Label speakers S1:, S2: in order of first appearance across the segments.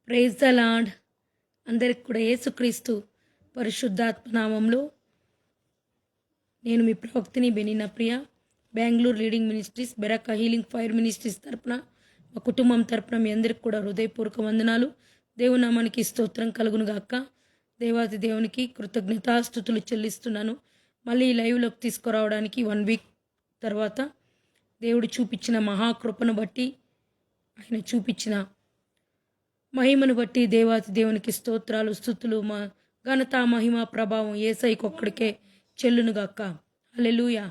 S1: Praise the lord. అందరికి కూడా యేసుక్రీస్తు పరిశుద్ధాత్మ నామంలో నేను మీ ప్రవక్తిని Benina Priya, Bengaluru leading ministries, Beracah healing fire ministries తరపున మా కుటుంబం తరపున మీ అందరికి కూడా హృదయపూర్వక వందనాలు. దేవునామానికి స్తోత్రం కలుగును గాక. దేవాది దేవునికి కృతజ్ఞతాస్తుతులు చెల్లిస్తున్నాను. మళ్ళీ ఈ లైవ్లోకి తీసుకురావడానికి 1 వీక్ తర్వాత దేవుడు చూపించిన మహాకృపను బట్టి, ఆయన చూపించిన మహిమను బట్టి దేవాతి దేవునికి స్తోత్రాలు, స్తుతులు, మా ఘనత, మహిమ, ప్రభావం యేసయ్యకి ఒక్కడికే చెల్లునుగాక. Hallelujah.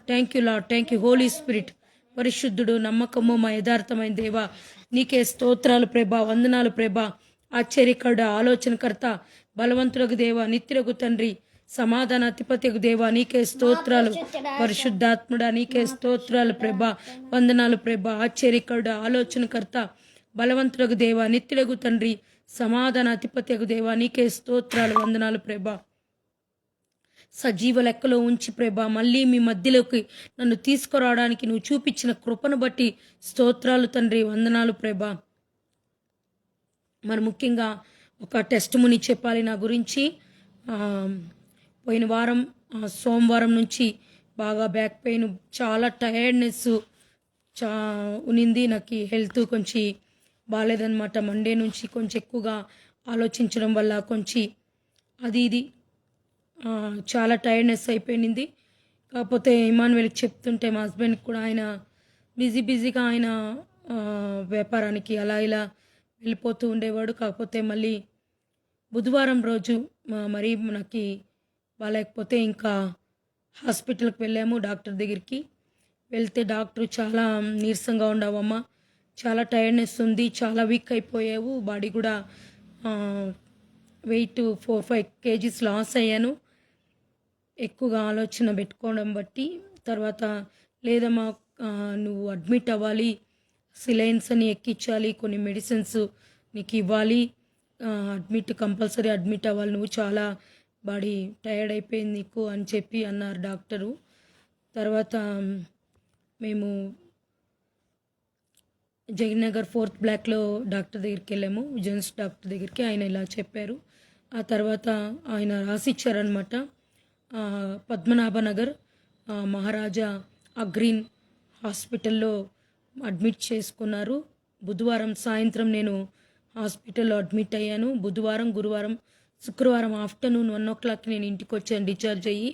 S1: Thank you Lord, thank you Holy Spirit. పరిశుద్ధుడు, నమ్మకము, మా యథార్థమైన దేవా, నీకే స్తోత్రాలు ప్రభా, వందనాలు ప్రభా. ఆశ్చర్యకరుడ, ఆలోచనకర్త, బలవంతులకు దేవా, నిత్యులకు తండ్రి, సమాధాన అధిపతికు దేవా, నీకే స్తోత్రాలు. పరిశుద్ధాత్ముడా, నీకే స్తోత్రాలు ప్రభా, వందనాలు ప్రభా. ఆశ్చర్యకరుడ, ఆలోచనకర్త, బలవంతులకు దేవా, నిత్యులకు తండ్రి, సమాధాన అధిపత్యకు దేవా, నీకే స్తోత్రాలు, వందనాలు ప్రభా. సజీవ లెక్కలో ఉంచి ప్రభా, మళ్ళీ మీ మధ్యలోకి నన్ను తీసుకురావడానికి నువ్వు చూపించిన కృపను బట్టి స్తోత్రాలు తండ్రి, వందనాలు ప్రభా. మరి ముఖ్యంగా ఒక టెస్ట్ ముని చెప్పాలి నా గురించి. పోయిన వారం సోమవారం నుంచి బాగా బ్యాక్ పెయిన్, చాలా టైర్డ్నెస్ ఉనింది. నాకు హెల్త్ కొంచెం బాగాలేదనమాట. మండే నుంచి కొంచెం ఎక్కువగా ఆలోచించడం వల్ల కొంచెం ఇది చాలా టైర్డ్నెస్ అయిపోయింది. కాకపోతే ఇమానువేల్కి చెప్తుంటే మా హస్బెండ్కి కూడా, ఆయన బిజీగా ఆయన వ్యాపారానికి అలా ఇలా వెళ్ళిపోతూ ఉండేవాడు. కాకపోతే మళ్ళీ బుధవారం రోజు మరి నాకు బాగాలేకపోతే ఇంకా హాస్పిటల్కి వెళ్ళాము, డాక్టర్ దగ్గరికి వెళ్తే డాక్టర్ చాలా నీరసంగా ఉండవమ్మా, చాలా టైర్డ్నెస్ ఉంది, చాలా వీక్ అయిపోయావు, బాడీ కూడా వెయిట్ 4-5 kgs లాస్ అయ్యాను ఎక్కువగా ఆలోచన పెట్టుకోవడం బట్టి. తర్వాత లేదమ్మా, నువ్వు అడ్మిట్ అవ్వాలి, సిలైన్స్ అని ఎక్కించాలి, కొన్ని మెడిసిన్స్ నీకు ఇవ్వాలి, కంపల్సరీ అడ్మిట్ అవ్వాలి, నువ్వు చాలా బాడీ టైర్డ్ అయిపోయింది నీకు అని చెప్పి అన్నారు డాక్టరు. తర్వాత మేము జగన్నగర్ 4th బ్లాక్లో డాక్టర్ దగ్గరికి వెళ్ళాము, విజన్స్ డాక్టర్ దగ్గరికి. ఆయన ఇలా చెప్పారు. ఆ తర్వాత ఆయన రాసిచ్చారనమాట. పద్మనాభనగర్ మహారాజా అగ్రీన్ హాస్పిటల్లో అడ్మిట్ చేసుకున్నారు. బుధవారం సాయంత్రం నేను హాస్పిటల్లో అడ్మిట్ అయ్యాను. బుధవారం, గురువారం, శుక్రవారం ఆఫ్టర్నూన్ 1 o'clock నేను ఇంటికి వచ్చాను డిశ్చార్జ్ అయ్యి.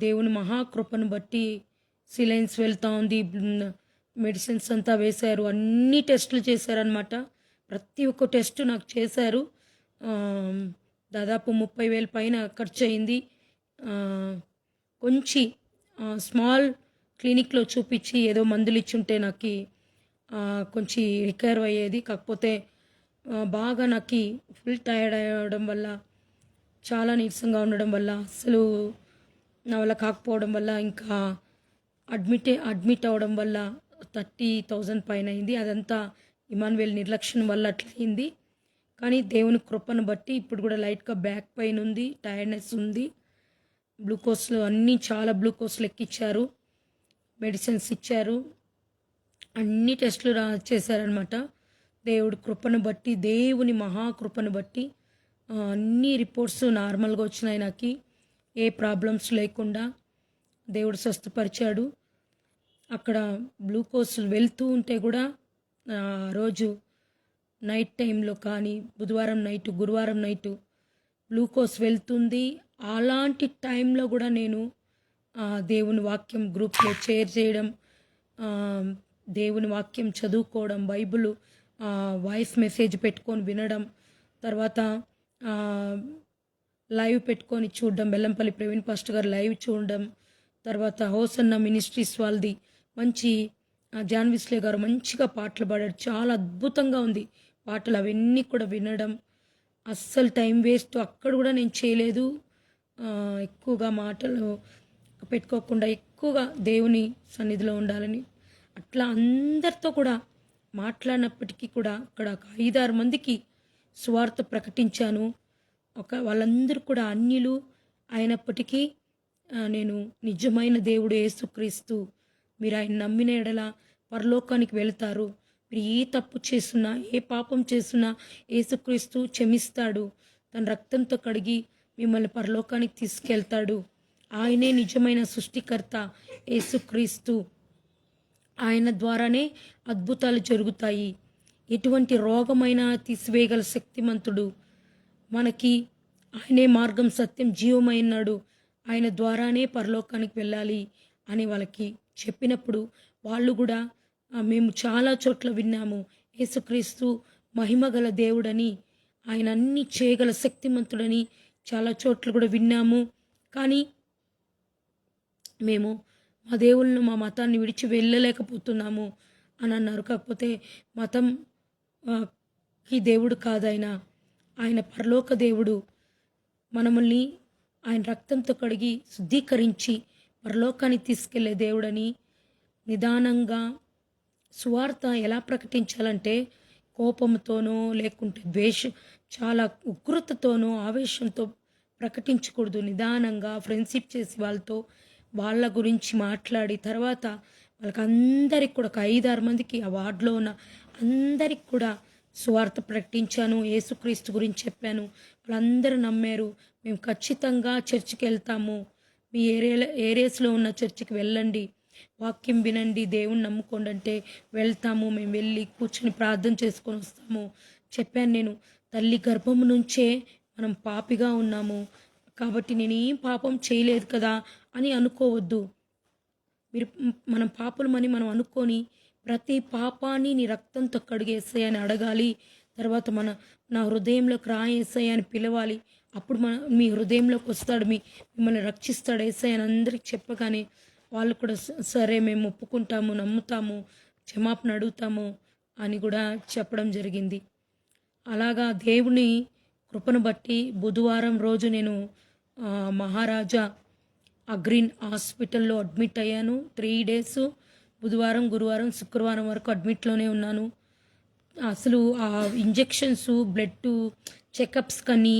S1: దేవుని మహాకృపను బట్టి సిలైన్స్ వెళ్తూ ఉంది, మెడిసిన్స్ అంతా వేశారు, అన్ని టెస్టులు చేశారనమాట. ప్రతి ఒక్క టెస్ట్ నాకు చేశారు. దాదాపు 30,000 పైన ఖర్చు అయింది. కొంచెం స్మాల్ క్లినిక్లో చూపించి ఏదో మందులు ఇచ్చుంటే నాకు కొంచెం రికవర్ అయ్యేది. కాకపోతే బాగా నాకు ఫుల్ టైర్డ్ అవ్వడం వల్ల, చాలా నీరసంగా ఉండడం వల్ల, అసలు నా వల్ల కాకపోవడం వల్ల, ఇంకా అడ్మిట్ అవ్వడం వల్ల 30,000 పైన అయింది. అదంతా ఇమానువేల్ నిర్లక్ష్యం వల్ల అట్లయింది. కానీ దేవుని కృపను బట్టి ఇప్పుడు కూడా లైట్గా బ్యాక్ పెయిన్ ఉంది, టైర్డ్నెస్ ఉంది. గ్లూకోజ్లు అన్నీ చాలా గ్లూకోజ్లు ఎక్కిచ్చారు, మెడిసిన్స్ ఇచ్చారు, అన్ని టెస్టులు చేశారనమాట. దేవుడి కృపను బట్టి, దేవుని మహాకృపను బట్టి అన్ని రిపోర్ట్స్ నార్మల్గా వచ్చినాయి. నాకు ఏ ప్రాబ్లమ్స్ లేకుండా దేవుడు స్వస్థపరిచాడు. అక్కడ గ్లూకోజ్లు వెళ్తూ ఉంటే కూడా రోజు నైట్ టైంలో కానీ, బుధవారం నైటు, గురువారం నైటు గ్లూకోజ్ వెళ్తుంది. అలాంటి టైంలో కూడా నేను దేవుని వాక్యం గ్రూప్లో షేర్ చేయడం, దేవుని వాక్యం చదువుకోవడం, బైబిల్ వాయిస్ మెసేజ్ పెట్టుకొని వినడం, తర్వాత లైవ్ పెట్టుకొని చూడడం, బెల్లంపల్లి ప్రవీణ్ పాస్టర్ గారు లైవ్ చూడడం, తర్వాత హోసన్న మినిస్ట్రీస్ వాళ్ళది మంచి జాన్విస్లే గారు మంచిగా పాటలు పాడారు, చాలా అద్భుతంగా ఉంది పాటలు, అవన్నీ కూడా వినడం. అస్సలు టైం వేస్ట్ అక్కడ కూడా నేను చేయలేదు. ఎక్కువగా మాటలు పెట్టుకోకుండా ఎక్కువగా దేవుని సన్నిధిలో ఉండాలని అట్లా అందరితో కూడా మాట్లాడినప్పటికీ కూడా అక్కడ ఒక 5-6 మందికి సువార్త ప్రకటించాను. వాళ్ళందరూ కూడా అన్యులు అయినప్పటికీ నేను నిజమైన దేవుడు యేసుక్రీస్తు, మీరు ఆయన నమ్మిన ఎడల పరలోకానికి వెళ్తారు, మీరు ఏ తప్పు చేస్తున్నా, ఏ పాపం చేస్తున్నా యేసుక్రీస్తు క్షమిస్తాడు. తన రక్తంతో కడిగి మిమ్మల్ని పరలోకానికి తీసుకెళ్తాడు. ఆయనే నిజమైన సృష్టికర్త యేసుక్రీస్తు. ఆయన ద్వారానే అద్భుతాలు జరుగుతాయి. ఎటువంటి రోగమైనా తీసివేయగల శక్తిమంతుడు. మనకి ఆయనే మార్గం, సత్యం, జీవమైనాడు. ఆయన ద్వారానే పరలోకానికి వెళ్ళాలి అని వాళ్ళకి చెప్పినప్పుడు వాళ్ళు కూడా మేము చాలా చోట్ల విన్నాము యేసుక్రీస్తు మహిమగల దేవుడని, ఆయన అన్ని చేయగల శక్తిమంతుడని చాలా చోట్ల కూడా విన్నాము. కానీ మేము మా దేవుళ్ళను, మా మతాన్ని విడిచి వెళ్ళలేకపోతున్నాము అని అన్నారు. కాకపోతే మతం కి దేవుడు కాదాయన, ఆయన పరలోక దేవుడు. మనల్ని ఆయన రక్తంతో కడిగి శుద్ధీకరించి పరలోకానికి తీసుకెళ్లే దేవుడని నిదానంగా సువార్త ఎలా ప్రకటించాలంటే కోపంతోనో లేకుంటే చాలా ఉగ్రతతోనో ఆవేశంతో ప్రకటించకూడదు. నిదానంగా ఫ్రెండ్షిప్ చేసి వాళ్ళ గురించి మాట్లాడి తర్వాత వాళ్ళకందరికి కూడా ఒక 5-6 మందికి ఆ వార్డులో ఉన్న అందరికి కూడా సువార్త ప్రకటించాను. యేసుక్రీస్తు గురించి చెప్పాను. వాళ్ళందరూ నమ్మారు. మేము ఖచ్చితంగా చర్చికి వెళ్తాము, మీ ఏరియాస్లో ఉన్న చర్చికి వెళ్ళండి, వాక్యం వినండి, దేవుణ్ణి నమ్ముకోండి అంటే వెళ్తాము. మేము వెళ్ళి కూర్చొని ప్రార్థన చేసుకొని వస్తాము చెప్పాను. నేను తల్లి గర్భం నుంచే మనం పాపిగా ఉన్నాము కాబట్టి నేనేం పాపం చేయలేదు కదా అని అనుకోవద్దు. మనం పాపులమని మనం అనుకొని ప్రతి పాపాన్ని నీ రక్తంతో కడిగేస్తాయి అని అడగాలి. తర్వాత నా హృదయంలోకి రా యేసయ్య అని పిలవాలి. అప్పుడు మీ హృదయంలోకి వస్తాడు, మిమ్మల్ని రక్షిస్తాడు యేసయ్య అని అందరికి చెప్పగానే వాళ్ళు కూడా సరే మేము ఒప్పుకుంటాము, నమ్ముతాము, క్షమాపణ అడుగుతాము అని కూడా చెప్పడం జరిగింది. అలాగా దేవుని కృపను బట్టి బుధవారం రోజు నేను మహారాజా అగ్రీన్ హాస్పిటల్లో అడ్మిట్ అయ్యాను. 3 days బుధవారం, గురువారం, శుక్రవారం వరకు అడ్మిట్లోనే ఉన్నాను. అసలు ఆ ఇంజెక్షన్స్, బ్లడ్ చెకప్స్ కానీ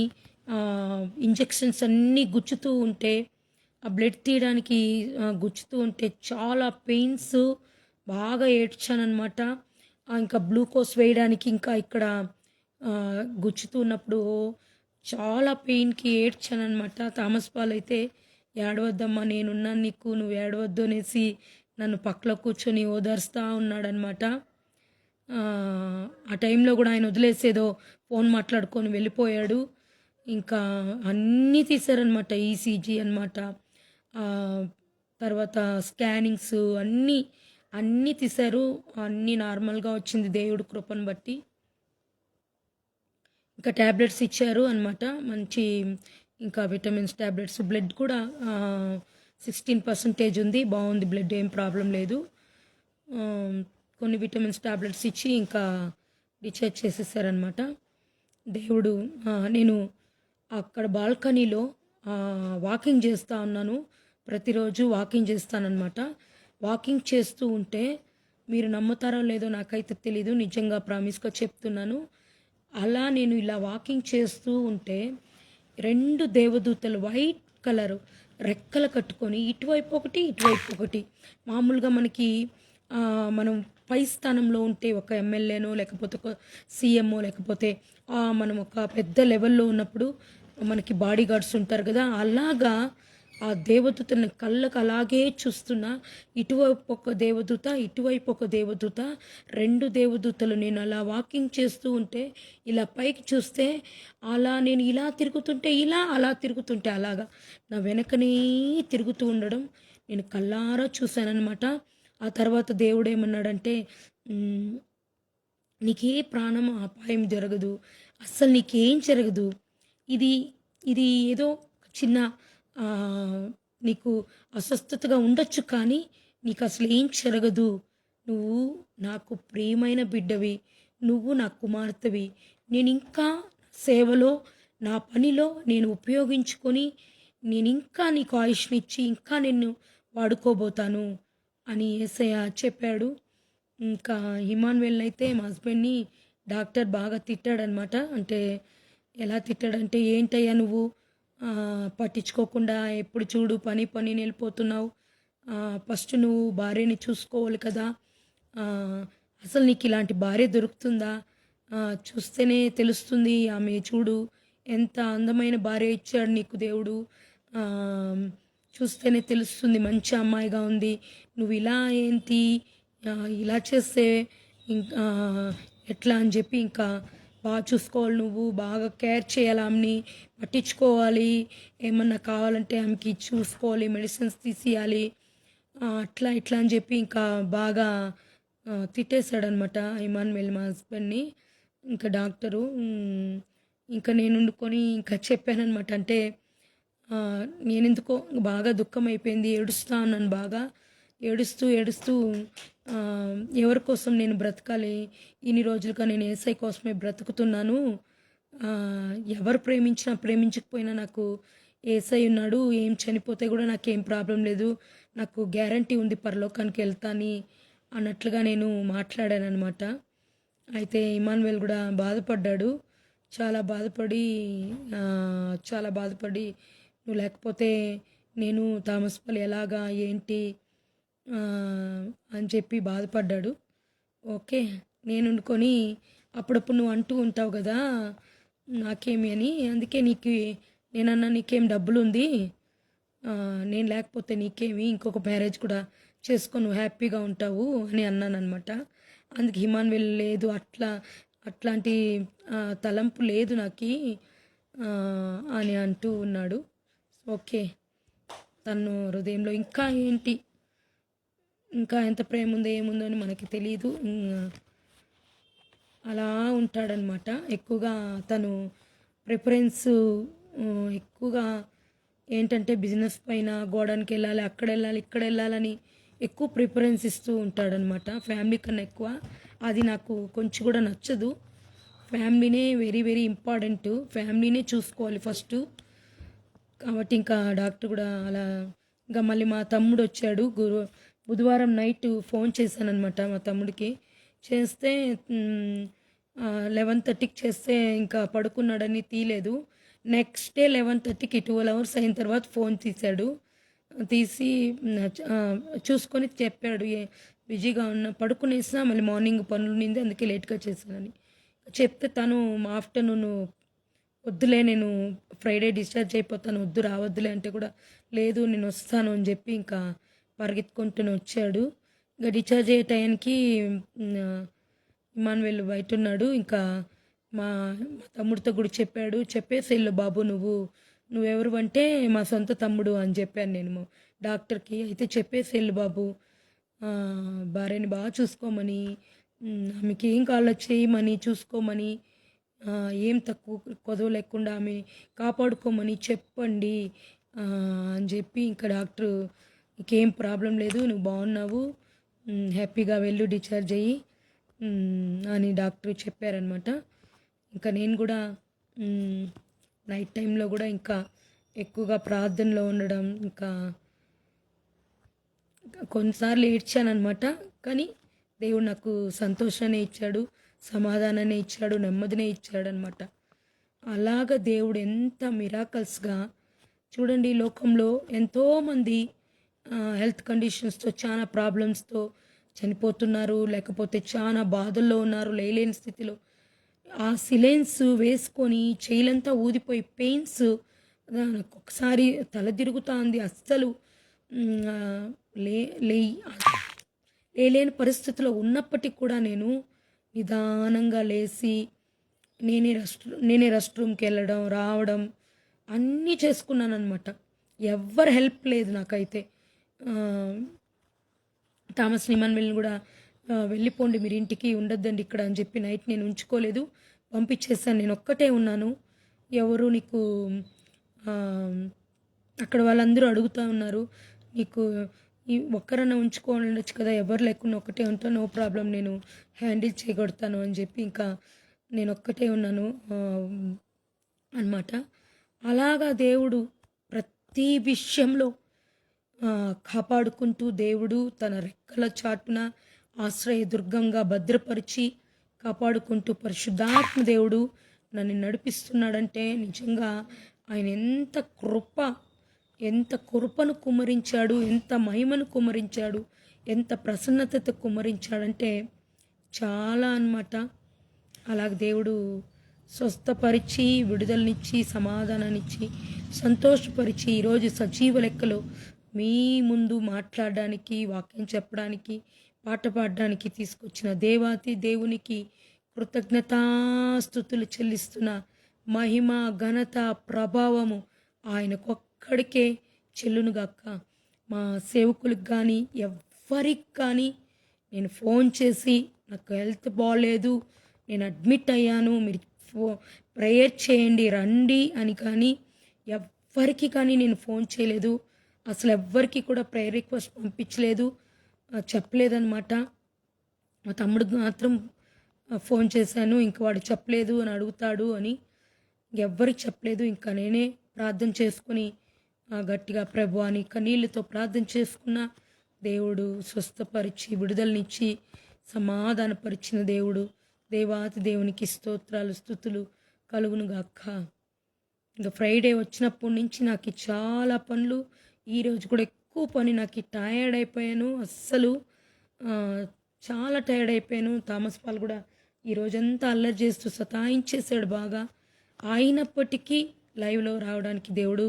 S1: ఇంజెక్షన్స్ అన్నీ గుచ్చుతూ ఉంటే, ఆ బ్లడ్ తీయడానికి గుచ్చుతూ ఉంటే చాలా పెయిన్స్, బాగా ఏడ్చానమాట. ఇంకా గ్లూకోజ్ వేయడానికి ఇంకా ఇక్కడ గుచ్చుతూ ఉన్నప్పుడు చాలా పెయిన్కి ఏడ్చానమాట. థామస్ పాల్ అయితే ఏడవద్దమ్మా నేనున్నాను నీకు, నువ్వు ఏడవద్దు అనేసి నన్ను పక్కలో కూర్చొని ఓదార్స్తూ ఉన్నాడనమాట. ఆ టైంలో కూడా ఆయన వదిలేసేదో ఫోన్ మాట్లాడుకొని వెళ్ళిపోయాడు. ఇంకా అన్నీ తీశారనమాట, ఈసీజీ అనమాట, తర్వాత స్కానింగ్స్ అన్నీ తీశారు. అన్నీ నార్మల్గా వచ్చింది దేవుడు కృపను బట్టి. ఇంకా ట్యాబ్లెట్స్ ఇచ్చారు అనమాట, మంచి ఇంకా విటమిన్స్ ట్యాబ్లెట్స్. బ్లడ్ కూడా 16% ఉంది, బాగుంది బ్లడ్, ఏం ప్రాబ్లం లేదు. కొన్ని విటమిన్స్ ట్యాబ్లెట్స్ ఇచ్చి ఇంకా డిశ్చార్జ్ చేసేసారనమాట. దేవుడు నేను అక్కడ బాల్కనీలో వాకింగ్ చేస్తూ ఉన్నాను. ప్రతిరోజు వాకింగ్ చేస్తానన్నమాట. వాకింగ్ చేస్తూ ఉంటే మీరు నమ్ముతారో లేదో నాకైతే తెలీదు, నిజంగా ప్రామిస్గా చెప్తున్నాను. అలా నేను ఇలా వాకింగ్ చేస్తూ ఉంటే 2 దేవదూతలు వైట్ కలర్ రెక్కలు కట్టుకొని ఇటువైపు ఒకటి ఇటువైపు ఒకటి, మామూలుగా మనకి మనం పై స్థానంలో ఉంటే ఒక ఎమ్మెల్యేనో లేకపోతే ఒక సీఎంఓ లేకపోతే మనం ఒక పెద్ద లెవెల్లో ఉన్నప్పుడు మనకి బాడీ గార్డ్స్ ఉంటారు కదా, అలాగా ఆ దేవదూతని కళ్ళకు అలాగే చూస్తున్నా. ఇటువైపు ఒక దేవదూత, ఇటువైపు ఒక దేవదూత, 2 దేవదూతలు. నేను అలా వాకింగ్ చేస్తూ ఉంటే ఇలా పైకి చూస్తే అలా నేను ఇలా తిరుగుతుంటే ఇలా, అలా తిరుగుతుంటే అలాగా నా వెనకనే తిరుగుతూ ఉండడం నేను కళ్ళారా చూశానన్నమాట. ఆ తర్వాత దేవుడు ఏమన్నాడంటే, నీకే ప్రాణం అపాయం జరగదు, అస్సలు నీకేం జరగదు, ఇది ఏదో చిన్న నీకు అస్వస్థతగా ఉండొచ్చు కానీ నీకు అసలు ఏం జరగదు, నువ్వు నాకు ప్రియమైన బిడ్డవి, నువ్వు నా కుమార్తెవి, నేను ఇంకా సేవలో నా పనిలో నేను ఉపయోగించుకొని నేను ఇంకా నీకు ఆయుష్నిచ్చి ఇంకా నిన్ను వాడుకోబోతాను అని యేసయ్య చెప్పాడు. ఇంకా ఇమానుయేల్ అయితే మా హస్బెండ్ని డాక్టర్ బాగా తిట్టాడనమాట. అంటే ఎలా తిట్టాడంటే, ఏంటయ్యా నువ్వు పట్టించుకోకుండా ఎప్పుడు చూడు పని వెళ్ళిపోతున్నావు, ఫస్ట్ నువ్వు భార్యని చూసుకోవాలి కదా, అసలు నీకు ఇలాంటి భార్య దొరుకుతుందా? చూస్తేనే తెలుస్తుంది. ఆమె చూడు ఎంత అందమైన భార్య ఇచ్చాడు నీకు దేవుడు. ఆహ్, చూస్తేనే తెలుస్తుంది మంచి అమ్మాయిగా ఉంది. నువ్వు ఇలా ఏంటి ఇలా చేస్తే ఇంకా ఎట్లా అని చెప్పి ఇంకా బాగా చూసుకోవాలి, నువ్వు బాగా కేర్ చేయాలి, ఆమెని పట్టించుకోవాలి, ఏమన్నా కావాలంటే ఆమెకి చూసుకోవాలి, మెడిసిన్స్ తీసియాలి, అట్లా ఇట్లా అని చెప్పి ఇంకా బాగా తిట్టేశాడనమాట ఇమానుయేల్ మా హస్బెండ్ని. ఇంకా డాక్టరు ఇంకా నేను వండుకొని ఇంకా చెప్పాననమాట. అంటే నేనెందుకో బాగా దుఃఖం అయిపోయింది, ఏడుస్తా ఉన్నాను బాగా. ఏడుస్తూ ఏడుస్తూ ఎవరి కోసం నేను బ్రతకాలి, ఇన్ని రోజులుగా నేను యేసయ్య కోసమే బ్రతుకుతున్నాను. ఎవరు ప్రేమించినా ప్రేమించకపోయినా నాకు యేసయ్య ఉన్నాడు. ఏం చనిపోతే కూడా నాకేం ప్రాబ్లం లేదు, నాకు గ్యారంటీ ఉంది పరలోకానికి వెళ్తాని అన్నట్లుగా నేను మాట్లాడాననమాట. అయితే ఇమానుయేల్ కూడా బాధపడ్డాడు. చాలా బాధపడి చాలా బాధపడి నువ్వు లేకపోతే నేను థామస్పల్లి ఎలాగా ఏంటి అని చెప్పి బాధపడ్డాడు. ఓకే, నేను వండుకొని అప్పుడప్పుడు నువ్వు అంటూ ఉంటావు కదా నాకేమి అని, అందుకే నీకు నేనన్నా నీకేం డబ్బులు ఉంది, నేను లేకపోతే నీకేమి, ఇంకొక మ్యారేజ్ కూడా చేసుకొని నువ్వు హ్యాపీగా ఉంటావు అని అన్నానమాట. అందుకే ఇమానుయేల్ లేదు అట్లాంటి తలంపు లేదు నాకు అని అంటూ ఉన్నాడు. ఓకే, తను హృదయంలో ఇంకా ఏంటి, ఇంకా ఎంత ప్రేమ ఉందో ఏముందో అని మనకి తెలియదు. అలా ఉంటాడనమాట. ఎక్కువగా తను ప్రిఫరెన్స్ ఎక్కువగా ఏంటంటే బిజినెస్ పైన, గోడానికి వెళ్ళాలి, అక్కడ వెళ్ళాలి, ఇక్కడ వెళ్ళాలని ఎక్కువ ప్రిఫరెన్స్ ఇస్తూ ఉంటాడనమాట, ఫ్యామిలీ కన్నా ఎక్కువ. అది నాకు కొంచెం కూడా నచ్చదు. ఫ్యామిలీనే వెరీ వెరీ ఇంపార్టెంట్, ఫ్యామిలీనే చూసుకోవాలి ఫస్ట్. కాబట్టి ఇంకా డాక్టర్ కూడా అలా. ఇంకా మళ్ళీ మా తమ్ముడు వచ్చాడు. బుధవారం నైట్ ఫోన్ చేశానమాట మా తమ్ముడికి. చేస్తే 11:30కి చేస్తే ఇంకా పడుకున్నాడని తీయలేదు. నెక్స్ట్ డే 11:30కి 12 అవర్స్ అయిన తర్వాత ఫోన్ తీసి చూసుకొని చెప్పాడు, బిజీగా ఉన్న పడుకునేసినా మళ్ళీ మార్నింగ్ పనులు నింది అందుకే లేట్గా చేశానని చెప్తే, తను ఆఫ్టర్నూన్ వద్దులే నేను ఫ్రైడే డిశ్చార్జ్ అయిపోతాను, వద్దు రావద్దులే అంటే కూడా లేదు నేను వస్తాను అని చెప్పి ఇంకా పరిగెత్తుకుంటూనే వచ్చాడు. ఇంకా డిశ్చార్జ్ అయ్యే టైంకి ఇమానుయేల్ బయట ఉన్నాడు. ఇంకా మా తమ్ముడితో కూడా చెప్పాడు, చెప్పేసి వెళ్ళు బాబు, నువ్వెవరు అంటే మా సొంత తమ్ముడు అని చెప్పాను నేను డాక్టర్కి. అయితే చెప్పేసి వెళ్ళు బాబు, భార్యని బాగా చూసుకోమని, ఆమెకి ఏం కావాలో చేయమని, చూసుకోమని, ఏం తక్కువ కొదవ లేకుండా ఆమె కాపాడుకోమని చెప్పండి అని చెప్పి ఇంకా డాక్టరు నీకేం ప్రాబ్లం లేదు, నువ్వు బాగున్నావు, హ్యాపీగా వెళ్ళు, డిశ్చార్జ్ అయ్యి అని డాక్టర్ చెప్పారనమాట. ఇంకా నేను కూడా నైట్ టైంలో కూడా ఇంకా ఎక్కువగా ప్రార్థనలో ఉండడం, ఇంకా కొన్నిసార్లు ఏడ్చానమాట. కానీ దేవుడు నాకు సంతోషాన్ని ఇచ్చాడు, సమాధానాన్ని ఇచ్చాడు, నెమ్మదినే ఇచ్చాడు అనమాట. అలాగ దేవుడు ఎంత మిరాకల్స్గా చూడండి. లోకంలో ఎంతోమంది హెల్త్ కండిషన్స్తో చాలా ప్రాబ్లమ్స్తో చనిపోతున్నారు, లేకపోతే చాలా బాధల్లో ఉన్నారు, లేలేని స్థితిలో. ఆ సిలైన్స్ వేసుకొని చేయిలంతా ఊదిపోయి పెయిన్స్, నాకు ఒకసారి తల తిరుగుతుంది, అస్సలు లేలేని పరిస్థితిలో ఉన్నప్పటికీ కూడా నేను నిదానంగా లేచి నేనే రెస్ట్ రూమ్కి వెళ్ళడం రావడం అన్నీ చేసుకున్నాను అనమాట. ఎవ్వరు హెల్ప్ లేదు నాకైతే. థామస్ ఇమానుయేల్ని కూడా వెళ్ళిపోండి మీరు ఇంటికి, ఉండొద్దండి ఇక్కడ అని చెప్పి నైట్ నేను ఉంచుకోలేదు, పంపించేసాను. నేను ఒక్కటే ఉన్నాను. ఎవరు నీకు అక్కడ వాళ్ళందరూ అడుగుతూ ఉన్నారు, నీకు ఈ ఒక్కరన్నా ఉంచుకోవచ్చు కదా, ఎవరు లేకుండా ఒక్కటే ఉంటాను, నో ప్రాబ్లం, నేను హ్యాండిల్ చేయగొడతాను అని చెప్పి ఇంకా నేను ఒక్కటే ఉన్నాను అన్నమాట. అలాగా దేవుడు ప్రతి విషయంలో కాపాడుకుంటూ, దేవుడు తన రెక్కల చాటున ఆశ్రయదుర్గంగా భద్రపరిచి కాపాడుకుంటూ, పరిశుద్ధాత్మ దేవుడు నన్ను నడిపిస్తున్నాడంటే నిజంగా ఆయన ఎంత కృపను కుమ్మరించాడు, ఎంత మహిమను కుమ్మరించాడు, ఎంత ప్రసన్నతతో కుమ్మరించాడంటే చాలా అన్నమాట. అలాగ దేవుడు స్వస్థపరిచి, విడుదలనిచ్చి, సమాధానాన్నిచ్చి, సంతోషపరిచి ఈరోజు సజీవ లెక్కలో మీ ముందు మాట్లాడడానికి, వాక్యం చెప్పడానికి, పాట పాడడానికి తీసుకొచ్చిన దేవాతి దేవునికి కృతజ్ఞతాస్తుతులు చెల్లిస్తున్న. మహిమ, ఘనత, ప్రభావము ఆయనకొక్కడికే చెల్లునుగాక. మా సేవకులకు కానీ ఎవ్వరికి కానీ నేను ఫోన్ చేసి నాకు హెల్త్ బాగలేదు, నేను అడ్మిట్ అయ్యాను, మీరు ప్రేయర్ చేయండి రండి అని కానీ ఎవ్వరికి కానీ నేను ఫోన్ చేయలేదు. అసలు ఎవ్వరికి కూడా ప్రేయర్ రిక్వెస్ట్ పంపించలేదు, చెప్పలేదన్నమాట. మా తమ్ముడు మాత్రం ఫోన్ చేశాను, ఇంక వాడు చెప్పలేదు అని అడుగుతాడు అని ఎవ్వరికి చెప్పలేదు. ఇంకా నేనే ప్రార్థన చేసుకుని గట్టిగా ప్రభు అని కన్నీళ్ళతో ప్రార్థన చేసుకున్న. దేవుడు స్వస్థపరిచి, విడుదలనిచ్చి, సమాధానపరిచిన దేవుడు. దేవాతి దేవునికి స్తోత్రాలు, స్తుతులు కలుగునుగాక. ఇంకా ఫ్రైడే వచ్చినప్పటి నుంచి నాకు చాలా పనులు, ఈరోజు కూడా ఎక్కువ పని. నాకు టయర్డ్ అయిపోయాను, అస్సలు చాలా టైర్డ్ అయిపోయాను. థామస్ పాల్ కూడా ఈరోజంతా అల్లరి చేస్తూ సతాయించేసాడు బాగా. అయినప్పటికీ లైవ్లో రావడానికి దేవుడు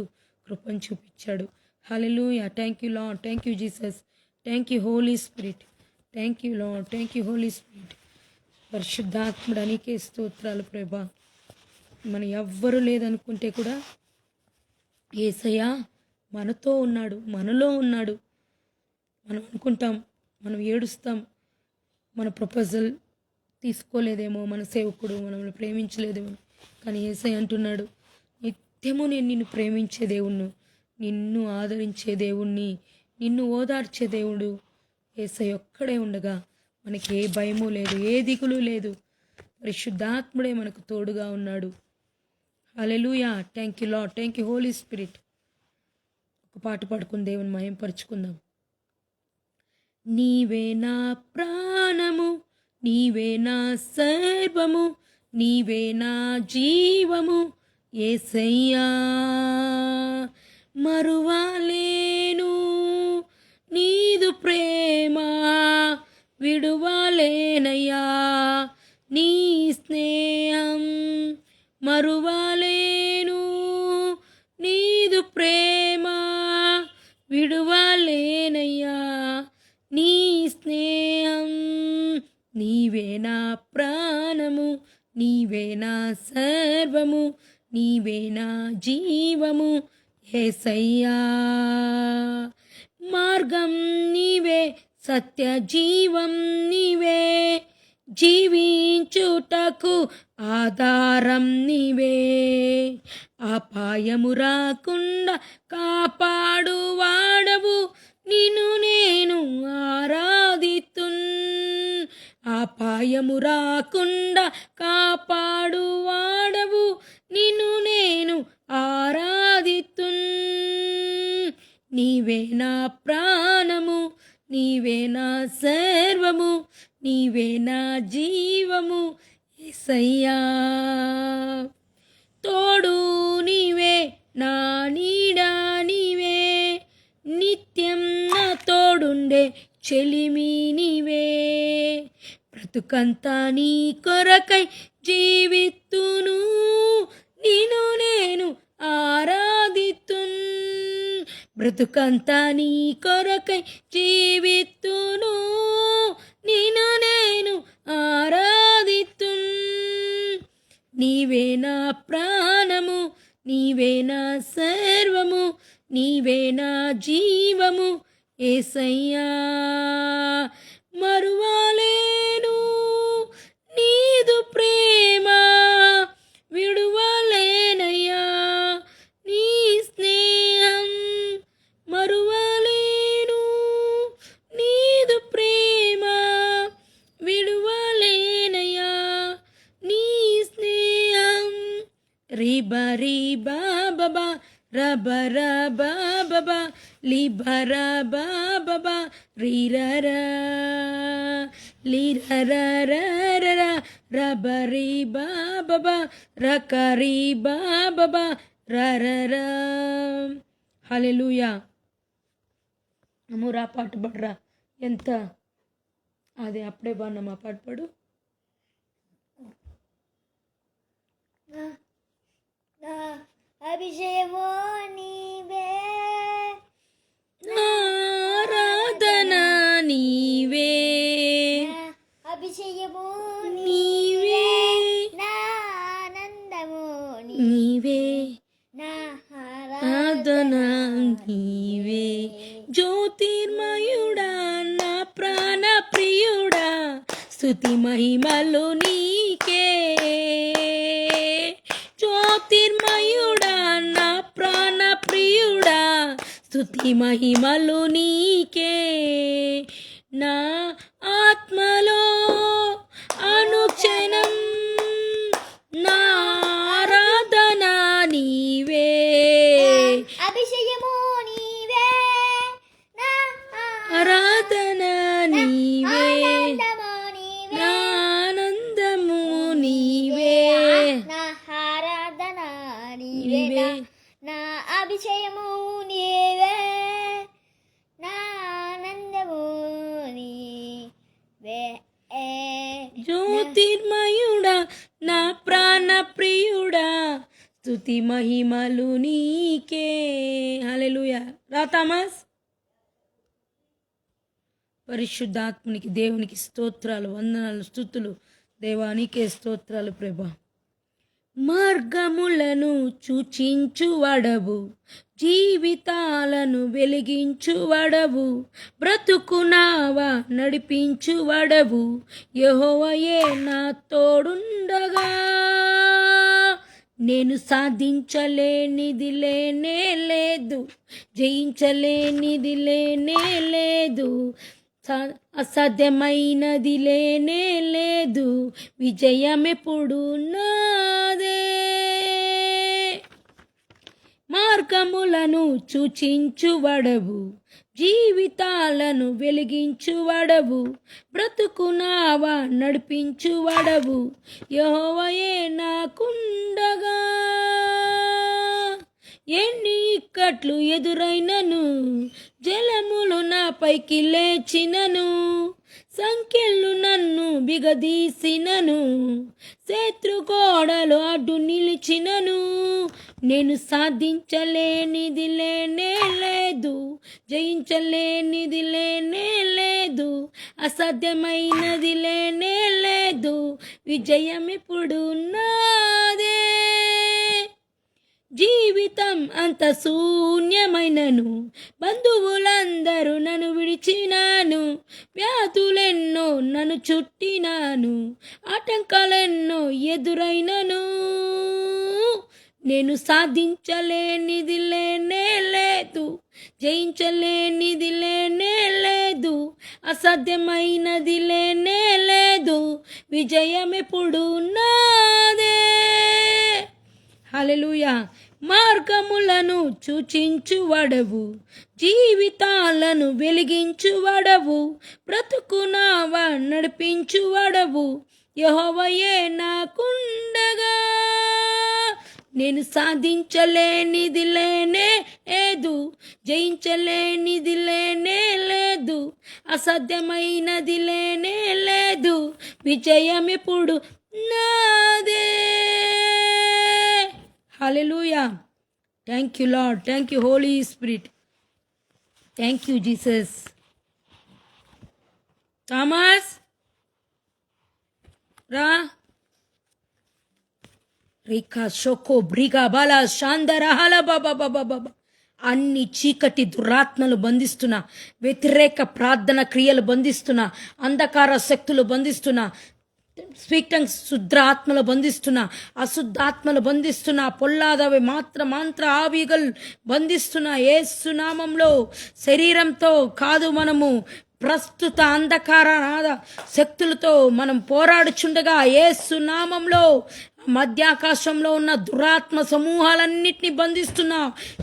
S1: కృపను చూపించాడు. Hallelujah. Thank you Lord, thank you Jesus, thank you Holy Spirit, thank you Lord, thank you Holy Spirit. పరిశుద్ధాత్ముడు నీకే స్తోత్రాలు ప్రభా. మనం ఎవ్వరు లేదనుకుంటే కూడా యేసయ్య మనతో ఉన్నాడు, మనలో ఉన్నాడు. మనం అనుకుంటాం, మనం ఏడుస్తాం, మన ప్రపోజల్ తీసుకోలేదేమో, మన సేవకుడు మనల్ని ప్రేమించలేదేమో. కానీ యేసయ్య అంటున్నాడు, నిత్యము నేను నిన్ను ప్రేమించే దేవుణ్ణి, నిన్ను ఆదరించే దేవుణ్ణి, నిన్ను ఓదార్చే దేవుడు యేసయ్య ఒక్కడే ఉండగా మనకి ఏ భయము లేదు, ఏ దిగులు లేదు. పరిశుద్ధాత్ముడే మనకు తోడుగా ఉన్నాడు. హల్లెలూయా. Thank you Lord, thank you Holy Spirit. ఒక పాట పాడుకుని దేవుని మహిమపరుచుకుందాం. నీవే నా ప్రాణము, నీవే నా సర్వము, నీవే నా జీవము యేసయ్యా. మరువలేను నీదు ప్రేమ, విడువలేనయ్యా నీ స్నేహం. మరువలేను నీదు ప్రేమ, విడువలేనయ్యా నీ స్నేహం. నీవే నా ప్రాణము, నీవే నా సర్వము, నీవే నా జీవము యేసయ్యా. మార్గం నీవే, సత్య జీవం నీవే, జీవించుటకు ఆధారం నీవే. అపాయము రాకుండా కాపాడు వాడవు, నిన్ను నేను ఆరాధితున్. అపాయము రాకుండా కాపాడు వాడవు, నిన్ను నేను ఆరాధితున్. నీవే నా ప్రాణము, నీవే నా సర్వము, నీవే నా జీవము యేసయ్యా. తోడు నీవే, నా నీడ నీవే, నిత్యం నా తోడుండే చెలిమి నీవే. బ్రతుకంతా నీ కొరకై జీవిత్తును, నిన్ను నేను ఆరాధితున్. బ్రతుకంతా నీ కొరకై జీవిత్తును, నిన్ను నేను ఆరాధితున్. నీవే నా ప్రాణము, నీవే నా సర్వము, నీవే నా జీవము యేసయ్యా. మరువలేను నీదు ప్రేమ, విడువలేనయ్యా నీ స్నేహం. మరువలేను నీదు ప్రేమ, విడువలేనయ్యా నీ స్నేహం. రిబా రిబా బాబా, రబ రబ బాబా, లిబర బాబా, రీరరా లిరరా, రబ రిబా బాబా, రకరి బాబా, రరరా. హల్లెలూయా. అమ్మురా పాట పడరా. ఎంత అదే అప్పుడే బాగున్నామా పాట పాడు.
S2: అభిషేకమో నీవే,
S1: ఆరాధన నీవే,
S2: అభిషేకమో
S1: నీవే,
S2: నా ఆనందము
S1: నీవే,
S2: నా
S1: ఆరాధన నీవే. జ్యోతిర్మయుడా నా ప్రాణ ప్రియుడా, స్తుతి మహిమలు నీకే. జ్యోతిర్మయుడా నా ప్రాణ ప్రియుడా, స్తుతి మహిమలు నీకే. నా ఆత్మలో అనుక్షణం నా ఆరాధన నీవే.
S2: అభిషేకమో నీవే, నా
S1: ఆరాధన నీవే,
S2: ఆనందము నీవే,
S1: నా ఆనందము నీవే,
S2: నా ఆరాధన నీవే,
S1: నీవే.
S2: నా అభిషేకము నీవే, నా ఆనందము నీవే.
S1: జ్యోతిర్మయుడా నా ప్రాణ ప్రియుడా, స్తుతి మహిమలు నీకే. హల్లెలూయా. రా థామస్. పరిశుద్ధాత్మునికి దేవునికి స్తోత్రాలు, వందనాలు, స్తుతులు. దేవానికే స్తోత్రాలు ప్రభా. మార్గములను సూచించువడవు, జీవితాలను వెలిగించువడవు, బ్రతుకునావా నడిపించువడవు. యెహోవాయే నా తోడుండగా నేను సాధించలేనిది లేనే లేదు, జయించలేనిది లేనే లేదు, అసాధ్యమైనది లేనే లేదు, విజయమెప్పుడు నాదే. మార్గములను సూచించువడవు, జీవితాలను వెలిగించువడవు, బ్రతుకునావా నడిపించువడవు. యెహోవాయే నాకుండగా ఎన్ని ఇక్కట్లు ఎదురైనను, జలములు నాపైకి లేచినను, సంఖ్యలు నన్ను బిగదీసినను, శత్రుగోడలు అడ్డు నిలిచినను, నేను సాధించలేనిది లేనే లేదు, జయించలేనిది లేనే లేదు, అసాధ్యమైనది లేనే లేదు, విజయమెప్పుడు నాదే. జీవితం అంత శూన్యమైనను, బంధువులందరూ నన్ను విడిచినాను, వ్యాధులెన్నో నన్ను చుట్టినాను, ఆటంకాలెన్నో ఎదురైనను, నేను సాధించలేనిది లేనే లేదు, జయించలేనిది లేనే లేదు, అసాధ్యమైనది లేనే లేదు, విజయమెప్పుడు నాదే. హల్లెలూయా. మార్గములను సూచించువడవు, జీవితాలను వెలిగించువడవు, బ్రతుకునావా నడిపించువడవు. యెహోవాయే నాకుండగా నేను సాధించలేనిది లేనే లేదు, జయించలేనిది లేనే లేదు, అసాధ్యమైనది లేనే లేదు, విజయమెప్పుడు నాదే. Hallelujah. Thank you, Lord. Thank you, Holy Spirit. Thank you, Jesus. Thomas, Ra, Rika, Shoko, Briga, Bala, Shandara, Hala, Baba, Baba, Baba. అన్ని చీకటి దురాత్మలు బంధిస్తున్నా, వ్యతిరేక ప్రార్థన క్రియలు బంధిస్తున్నా, అంధకార శక్తులు బంధిస్తున్నా, స్పీక్ టంగ్స్ శుద్ధాత్మలు బంధిస్తున్నా, అశుద్ధాత్మలు బంధిస్తున్నా, పొల్లాదవి మంత్ర ఆవిగల్ బంధిస్తున్నా. యేసు నామంలో శరీరంతో కాదు, మనము ప్రస్తుత అంధకార శక్తులతో మనం పోరాడుచుండగా యేసు నామంలో మధ్యాకాశంలో ఉన్న దురాత్మ సమూహాలన్నిటినీ బంధిస్తున్నా.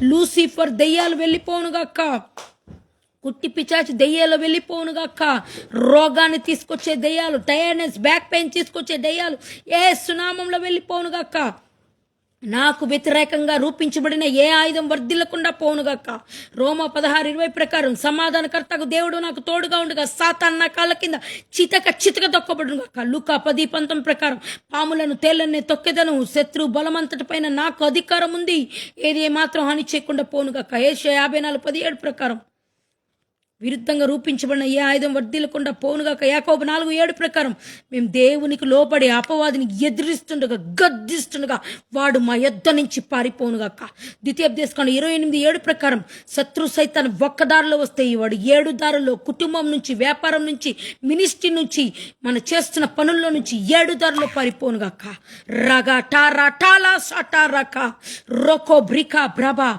S1: లూసిఫర్ దెయ్యాలు వెళ్ళిపోనుగాక, కుట్టి పిచాచి దెయ్యాలు వెళ్ళిపోనుగాక, రోగాన్ని తీసుకొచ్చే దెయ్యాలు, టైర్డ్నెస్, బ్యాక్ పెయిన్ తీసుకొచ్చే దెయ్యాలు యేసు నామంలో వెళ్ళిపోనుగాక. నాకు వ్యతిరేకంగా రూపించబడిన ఏ ఆయుధం వర్ధిల్లకుండా పోనుగాక. రోమ 16:20 ప్రకారం సమాధానకర్తకు దేవుడు నాకు తోడుగా ఉండగా సాతాన్ నా కాళ్ళ కింద చితక తొక్కబడునుగాక. లూకా 10:19 ప్రకారం పాములను తేళ్లనే తొక్కెదను, శత్రు బలమంతటి పైన నాకు అధికారం ఉంది, ఏది ఏమాత్రం హాని చేయకుండా పోనుగాక. యెషయా 54:17 ప్రకారం విరుద్ధంగా రూపించబడిన ఏ ఆయుధం వర్ధిల్లకుండా పోనుగాక. యాకోబు 4:7 ప్రకారం మేము దేవునికి లోబడి అపవాదిని ఎదిరిస్తుండగా గద్దిస్తుండగా వాడు మా యొద్ద నుంచి పారిపోనుగాక. ద్వితీయోపదేశకాండం 28:7 ప్రకారం శత్రు సైతాన్ ఒక్క దారిలో వస్తే వాడు 7 దారుల్లో, కుటుంబం నుంచి, వ్యాపారం నుంచి, మినిస్ట్రీ నుంచి, మన చేస్తున్న పనుల్లో నుంచి 7 దారుల్లో పారిపోనుగాక. రగా టారా టాలా సటారక రోకో బ్రికా బ్రబా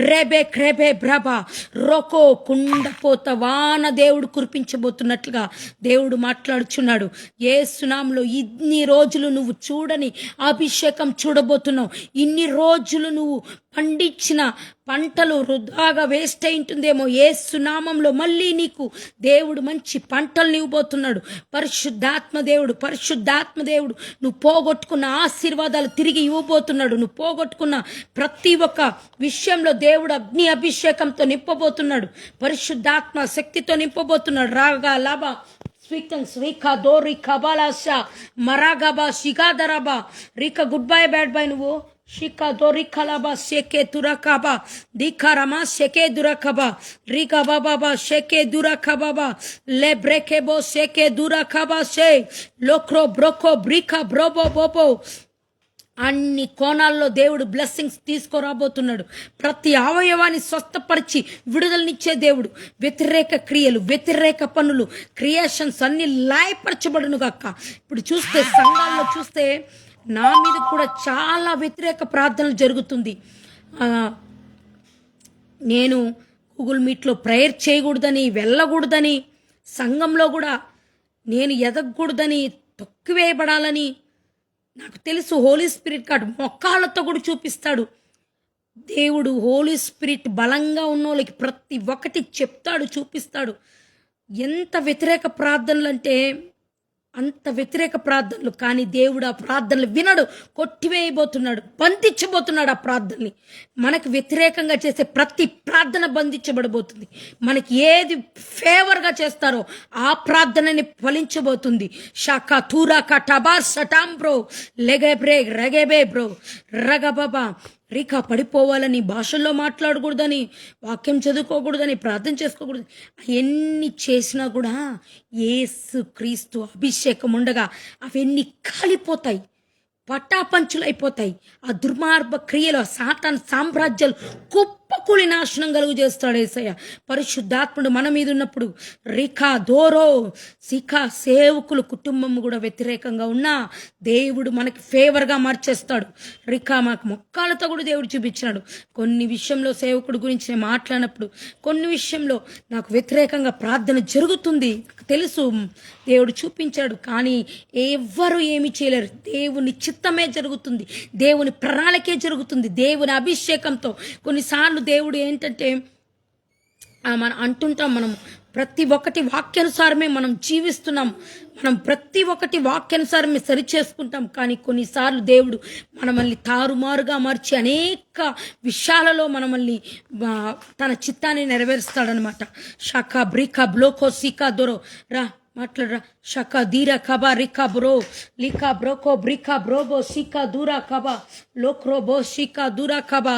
S1: రేబే క్రేబే బ్రబా రోకో కుండపోత వాన దేవుడు కురిపించబోతున్నట్లుగా దేవుడు మాట్లాడుచున్నాడు. యేసు నామములో ఇన్ని రోజులు నువ్వు చూడని అభిషేకం చూడబోతున్నావు. ఇన్ని రోజులు నువ్వు పండించిన పంటలు వృధాగా వేస్ట్ అయింటుందేమో. యేసు నామములో మళ్ళీ నీకు దేవుడు మంచి పంటలు ఇవ్వబోతున్నాడు. పరిశుద్ధాత్మ దేవుడు నువ్వు పోగొట్టుకున్న ఆశీర్వాదాలు తిరిగి ఇవ్వబోతున్నాడు. నువ్వు పోగొట్టుకున్న ప్రతి ఒక్క విషయంలో దేవుడు అగ్ని అభిషేకంతో నింపబోతున్నాడు. పరిశుద్ధాత్మ శక్తితో నింపబోతున్నాడు. రాగా లాభ స్వీకా దోరి కబాలాషా మరాగాబా షిగాదరాబా రిక గుడ్ బై బ్యాడ్ బై నువ్వు షికా దోరి కలాబా షేకే దురకాబా దిఖారమా షేకే దురకబా రికా బాబా షేకే దురకబాబా లే బ్రేకేబో షేకే దురకబా షే లోక్రో బ్రోకో బ్రికా బ్రోబో బోబో అన్ని కోణాల్లో దేవుడు బ్లెస్సింగ్స్ తీసుకురాబోతున్నాడు. ప్రతి అవయవాన్ని స్వస్థపరిచి విడుదలనిచ్చే దేవుడు. వ్యతిరేక క్రియలు, వ్యతిరేక పనులు, క్రియేషన్స్ అన్ని లాయపరచబడును గాక. ఇప్పుడు చూస్తే సంఘాల్లో చూస్తే నా మీద కూడా చాలా వ్యతిరేక ప్రార్థనలు జరుగుతుంది. నేను గూగుల్ మీట్లో ప్రేయర్ చేయకూడదని, వెళ్ళకూడదని, సంఘంలో కూడా నేను ఎదగకూడదని, తొక్కివేయబడాలని నాకు తెలుసు. హోలీ స్పిరిట్ కార్డు మొక్కాళ్ళతో కూడా చూపిస్తాడు దేవుడు. హోలీ స్పిరిట్ బలంగా ఉన్న వాళ్ళకి ప్రతి ఒక్కటి చెప్తాడు, చూపిస్తాడు. ఎంత వ్యతిరేక ప్రార్థనలు అంటే అంత వ్యతిరేక ప్రార్థనలు. కానీ దేవుడు ఆ ప్రార్థనలు వినడు, కొట్టివేయబోతున్నాడు, బంధించబోతున్నాడు ఆ ప్రార్థనని. మనకు వ్యతిరేకంగా చేసే ప్రతి ప్రార్థన బంధించబడబోతుంది. మనకి ఏది ఫేవర్గా చేస్తారో ఆ ప్రార్థనని ఫలించబోతుంది. షాకా తూరా కటబా సటాం బ్రో లెగే బ్రే రగేబే బ్రో రగబాబా రికా పడిపోవాలని, భాషల్లో మాట్లాడకూడదని, వాక్యం చదువుకోకూడదని, ప్రార్థన చేసుకోకూడదు. అవన్నీ చేసినా కూడా యేసు క్రీస్తు అభిషేకం ఉండగా అవన్నీ కాలిపోతాయి, పటాపంచులైపోతాయి. ఆ దుర్మార్గ క్రియలు, ఆ సాతాను సామ్రాజ్యాలు కుప్పకూలి నాశనం కలుగు చేస్తాడు యేసయ్య. పరిశుద్ధాత్ముడు మన మీద ఉన్నప్పుడు రికా దోరో సికా సేవకులు కుటుంబం కూడా వ్యతిరేకంగా ఉన్నా దేవుడు మనకి ఫేవర్గా మార్చేస్తాడు. రికా మాకు మొక్కాలతో కూడా దేవుడు చూపించినాడు. కొన్ని విషయంలో సేవకుడు గురించి నేను మాట్లాడినప్పుడు కొన్ని విషయంలో నాకు వ్యతిరేకంగా ప్రార్థన జరుగుతుంది, తెలుసు, దేవుడు చూపించాడు. కానీ ఎవ్వరు ఏమి చేయలేరు. దేవుని చిత్తమే జరుగుతుంది, దేవుని ప్రణాళికే జరుగుతుంది. దేవుని అభిషేకంతో కొన్నిసార్లు దేవుడు ఏంటంటే మనం అంటుంటాం, మనం ప్రతి ఒక్కటి వాక్యానుసారమే మనం జీవిస్తున్నాం, మనం ప్రతి ఒక్కటి వాక్యానుసారమే సరి చేసుకుంటాం. కానీ కొన్నిసార్లు దేవుడు మనల్ని తారుమారుగా మార్చి అనేక విషయాలలో మనల్ని తన చిత్తాన్ని నెరవేరుస్తాడనమాట. షాకా బ్రికా బ్లోకో సీకా దొరో రా మాట్లాడరా. షకా దీరా కబా రికా బ్రో లికా బ్రోకో బ్రికా బ్రోబో సీకా దూరా కబా లోక్రో బో సీకా దూరా కబా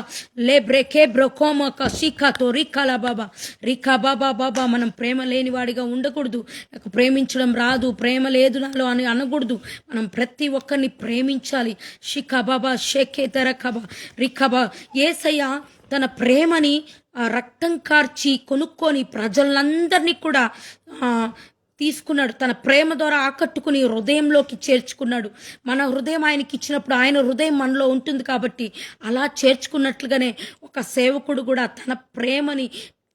S1: లే బ్రేకే బ్రోకోమక సీకాతో రికాలా బాబా రికా బాబా బాబా. మనం ప్రేమ లేని వాడిగా ఉండకూడదు. నాకు ప్రేమించడం రాదు, ప్రేమ లేదు నాలో అని అనకూడదు. మనం ప్రతి ఒక్కరిని ప్రేమించాలి. షికా బాబా షేకే తెర కబా రికబా. యేసయ్య తన ప్రేమని రక్తం కార్చి కొనుక్కొని ప్రజలందరినీ కూడా తీసుకున్నాడు. తన ప్రేమ ద్వారా ఆకట్టుకుని హృదయంలోకి చేర్చుకున్నాడు. మన హృదయం ఆయనకి ఇచ్చినప్పుడు ఆయన హృదయం మనలో ఉంటుంది కాబట్టి అలా చేర్చుకున్నట్లుగానే ఒక సేవకుడు కూడా తన ప్రేమని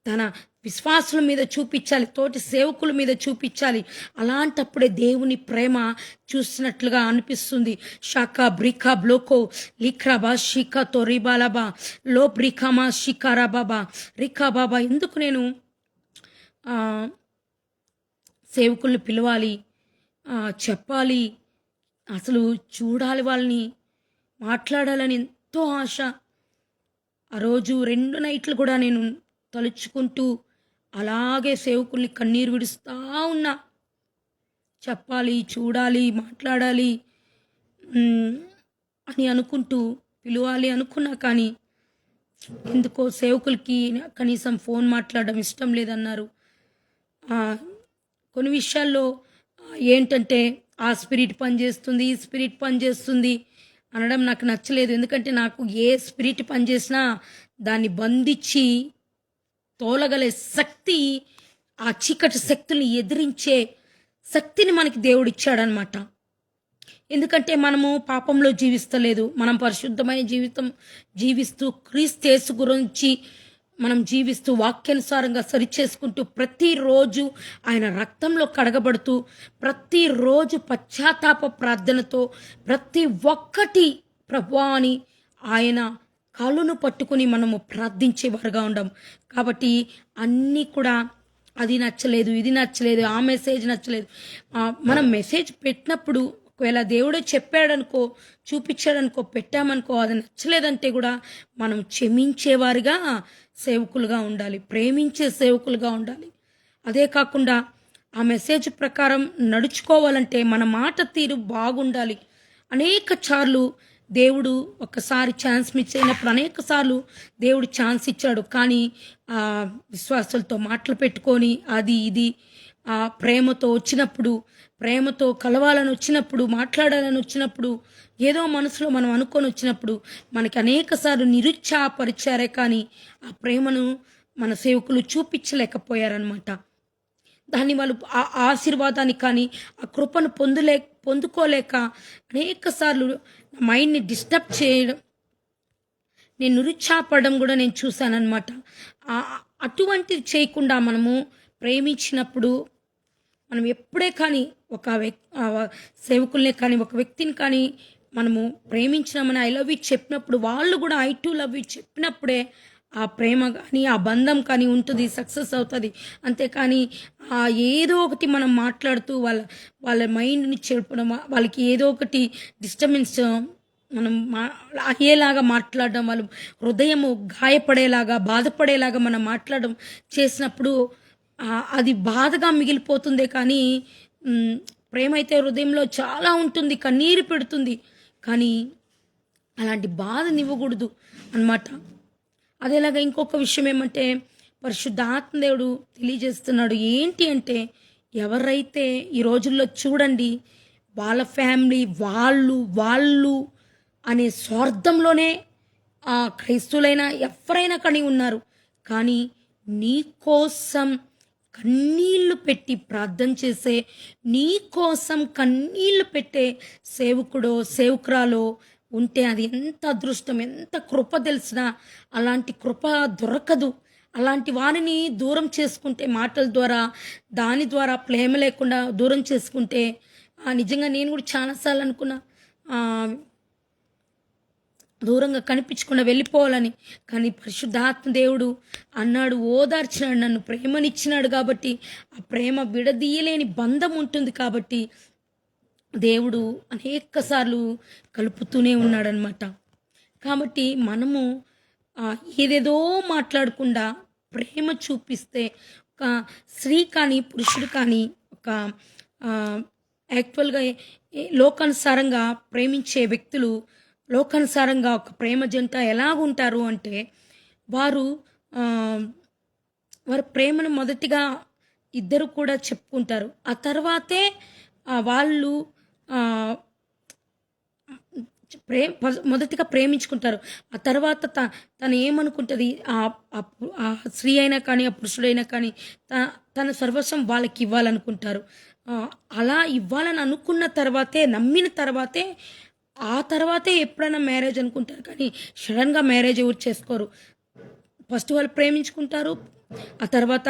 S1: తన విశ్వాసుల మీద చూపించాలి, తోటి సేవకుల మీద చూపించాలి. అలాంటప్పుడే దేవుని ప్రేమ చూసినట్లుగా అనిపిస్తుంది. షాకా బ్రికా బ్లోకో లిఖ్రాబా షికా తో రిబాలాబా లో బ్రికామా షికారా బాబా రికా బాబా. ఎందుకు నేను సేవకుల్ని పిలవాలి, చెప్పాలి, అసలు చూడాలి, వాళ్ళని మాట్లాడాలని ఎంతో ఆశ. ఆ రోజు 2 నైట్లు కూడా నేను తలుచుకుంటూ అలాగే సేవకుల్ని కన్నీరు విడుస్తా ఉన్నా. చెప్పాలి, చూడాలి, మాట్లాడాలి అని అనుకుంటూ పిలవాలి అనుకున్నా. కానీ ఎందుకో సేవకులకి కనీసం ఫోన్ మాట్లాడడం ఇష్టం లేదన్నారు. కొన్ని విషయాల్లో ఏంటంటే ఆ స్పిరిట్ పనిచేస్తుంది, ఈ స్పిరిట్ పనిచేస్తుంది అనడం నాకు నచ్చలేదు. ఎందుకంటే నాకు ఏ స్పిరిట్ పనిచేసినా దాన్ని బంధించి తోలగలే శక్తి, ఆ చీకటి శక్తుల్ని ఎదిరించే శక్తిని మనకి దేవుడిచ్చాడనమాట. ఎందుకంటే మనము పాపంలో జీవిస్తలేదు, మనం పరిశుద్ధమైన జీవితం జీవిస్తూ క్రీస్తు యేసు గురించి మనం జీవిస్తూ వాక్యానుసారంగా సరిచేసుకుంటూ ప్రతిరోజు ఆయన రక్తంలో కడగబడుతూ ప్రతిరోజు పశ్చాత్తాప ప్రార్థనతో ప్రతి ఒక్కటి ప్రభువా అని ఆయన కాళ్ళను పట్టుకుని మనము ప్రార్థించేవారుగా ఉండం. కాబట్టి అన్నీ కూడా అది నచ్చలేదు, ఇది నచ్చలేదు, ఆ మెసేజ్ నచ్చలేదు. మనం మెసేజ్ పెట్టినప్పుడు ఒకవేళ దేవుడే చెప్పాడనుకో, చూపించాడనుకో, పెట్టామనుకో, అది నచ్చలేదంటే కూడా మనం క్షమించేవారిగా సేవకులుగా ఉండాలి, ప్రేమించే సేవకులుగా ఉండాలి. అదే కాకుండా ఆ మెసేజ్ ప్రకారం నడుచుకోవాలంటే మన మాట తీరు బాగుండాలి. అనేక సార్లు దేవుడు ఒకసారి ఛాన్స్ మిస్ అయినప్పుడు అనేక సార్లు దేవుడు ఛాన్స్ ఇచ్చాడు. కానీ విశ్వాసులతో మాటలు పెట్టుకొని అది ఇది ప్రేమతో వచ్చినప్పుడు, ప్రేమతో కలవాలని వచ్చినప్పుడు, మాట్లాడాలని వచ్చినప్పుడు, ఏదో మనసులో మనం అనుకొని వచ్చినప్పుడు మనకి అనేక సార్లు నిరుత్సాహపరిచారే. కానీ ఆ ప్రేమను మన సేవకులు చూపించలేకపోయారనమాట. దాన్ని వాళ్ళు ఆ ఆశీర్వాదాన్ని కానీ ఆ కృపను పొందుకోలేక అనేక సార్లు మైండ్ని డిస్టర్బ్ చేయడం, నేను నిరుత్సాహపడడం కూడా నేను చూశానన్నమాట. అటువంటిది చేయకుండా మనము ప్రేమించినప్పుడు మనం ఎప్పుడే కానీ ఒక సేవకుల్నే కానీ ఒక వ్యక్తిని కానీ మనము ప్రేమించినామని ఐ లవ్ యూ చెప్పినప్పుడు వాళ్ళు కూడా ఐ టు లవ్ యూ చెప్పినప్పుడే ఆ ప్రేమ కానీ ఆ బంధం కానీ ఉంటుంది, సక్సెస్ అవుతుంది. అంతేకాని ఏదో ఒకటి మనం మాట్లాడుతూ వాళ్ళ మైండ్ని చెప్పడం, వాళ్ళకి ఏదో ఒకటి డిస్టర్బెన్స్ మనం అయ్యేలాగా మాట్లాడడం, వాళ్ళు హృదయము గాయపడేలాగా బాధపడేలాగా మనం మాట్లాడడం చేసినప్పుడు అది బాధగా మిగిలిపోతుందే. కానీ ప్రేమ అయితే హృదయంలో చాలా ఉంటుంది, కన్నీరు పెడుతుంది. కానీ అలాంటి బాధనివ్వకూడదు అన్నమాట. అదేలాగా ఇంకొక విషయం ఏమంటే పరిశుద్ధాత్మ దేవుడు తెలియజేస్తున్నాడు. ఏంటి అంటే ఎవరైతే ఈ రోజుల్లో చూడండి వాళ్ళ ఫ్యామిలీ వాళ్ళు అనే స్వార్థంలోనే క్రైస్తవులైనా ఎవరైనా కానీ ఉన్నారు. కానీ నీ కోసం కన్నీళ్లు పెట్టి ప్రార్థన చేసే, నీ కోసం కన్నీళ్లు పెట్టే సేవకుడో సేవకురాలో ఉంటే అది ఎంత అదృష్టం, ఎంత కృప తెలిసినా అలాంటి కృప దొరకదు. అలాంటి వారిని దూరం చేసుకుంటే మాటల ద్వారా, దాని ద్వారా ప్రేమ లేకుండా దూరం చేసుకుంటే నిజంగా నేను కూడా చాలాసార్లు అనుకున్నా దూరంగా కనిపించకుండా వెళ్ళిపోవాలని. కానీ పరిశుద్ధాత్మ దేవుడు అన్నాడు, ఓదార్చినాడు, నన్ను ప్రేమనిచ్చినాడు. కాబట్టి ఆ ప్రేమ విడదీయలేని బంధం ఉంటుంది. కాబట్టి దేవుడు అనేక సార్లు కలుపుతూనే ఉన్నాడనమాట. కాబట్టి మనము ఏదేదో మాట్లాడకుండా ప్రేమ చూపిస్తే ఒక స్త్రీ కానీ పురుషుడు కానీ ఒక యాక్చువల్గా లోకానుసారంగా ప్రేమించే వ్యక్తులు లోకానుసారంగా ఒక ప్రేమ జంట ఎలాగుంటారు అంటే వారి ప్రేమను మొదటిగా ఇద్దరు కూడా చెప్పుకుంటారు. ఆ తర్వాతే వాళ్ళు మొదటిగా ప్రేమించుకుంటారు. ఆ తర్వాత తను ఏమనుకుంటుంది, ఆ స్త్రీ అయినా కానీ ఆ పురుషుడైనా కానీ తన సర్వస్వం వాళ్ళకి ఇవ్వాలనుకుంటారు. అలా ఇవ్వాలని అనుకున్న తర్వాతే, నమ్మిన తర్వాతే, ఆ తర్వాతే ఎప్పుడైనా మ్యారేజ్ అనుకుంటారు. కానీ సడన్గా మ్యారేజ్ ఎవరు చేసుకోరు. ఫస్ట్ వాళ్ళు ప్రేమించుకుంటారు, ఆ తర్వాత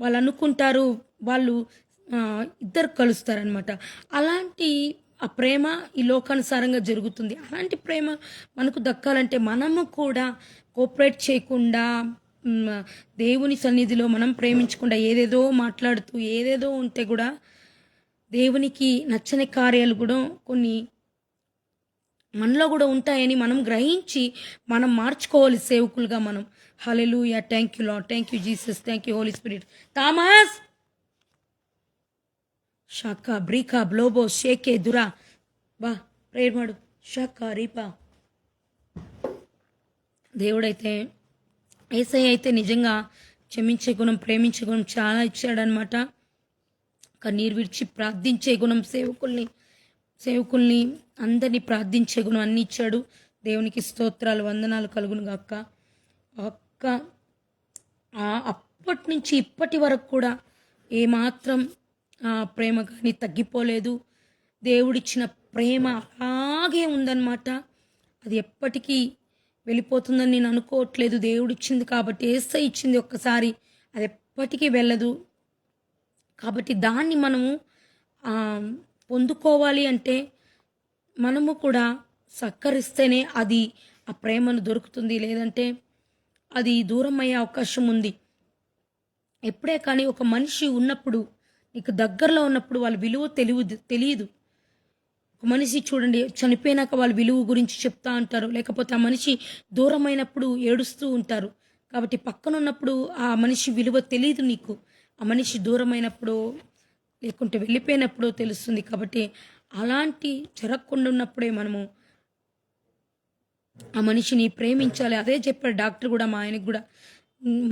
S1: వాళ్ళు అనుకుంటారు, వాళ్ళు ఇద్దరు కలుస్తారనమాట. అలాంటి ఆ ప్రేమ ఈ లోకానుసారంగా జరుగుతుంది. అలాంటి ప్రేమ మనకు దక్కాలంటే మనము కూడా కోఆపరేట్ చేయకుండా, దేవుని సన్నిధిలో మనం ప్రేమించకుండా ఏదేదో మాట్లాడుతూ ఏదేదో ఉంటే కూడా దేవునికి నచ్చని కార్యాలు కూడా కొన్ని మనలో కూడా ఉంటాయని మనం గ్రహించి మనం మార్చుకోవాలి సేవకులుగా మనం. Hallelujah. Thank you Lord, thank you Jesus, thank you Holy Spirit. Thomas షాకా బ్రీకా బ్లోబో షేకే దురా బా ప్రేయర్ మాడు షాకా రీపా. దేవుడైతే యేసయ్య అయితే నిజంగా క్షమించే గుణం, ప్రేమించే గుణం చాలా ఇచ్చాడనమాట. కన్నీరు విడిచి ప్రార్థించే గుణం, సేవకుల్ని అందరినీ ప్రార్థించే గుణం అన్ని ఇచ్చాడు. దేవునికి స్తోత్రాలు, వందనాలు కలుగును గాక. ఒక్క అప్పటి నుంచి ఇప్పటి వరకు కూడా ఏమాత్రం ప్రేమ కానీ తగ్గిపోలేదు. దేవుడిచ్చిన ప్రేమ అలాగే ఉందన్నమాట. అది ఎప్పటికీ వెళ్ళిపోతుందని నేను అనుకోవట్లేదు. దేవుడిచ్చింది కాబట్టి, యేసయ్య ఇచ్చింది ఒక్కసారి, అది ఎప్పటికీ వెళ్ళదు. కాబట్టి దాన్ని మనము పొందుకోవాలి అంటే మనము కూడా సహకరిస్తేనే అది ఆ ప్రేమను దొరుకుతుంది, లేదంటే అది దూరం అయ్యే అవకాశం ఉంది. ఎప్పుడే కానీ ఒక మనిషి ఉన్నప్పుడు, నీకు దగ్గరలో ఉన్నప్పుడు వాళ్ళ విలువ తెలియదు. ఒక మనిషి చూడండి, చనిపోయినాక వాళ్ళ విలువ గురించి చెప్తా ఉంటారు, లేకపోతే ఆ మనిషి దూరమైనప్పుడు ఏడుస్తూ ఉంటారు. కాబట్టి పక్కన ఉన్నప్పుడు ఆ మనిషి విలువ తెలియదు నీకు. ఆ మనిషి దూరమైనప్పుడు లేకుంటే వెళ్ళిపోయినప్పుడు తెలుస్తుంది. కాబట్టి అలాంటి జరగకుండా ఉన్నప్పుడే మనము ఆ మనిషిని ప్రేమించాలి. అదే చెప్పాడు డాక్టర్ కూడా, మా ఆయనకు కూడా.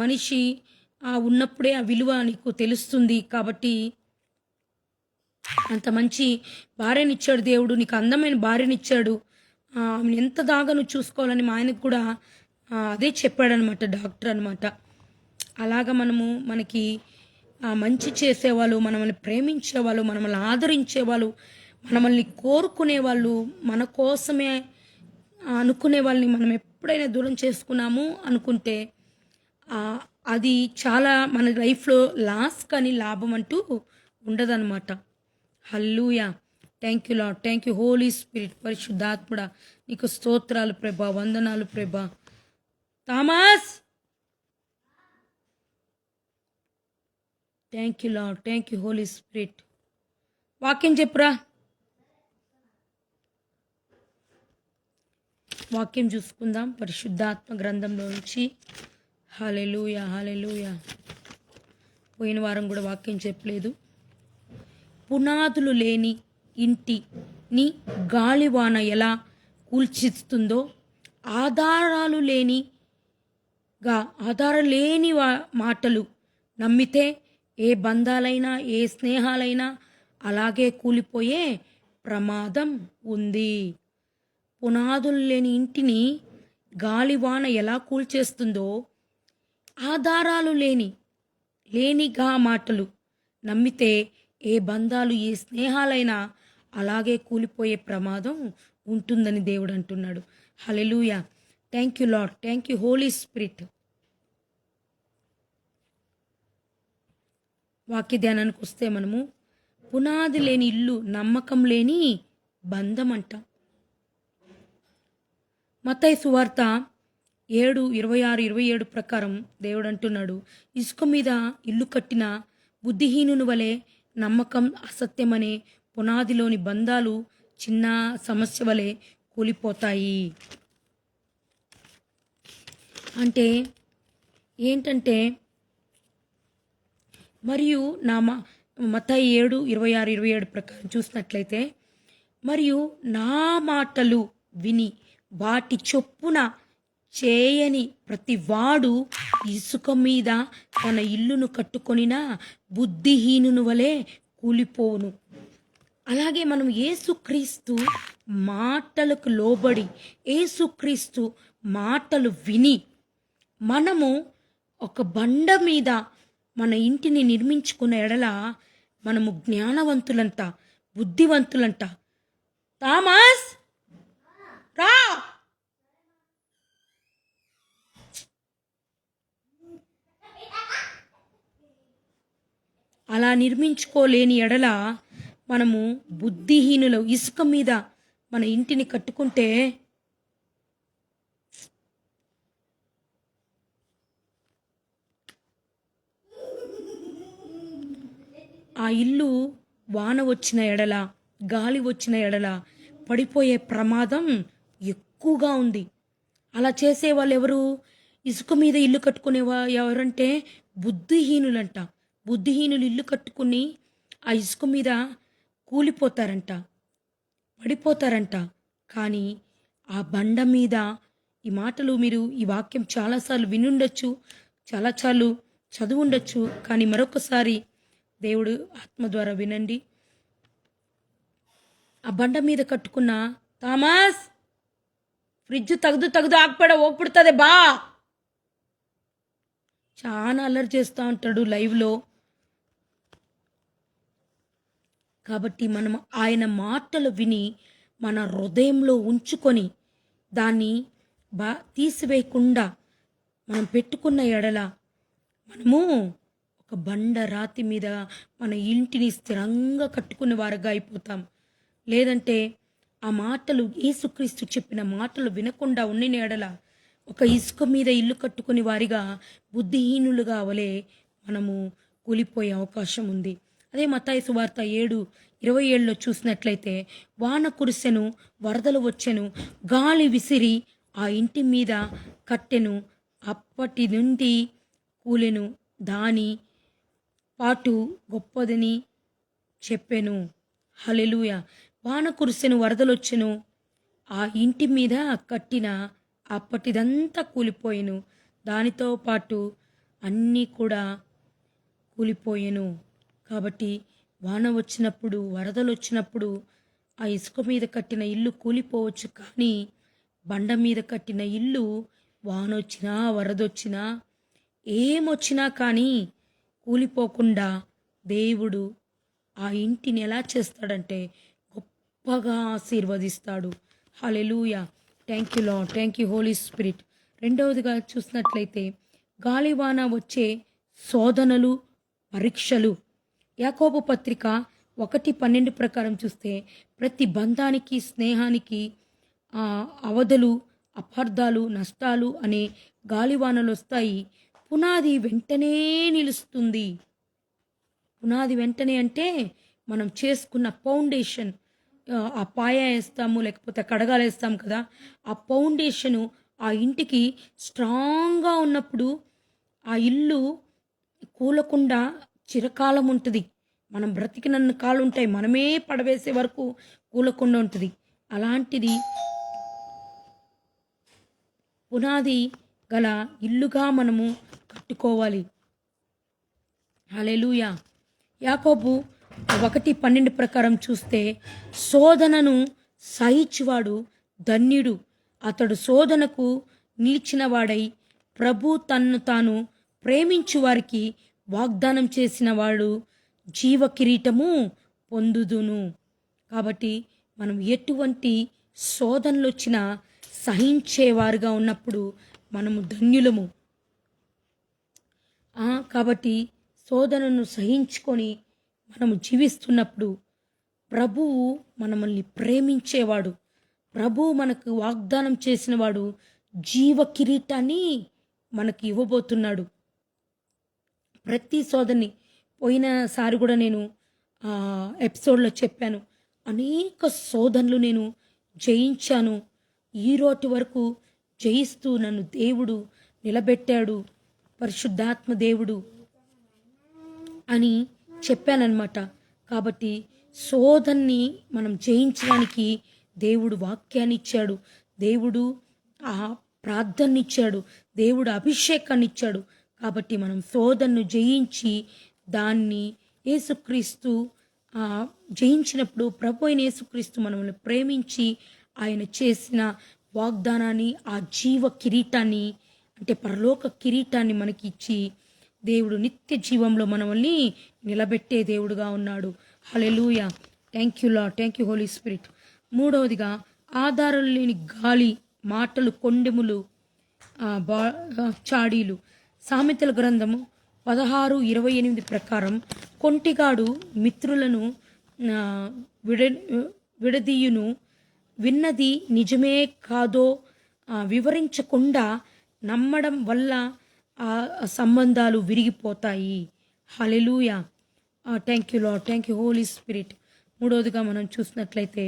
S1: మనిషి ఉన్నప్పుడే ఆ విలువ నీకు తెలుస్తుంది. కాబట్టి అంత మంచి భార్యనిచ్చాడు దేవుడు, నీకు అందమైన భార్యనిచ్చాడు. ఆమెను ఎంత దాగా నువ్వు చూసుకోవాలని మా ఆయనకు కూడా అదే చెప్పాడనమాట డాక్టర్ అనమాట. అలాగా మనకి మంచి చేసేవాళ్ళు, మనల్ని ప్రేమించేవాళ్ళు, మనల్ని ఆదరించేవాళ్ళు, మనల్ని కోరుకునేవాళ్ళు, మన కోసమే అనుకునే వాళ్ళని మనం ఎప్పుడైనా దూరం చేసుకున్నాము అనుకుంటే అది చాలా మన లైఫ్లో లాస్ కానీ లాభం అంటూ ఉండదన్నమాట. Hallelujah. Thank you Lord, thank you Holy Spirit. పరిశుద్ధాత్ముడా నీకు స్తోత్రాలు ప్రభా, వందనాలు ప్రభా. Thomas thank you Lord, thank you Holy Spirit. వాక్యం చెప్పురా. వాక్యం చూసుకుందాం పరిశుద్ధాత్మ గ్రంథంలో నుంచి. హల్లెలూయా, హల్లెలూయా. పోయిన వారం కూడా వాక్యం చెప్పలేదు. పునాదులు లేని ఇంటిని గాలివాన ఎలా కూల్చిస్తుందో, ఆధారాలు లేని మాటలు నమ్మితే ఏ బంధాలైనా ఏ స్నేహాలైనా అలాగే కూలిపోయే ప్రమాదం ఉంది. పునాదులు లేని ఇంటిని గాలివాన ఎలా కూల్చేస్తుందో, ఆధారాలు లేనిగా మాటలు నమ్మితే ఏ బంధాలు ఏ స్నేహాలైనా అలాగే కూలిపోయే ప్రమాదం ఉంటుందని దేవుడు అంటున్నాడు. Hallelujah. Thank you Lord, thank you Holy Spirit. వాక్య ధ్యానానికి వస్తే మనము పునాది లేని ఇల్లు నమ్మకం లేని బంధం అంటాం. మత్తయి సువార్త 7:26-27 ప్రకారం దేవుడు అంటున్నాడు, ఇసుక మీద ఇల్లు కట్టిన బుద్ధిహీనుని వలె నమ్మకం అసత్యమనే పునాదిలోని బంధాలు చిన్న సమస్య వలె కూలిపోతాయి. అంటే ఏంటంటే, మరియు మత్తయి 7:26-27 ప్రకారం చూసినట్లయితే, మరియు నా మాటలు విని వాటి చొప్పున చేయని ప్రతి వాడు ఇసుక మీద తన ఇల్లును కట్టుకొనిన బుద్ధిహీనుని వలె కూలిపోవును. అలాగే మనం యేసుక్రీస్తు మాటలకు లోబడి, యేసుక్రీస్తు మాటలు విని మనము ఒక బండ మీద మన ఇంటిని నిర్మించుకున్న ఎడల మనము జ్ఞానవంతులంట, బుద్ధివంతులంట. థామస్ రా. అలా నిర్మించుకోలేని ఎడల మనము బుద్ధిహీనులు. ఇసుక మీద మన ఇంటిని కట్టుకుంటే ఆ ఇల్లు వాన వచ్చిన ఎడల, గాలి వచ్చిన ఎడల, పడిపోయే ప్రమాదం ఎక్కువగా ఉంది. అలా చేసే వాళ్ళు ఎవరు? ఇసుక మీద ఇల్లు కట్టుకునేవా ఎవరంటే బుద్ధిహీనులంట. బుద్ధిహీనులు ఇల్లు కట్టుకుని ఆ ఇసుక మీద కూలిపోతారంట, పడిపోతారంట. కానీ ఆ బండ మీద ఈ మాటలు మీరు ఈ వాక్యం చాలాసార్లు వినుండొచ్చు, చాలాసార్లు చదువుండొచ్చు. కానీ మరొకసారి దేవుడు ఆత్మ ద్వారా వినండి. ఆ బండ మీద కట్టుకున్న థామస్ ఫ్రిడ్జ్ తగదు ఆకుపడ ఓపుడుతుంది బా చాలా అల్లరి చేస్తూ ఉంటాడు లైవ్లో. కాబట్టి మనం ఆయన మాటలు విని మన హృదయంలో ఉంచుకొని దాన్ని తీసివేయకుండా మనం పెట్టుకున్న ఎడల మనము ఒక బండ రాతి మీద మన ఇంటిని స్థిరంగా కట్టుకునే వారుగా అయిపోతాం. లేదంటే ఆ మాటలు యేసుక్రీస్తు చెప్పిన మాటలు వినకుండా ఉండిన ఎడల ఒక ఇసుక మీద ఇల్లు కట్టుకుని వారిగా బుద్ధిహీనులుగా అవలే మనము కూలిపోయే అవకాశం ఉంది. అదే మత్తయి సువార్త 7:27లో చూసినట్లయితే వాన కురిసెను, వరదలు వచ్చెను, గాలి విసిరి ఆ ఇంటి మీద కట్టెను, అప్పటి నుండి కూలెను, దాని పాటు గొప్పదని చెప్పెను. హల్లెలూయా. వాన కురిసెను, వరదలొచ్చెను, ఆ ఇంటి మీద కట్టిన అప్పటిదంతా కూలిపోయెను, దానితో పాటు అన్నీ కూడా కూలిపోయెను. కాబట్టి వాన వచ్చినప్పుడు, వరదలు వచ్చినప్పుడు ఆ ఇసుక మీద కట్టిన ఇల్లు కూలిపోవచ్చు. కానీ బండ మీద కట్టిన ఇల్లు వానొచ్చినా వరదొచ్చినా ఏమొచ్చినా కానీ కూలిపోకుండా దేవుడు ఆ ఇంటిని ఎలా చేస్తాడంటే గొప్పగా ఆశీర్వదిస్తాడు. Hallelujah. Thank you Lord, thank you Holy Spirit. రెండవదిగా చూసినట్లయితే గాలివాన వచ్చే శోధనలు, పరీక్షలు. యాకోబు పత్రిక 1:12 ప్రకారం చూస్తే ప్రతి బంధానికి, స్నేహానికి అవధులు, అపార్థాలు, నష్టాలు అనే గాలివానలు వస్తాయి. పునాది వెంటనే నిలుస్తుంది. పునాది వెంటనే అంటే మనం చేసుకున్న ఫౌండేషన్, ఆ పాయ వేస్తాము లేకపోతే కడగాలు వేస్తాం కదా, ఆ ఫౌండేషను ఆ ఇంటికి స్ట్రాంగ్గా ఉన్నప్పుడు ఆ ఇల్లు కూలకుండా చిరకాలం ఉంటుంది. మనం బ్రతికినన్ని కాలు ఉంటాయి, మనమే పడవేసే వరకు కూలకుండా ఉంటుంది. అలాంటిది పునాది గల ఇల్లుగా మనము కట్టుకోవాలి. హల్లెలూయా. యాకోబు 1:12 ప్రకారం చూస్తే శోధనను సహించువాడు ధన్యుడు, అతడు శోధనకు నిలిచిన వాడై ప్రభు తన్ను తాను ప్రేమించు వారికి వాగ్దానం చేసిన వాడు జీవ కిరీటము పొందుదును. కాబట్టి మనం ఎటువంటి శోధనలు వచ్చినా సహించేవారుగా ఉన్నప్పుడు మనము ధన్యులము. కాబట్టి శోధనను సహించుకొని మనము జీవిస్తున్నప్పుడు ప్రభువు మనల్ని ప్రేమించేవాడు, ప్రభువు మనకు వాగ్దానం చేసినవాడు జీవ కిరీటాన్ని మనకి ఇవ్వబోతున్నాడు. ప్రతి శోధనని పోయినసారి కూడా నేను ఎపిసోడ్లో చెప్పాను, అనేక శోధనలు నేను జయించాను, ఈరోటి వరకు జయిస్తూ నన్ను దేవుడు నిలబెట్టాడు, పరిశుద్ధాత్మ దేవుడు అని చెప్పానన్నమాట. కాబట్టి శోధనని మనం జయించడానికి దేవుడు వాక్యాన్ని ఇచ్చాడు, దేవుడు ప్రార్థన ఇచ్చాడు, దేవుడు అభిషేకాన్ని ఇచ్చాడు. కాబట్టి మనం శోధనను జయించి దాన్ని యేసుక్రీస్తు జయించినప్పుడు ప్రభు అయిన యేసుక్రీస్తు మనల్ని ప్రేమించి ఆయన చేసిన వాగ్దానాన్ని, ఆ జీవ కిరీటాన్ని అంటే పరలోక కిరీటాన్ని మనకి ఇచ్చి దేవుడు నిత్య జీవంలో మనల్ని నిలబెట్టే దేవుడుగా ఉన్నాడు. హల్లెలూయా. Thank you Lord, thank you Holy Spirit. మూడవదిగా ఆధారం లేని గాలి, మాటలు, కొండెములు, చాడీలు. సామెతల గ్రంథము 16:28 ప్రకారం కొంటిగాడు మిత్రులను విడదీయును, విన్నది నిజమే కాదో వివరించకుండా నమ్మడం వల్ల ఆ సంబంధాలు విరిగిపోతాయి. Hallelujah. Thank you Lord, thank you Holy Spirit. మూడవదిగా మనం చూసినట్లయితే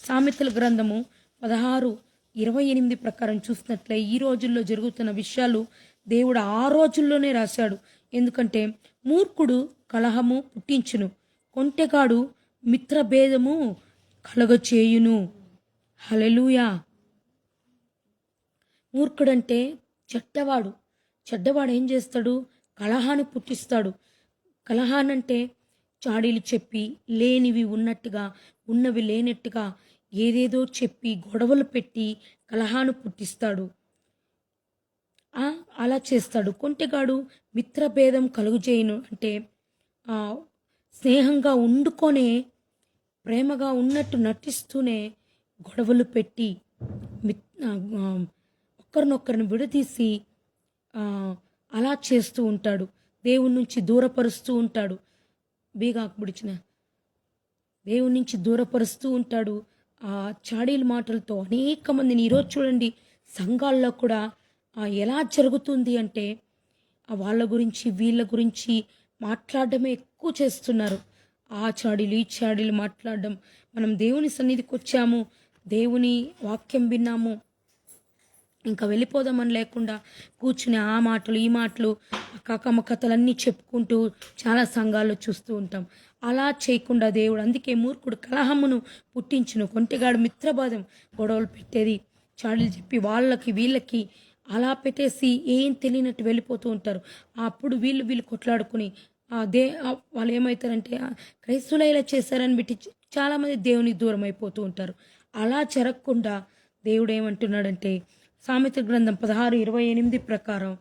S1: సామెతల గ్రంథము 16:28 ప్రకారం చూసినట్లే ఈ రోజుల్లో జరుగుతున్న విషయాలు దేవుడు ఆ రోజుల్లోనే రాశాడు. ఎందుకంటే మూర్ఖుడు కలహము పుట్టించును, కొంటెగాడు మిత్రభేదము కలగచేయును. హల్లెలూయా. మూర్ఖుడంటే చెడ్డవాడు ఏం చేస్తాడు? కలహాన్ని పుట్టిస్తాడు. కలహానంటే చాడీలు చెప్పి లేనివి ఉన్నట్టుగా, ఉన్నవి లేనట్టుగా ఏదేదో చెప్పి గొడవలు పెట్టి కలహాన్ని పుట్టిస్తాడు. అలా చేస్తాడు. కొంటెగాడు మిత్రభేదం కలుగుచేయును అంటే స్నేహంగా ఉండుకొనే, ప్రేమగా ఉన్నట్టు నటిస్తూనే గొడవలు పెట్టి ఒకరినొకరిని విడదీసి అలా చేస్తూ ఉంటాడు. దేవుని నుంచి దూరపరుస్తూ ఉంటాడు. దేవుని నుంచి దూరపరుస్తూ ఉంటాడు. ఆ చాడీల మాటలతో అనేక మందిని ఈరోజు చూడండి సంఘాల్లో కూడా ఎలా జరుగుతుంది అంటే వాళ్ళ గురించి వీళ్ళ గురించి మాట్లాడడమే ఎక్కువ చేస్తున్నారు. ఆ చాడీలు ఈ చాడీలు మాట్లాడడం. మనం దేవుని సన్నిధికి వచ్చాము, దేవుని వాక్యం విన్నాము, ఇంకా వెళ్ళిపోదామని లేకుండా కూర్చుని ఆ మాటలు ఈ మాటలు కాకమ్మ కథలన్నీ చెప్పుకుంటూ చాలా సంఘాల్లో చూస్తూ ఉంటాం. అలా చేయకుండా దేవుడు అందుకే మూర్ఖుడు కలహమును పుట్టించును, కొంటెగాడు మిత్రభేదం గొడవలు పెట్టేది చాడీలు చెప్పి వాళ్ళకి వీళ్ళకి అలా పెట్టేసి ఏం తెలియనట్టు వెళ్ళిపోతూ ఉంటారు. అప్పుడు వీళ్ళు కొట్లాడుకుని వాళ్ళు ఏమవుతారంటే క్రైస్తవులు ఇలా చేశారని పెట్టి చాలామంది దేవునికి దూరం అయిపోతూ ఉంటారు. అలా జరగకుండా దేవుడు ఏమంటున్నాడంటే సామెత గ్రంథం 16:28 ప్రకారం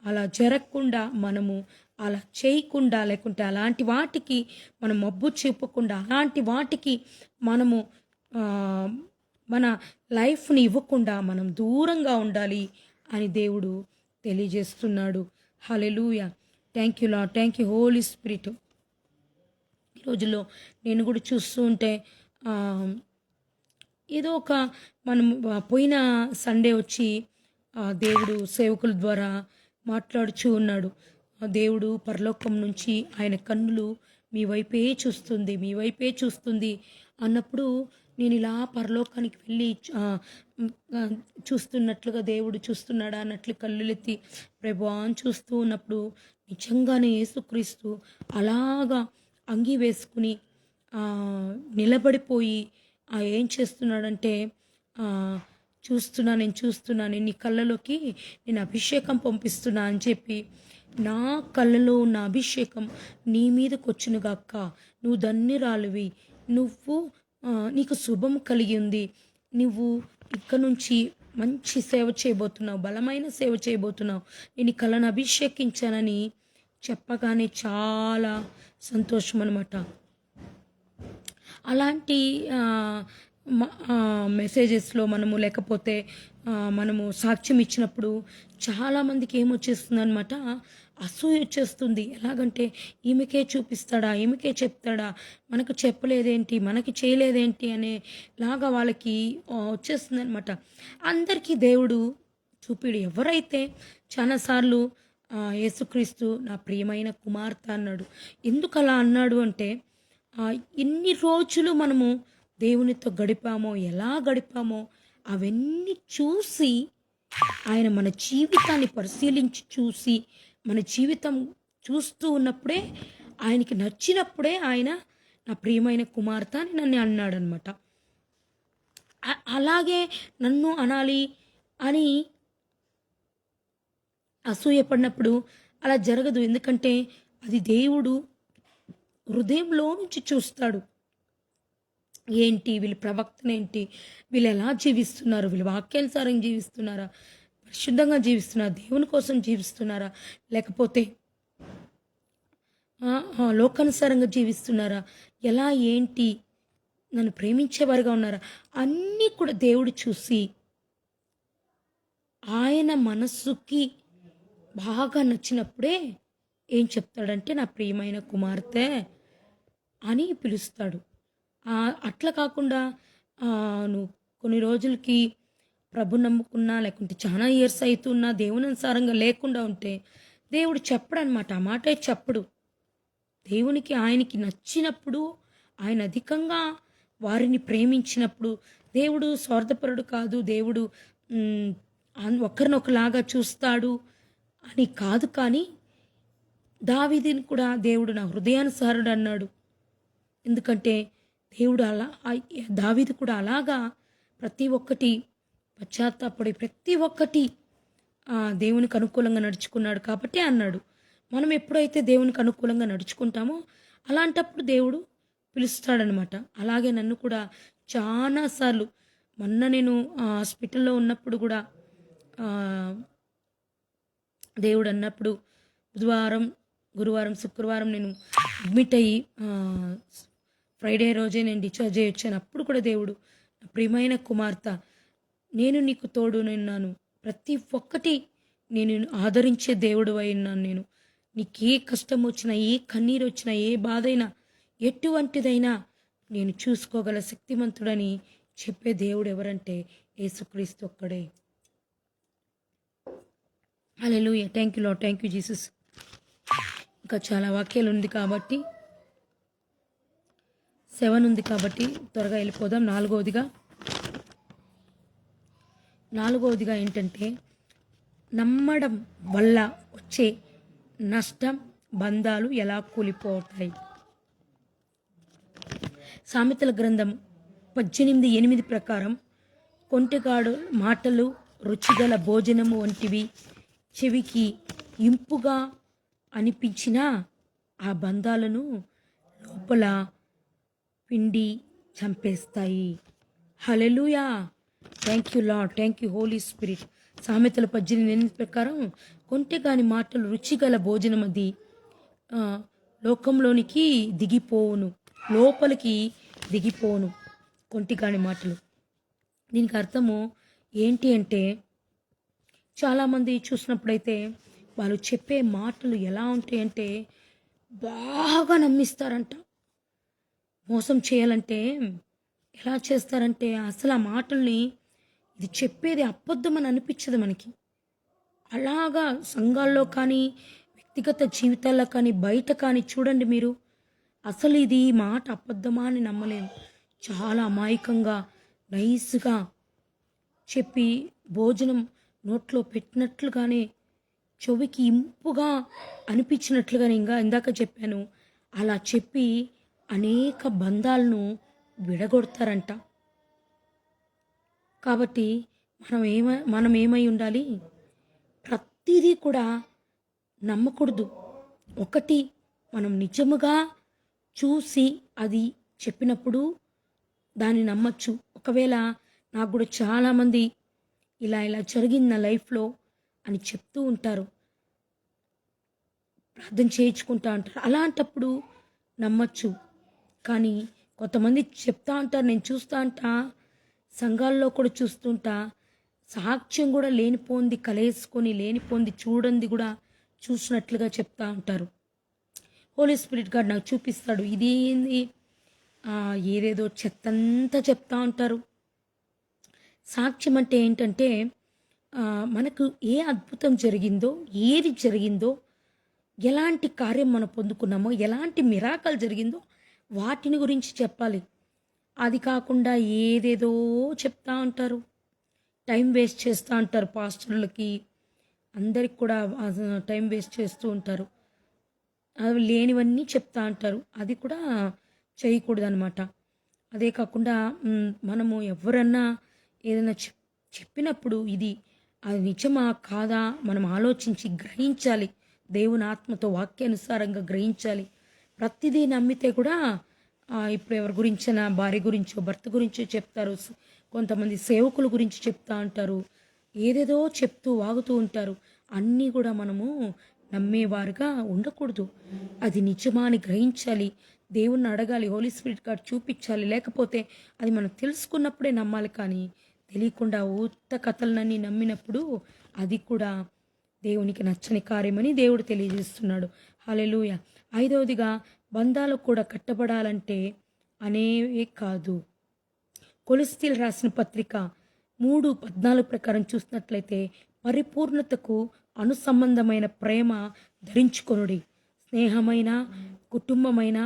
S1: అలా జరగకుండా మనము అలా చేయకుండా, లేకుంటే అలాంటి వాటికి మనం మబ్బు చూపకుండా, అలాంటి వాటికి మనము మన లైఫ్ని ఇవ్వకుండా మనం దూరంగా ఉండాలి అని దేవుడు తెలియజేస్తున్నాడు. Hallelujah. Thank you Lord, thank you Holy Spirit. ఈ రోజుల్లో నేను కూడా చూస్తూ ఉంటే ఏదో ఒక మనం పోయిన సండే వచ్చి దేవుడు సేవకుల ద్వారా మాట్లాడుచూ ఉన్నాడు. దేవుడు పరలోకం నుంచి ఆయన కన్నులు మీ వైపే చూస్తుంది అన్నప్పుడు నేను ఇలా పరలోకానికి వెళ్ళి చూస్తున్నట్లుగా దేవుడు చూస్తున్నాడా అన్నట్లు కళ్ళెత్తి ప్రభువా అని చూస్తూ ఉన్నప్పుడు నిజంగానే యేసుక్రీస్తు అలాగా అంగి వేసుకుని నిలబడిపోయి ఏం చేస్తున్నాడంటే నేను నీ కళ్ళలోకి నేను అభిషేకం పంపిస్తున్నా అని చెప్పి నా కళ్ళలో ఉన్న అభిషేకం నీ మీదకి వచ్చునుగాక, నువ్వు ధన్యురాలివి, నీకు శుభం కలిగి ఉంది, నువ్వు ఇక్కడ నుంచి మంచి సేవ చేయబోతున్నావు, బలమైన సేవ చేయబోతున్నావు, నేను ఈ కళ్ళను అభిషేకించానని చెప్పగానే చాలా సంతోషం అన్నమాట. అలాంటి మెసేజెస్లో మనము లేకపోతే మనము సాక్ష్యం ఇచ్చినప్పుడు చాలామందికి ఏమొచ్చేస్తుంది అనమాట, అసూయ వచ్చేస్తుంది. ఎలాగంటే ఈమెకే చూపిస్తాడా, ఈమెకే చెప్తాడా, మనకు చెప్పలేదేంటి, మనకి చేయలేదేంటి అనేలాగా వాళ్ళకి వచ్చేస్తుంది అనమాట. అందరికీ దేవుడు చూపిడు. ఎవరైతే చాలాసార్లు యేసుక్రీస్తు నా ప్రియమైన కుమార్తె అన్నాడు. ఎందుకు అలా అన్నాడు అంటే ఎన్ని రోజులు మనము దేవునితో గడిపామో, ఎలా గడిపామో అవన్నీ చూసి ఆయన మన జీవితాన్ని పరిశీలించి చూసి మన జీవితం చూస్తూ ఉన్నప్పుడే ఆయనకి నచ్చినప్పుడే ఆయన నా ప్రియమైన కుమార్తె అని నన్ను అన్నాడనమాట. అలాగే నన్ను అనాలి అని అసూయపడినప్పుడు అలా జరగదు. ఎందుకంటే అది దేవుడు హృదయంలో నుంచి చూస్తాడు. ఏంటి వీళ్ళ ప్రవక్తన ఏంటి, వీళ్ళు ఎలా జీవిస్తున్నారు, వీళ్ళు వాక్యానుసారం జీవిస్తున్నారా, పరిశుద్ధంగా జీవిస్తున్నారా, దేవుని కోసం జీవిస్తున్నారా, లేకపోతే లోకానుసారంగా జీవిస్తున్నారా, ఎలా ఏంటి, నన్ను ప్రేమించేవారుగా ఉన్నారా, అన్నీ కూడా దేవుడు చూసి ఆయన మనస్సుకి బాగా నచ్చినప్పుడే ఏం చెప్తాడంటే నా ప్రియమైన కుమార్తె అని పిలుస్తాడు. అట్లా కాకుండా నువ్వు కొన్ని రోజులకి ప్రభు నమ్ముకున్నా, లేకుంటే చాలా ఇయర్స్ అవుతున్నా దేవుని అనుసారంగా లేకుండా ఉంటే దేవుడు చెప్పడనమాట. ఆ మాటే చెప్పడు. దేవునికి ఆయనకి నచ్చినప్పుడు ఆయన అధికంగా వారిని ప్రేమించినప్పుడు దేవుడు స్వార్థపరుడు కాదు, దేవుడు ఒకరినొకలాగా చూస్తాడు అని కాదు. కానీ దావీదుని కూడా దేవుడు నా హృదయానుసారుడు అన్నాడు. ఎందుకంటే దేవుడు దావీదు కూడా అలాగా ప్రతి ఒక్కటి పశ్చాత్తాపడి ప్రతి ఒక్కటి దేవునికి అనుకూలంగా నడుచుకున్నాడు కాబట్టి అన్నాడు. మనం ఎప్పుడైతే దేవునికి అనుకూలంగా నడుచుకుంటామో అలాంటప్పుడు దేవుడు పిలుస్తాడనమాట. అలాగే నన్ను కూడా చాలాసార్లు, మొన్న నేను హాస్పిటల్లో ఉన్నప్పుడు కూడా దేవుడు అన్నప్పుడు బుధవారం, గురువారం, శుక్రవారం నేను అడ్మిట్ అయ్యి ఫ్రైడే రోజే నేను డిశ్చార్జ్ అయ్యి వచ్చాను. అప్పుడు కూడా దేవుడు, నా ప్రియమైన కుమార్తె, నేను నీకు తోడు ఉన్నాను, ప్రతి ఒక్కటి నేను ఆదరించే దేవుడు అయినాను. నేను నీకు ఏ కష్టం వచ్చినా, ఏ కన్నీరు వచ్చినా, ఏ బాధ అయినా, ఎటువంటిదైనా నేను చూసుకోగల శక్తిమంతుడని చెప్పే దేవుడు ఎవరంటే యేసుక్రీస్తు ఒక్కడే. Hallelujah. Thank you Lord, thank you Jesus. ఇంకా చాలా వాక్యాలు ఉంది కాబట్టి 7 ఉంది కాబట్టి త్వరగా వెళ్ళిపోదాం. నాలుగవదిగా ఏంటంటే నమ్మడం వల్ల వచ్చే నష్టం, బంధాలు ఎలా కూలిపోతాయి. సామెతల గ్రంథం 18:8 ప్రకారం కొంటెగాడు మాటలు రుచిగల భోజనము వంటివి, చెవికి ఇంపుగా అనిపించినా ఆ బంధాలను లోపల పిండి చంపేస్తాయి. Hallelujah. Thank you Lord, thank you Holy Spirit. సామెతల 18:8 ప్రకారం కొంటెగాని మాటలు రుచిగల భోజనం, అది లోకంలోనికి దిగిపోవును, లోపలికి దిగిపోవును. కొంటిగాని మాటలు, దీనికి అర్థము ఏంటి అంటే, చాలామంది చూసినప్పుడైతే వాళ్ళు చెప్పే మాటలు ఎలా ఉంటాయంటే బాగా నమ్మిస్తారంట. మోసం చేయాలంటే ఎలా చేస్తారంటే అసలు ఆ మాటల్ని, ఇది చెప్పేది అబద్ధమని అనిపించదు మనకి. అలాగా సంఘాల్లో కానీ, వ్యక్తిగత జీవితాల్లో కానీ, బయట కానీ చూడండి మీరు, అసలు ఇది మాట అబద్ధమా అని నమ్మలేము. చాలా అమాయకంగా నైస్గా చెప్పి భోజనం నోట్లో పెట్టినట్లుగానే, చెవికి ఇంపుగా అనిపించినట్లుగానే, ఇందాక చెప్పాను, అలా చెప్పి అనేక బంధాలను విడగొడతారంట. కాబట్టి మనం ఏమై ఉండాలి, ప్రతిదీ కూడా నమ్మకూడదు. ఒకటి మనం నిజముగా చూసి అది చెప్పినప్పుడు దాన్ని నమ్మచ్చు. ఒకవేళ నాకు కూడా చాలామంది ఇలా జరిగింది నా లైఫ్లో అని చెప్తూ ఉంటారు, ప్రార్థన చేయించుకుంటా ఉంటారు. అలాంటప్పుడు నమ్మచ్చు. కానీ కొంతమంది చెప్తా ఉంటారు, నేను చూస్తూ ఉంటా, సంఘాల్లో కూడా చూస్తుంటా, సాక్ష్యం కూడా లేనిపోంది కలేసుకొని, లేనిపోంది చూడండి కూడా చూసినట్లుగా చెప్తా ఉంటారు. హోలీ స్పిరిట్ గారు నాకు చూపిస్తాడు, ఇదేంది ఏదేదో చెత్తంతా చెప్తా ఉంటారు. సాక్ష్యం అంటే ఏంటంటే మనకు ఏ అద్భుతం జరిగిందో, ఏది జరిగిందో, ఎలాంటి కార్యం మనం పొందుకున్నామో, ఎలాంటి మిరాకల్ జరిగిందో వాటిని గురించి చెప్పాలి. అది కాకుండా ఏదేదో చెప్తా ఉంటారు, టైం వేస్ట్ చేస్తూ ఉంటారు. పాస్టర్లకి అందరికి కూడా టైం వేస్ట్ చేస్తూ ఉంటారు. అవి లేనివన్నీ చెప్తా ఉంటారు. అది కూడా చేయకూడదు అనమాట. అదే కాకుండా మనము ఎవరన్నా ఏదైనా చెప్పినప్పుడు అది నిజమా కాదా మనం ఆలోచించి గ్రహించాలి. దేవుని ఆత్మతో వాక్యానుసారంగా గ్రహించాలి. ప్రతిదీ నమ్మితే కూడా ఇప్పుడు ఎవరి గురించైనా, భార్య గురించో భర్త గురించో చెప్తారు, కొంతమంది సేవకుల గురించి చెప్తా ఉంటారు, ఏదేదో చెప్తూ వాగుతూ ఉంటారు. అన్నీ కూడా మనము నమ్మేవారుగా ఉండకూడదు. అది నిజమా అని గ్రహించాలి, దేవుణ్ణి అడగాలి, హోలీ స్పిరిట్ గారు చూపించాలి. లేకపోతే అది మనం తెలుసుకున్నప్పుడే నమ్మాలి. కానీ తెలియకుండా ఊత్త కథలనన్నీ నమ్మినప్పుడు అది కూడా దేవునికి నచ్చని కార్యమని దేవుడు తెలియజేస్తున్నాడు. హల్లెలూయా. 5వదిగా బంధాలు కూడా కట్టబడాలంటే అనేవే కాదు. కొలస్సీలు రాసిన పత్రిక 3:14 ప్రకారం చూసినట్లయితే, పరిపూర్ణతకు అనుసంబంధమైన ప్రేమ ధరించుకొనుడి. స్నేహమైన, కుటుంబమైన,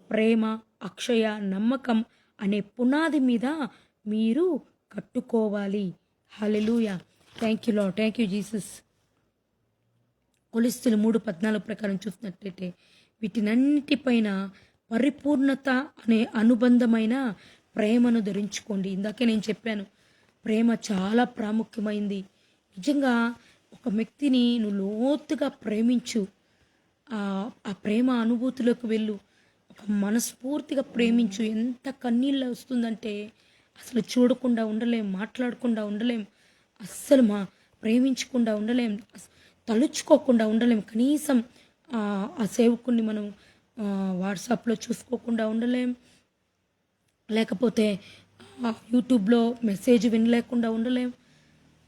S1: ప్రేమ, అక్షయ, నమ్మకం అనే పునాది మీద మీరు కట్టుకోవాలి. Hallelujah. Thank you Lord, thank you Jesus. కొలస్సీలు 3:14 ప్రకారం చూసినట్లయితే వీటినన్నిటిపైన పరిపూర్ణత అనే అనుబంధమైన ప్రేమను ధరించుకోండి. ఇందాకే నేను చెప్పాను, ప్రేమ చాలా ప్రాముఖ్యమైంది. నిజంగా ఒక వ్యక్తిని నువ్వు లోతుగా ప్రేమించు, ఆ ప్రేమ అనుభూతిలోకి వెళ్ళు, ఒక మనస్ఫూర్తిగా ప్రేమించు. ఎంత కన్నీళ్ళు వస్తుందంటే అసలు చూడకుండా ఉండలేం, మాట్లాడకుండా ఉండలేం, అస్సలు ప్రేమించకుండా ఉండలేం, తలుచుకోకుండా ఉండలేం. కనీసం ఆ సేవకుని మనం వాట్సాప్లో చూసుకోకుండా ఉండలేం, లేకపోతే యూట్యూబ్లో మెసేజ్ వినలేకుండా ఉండలేం,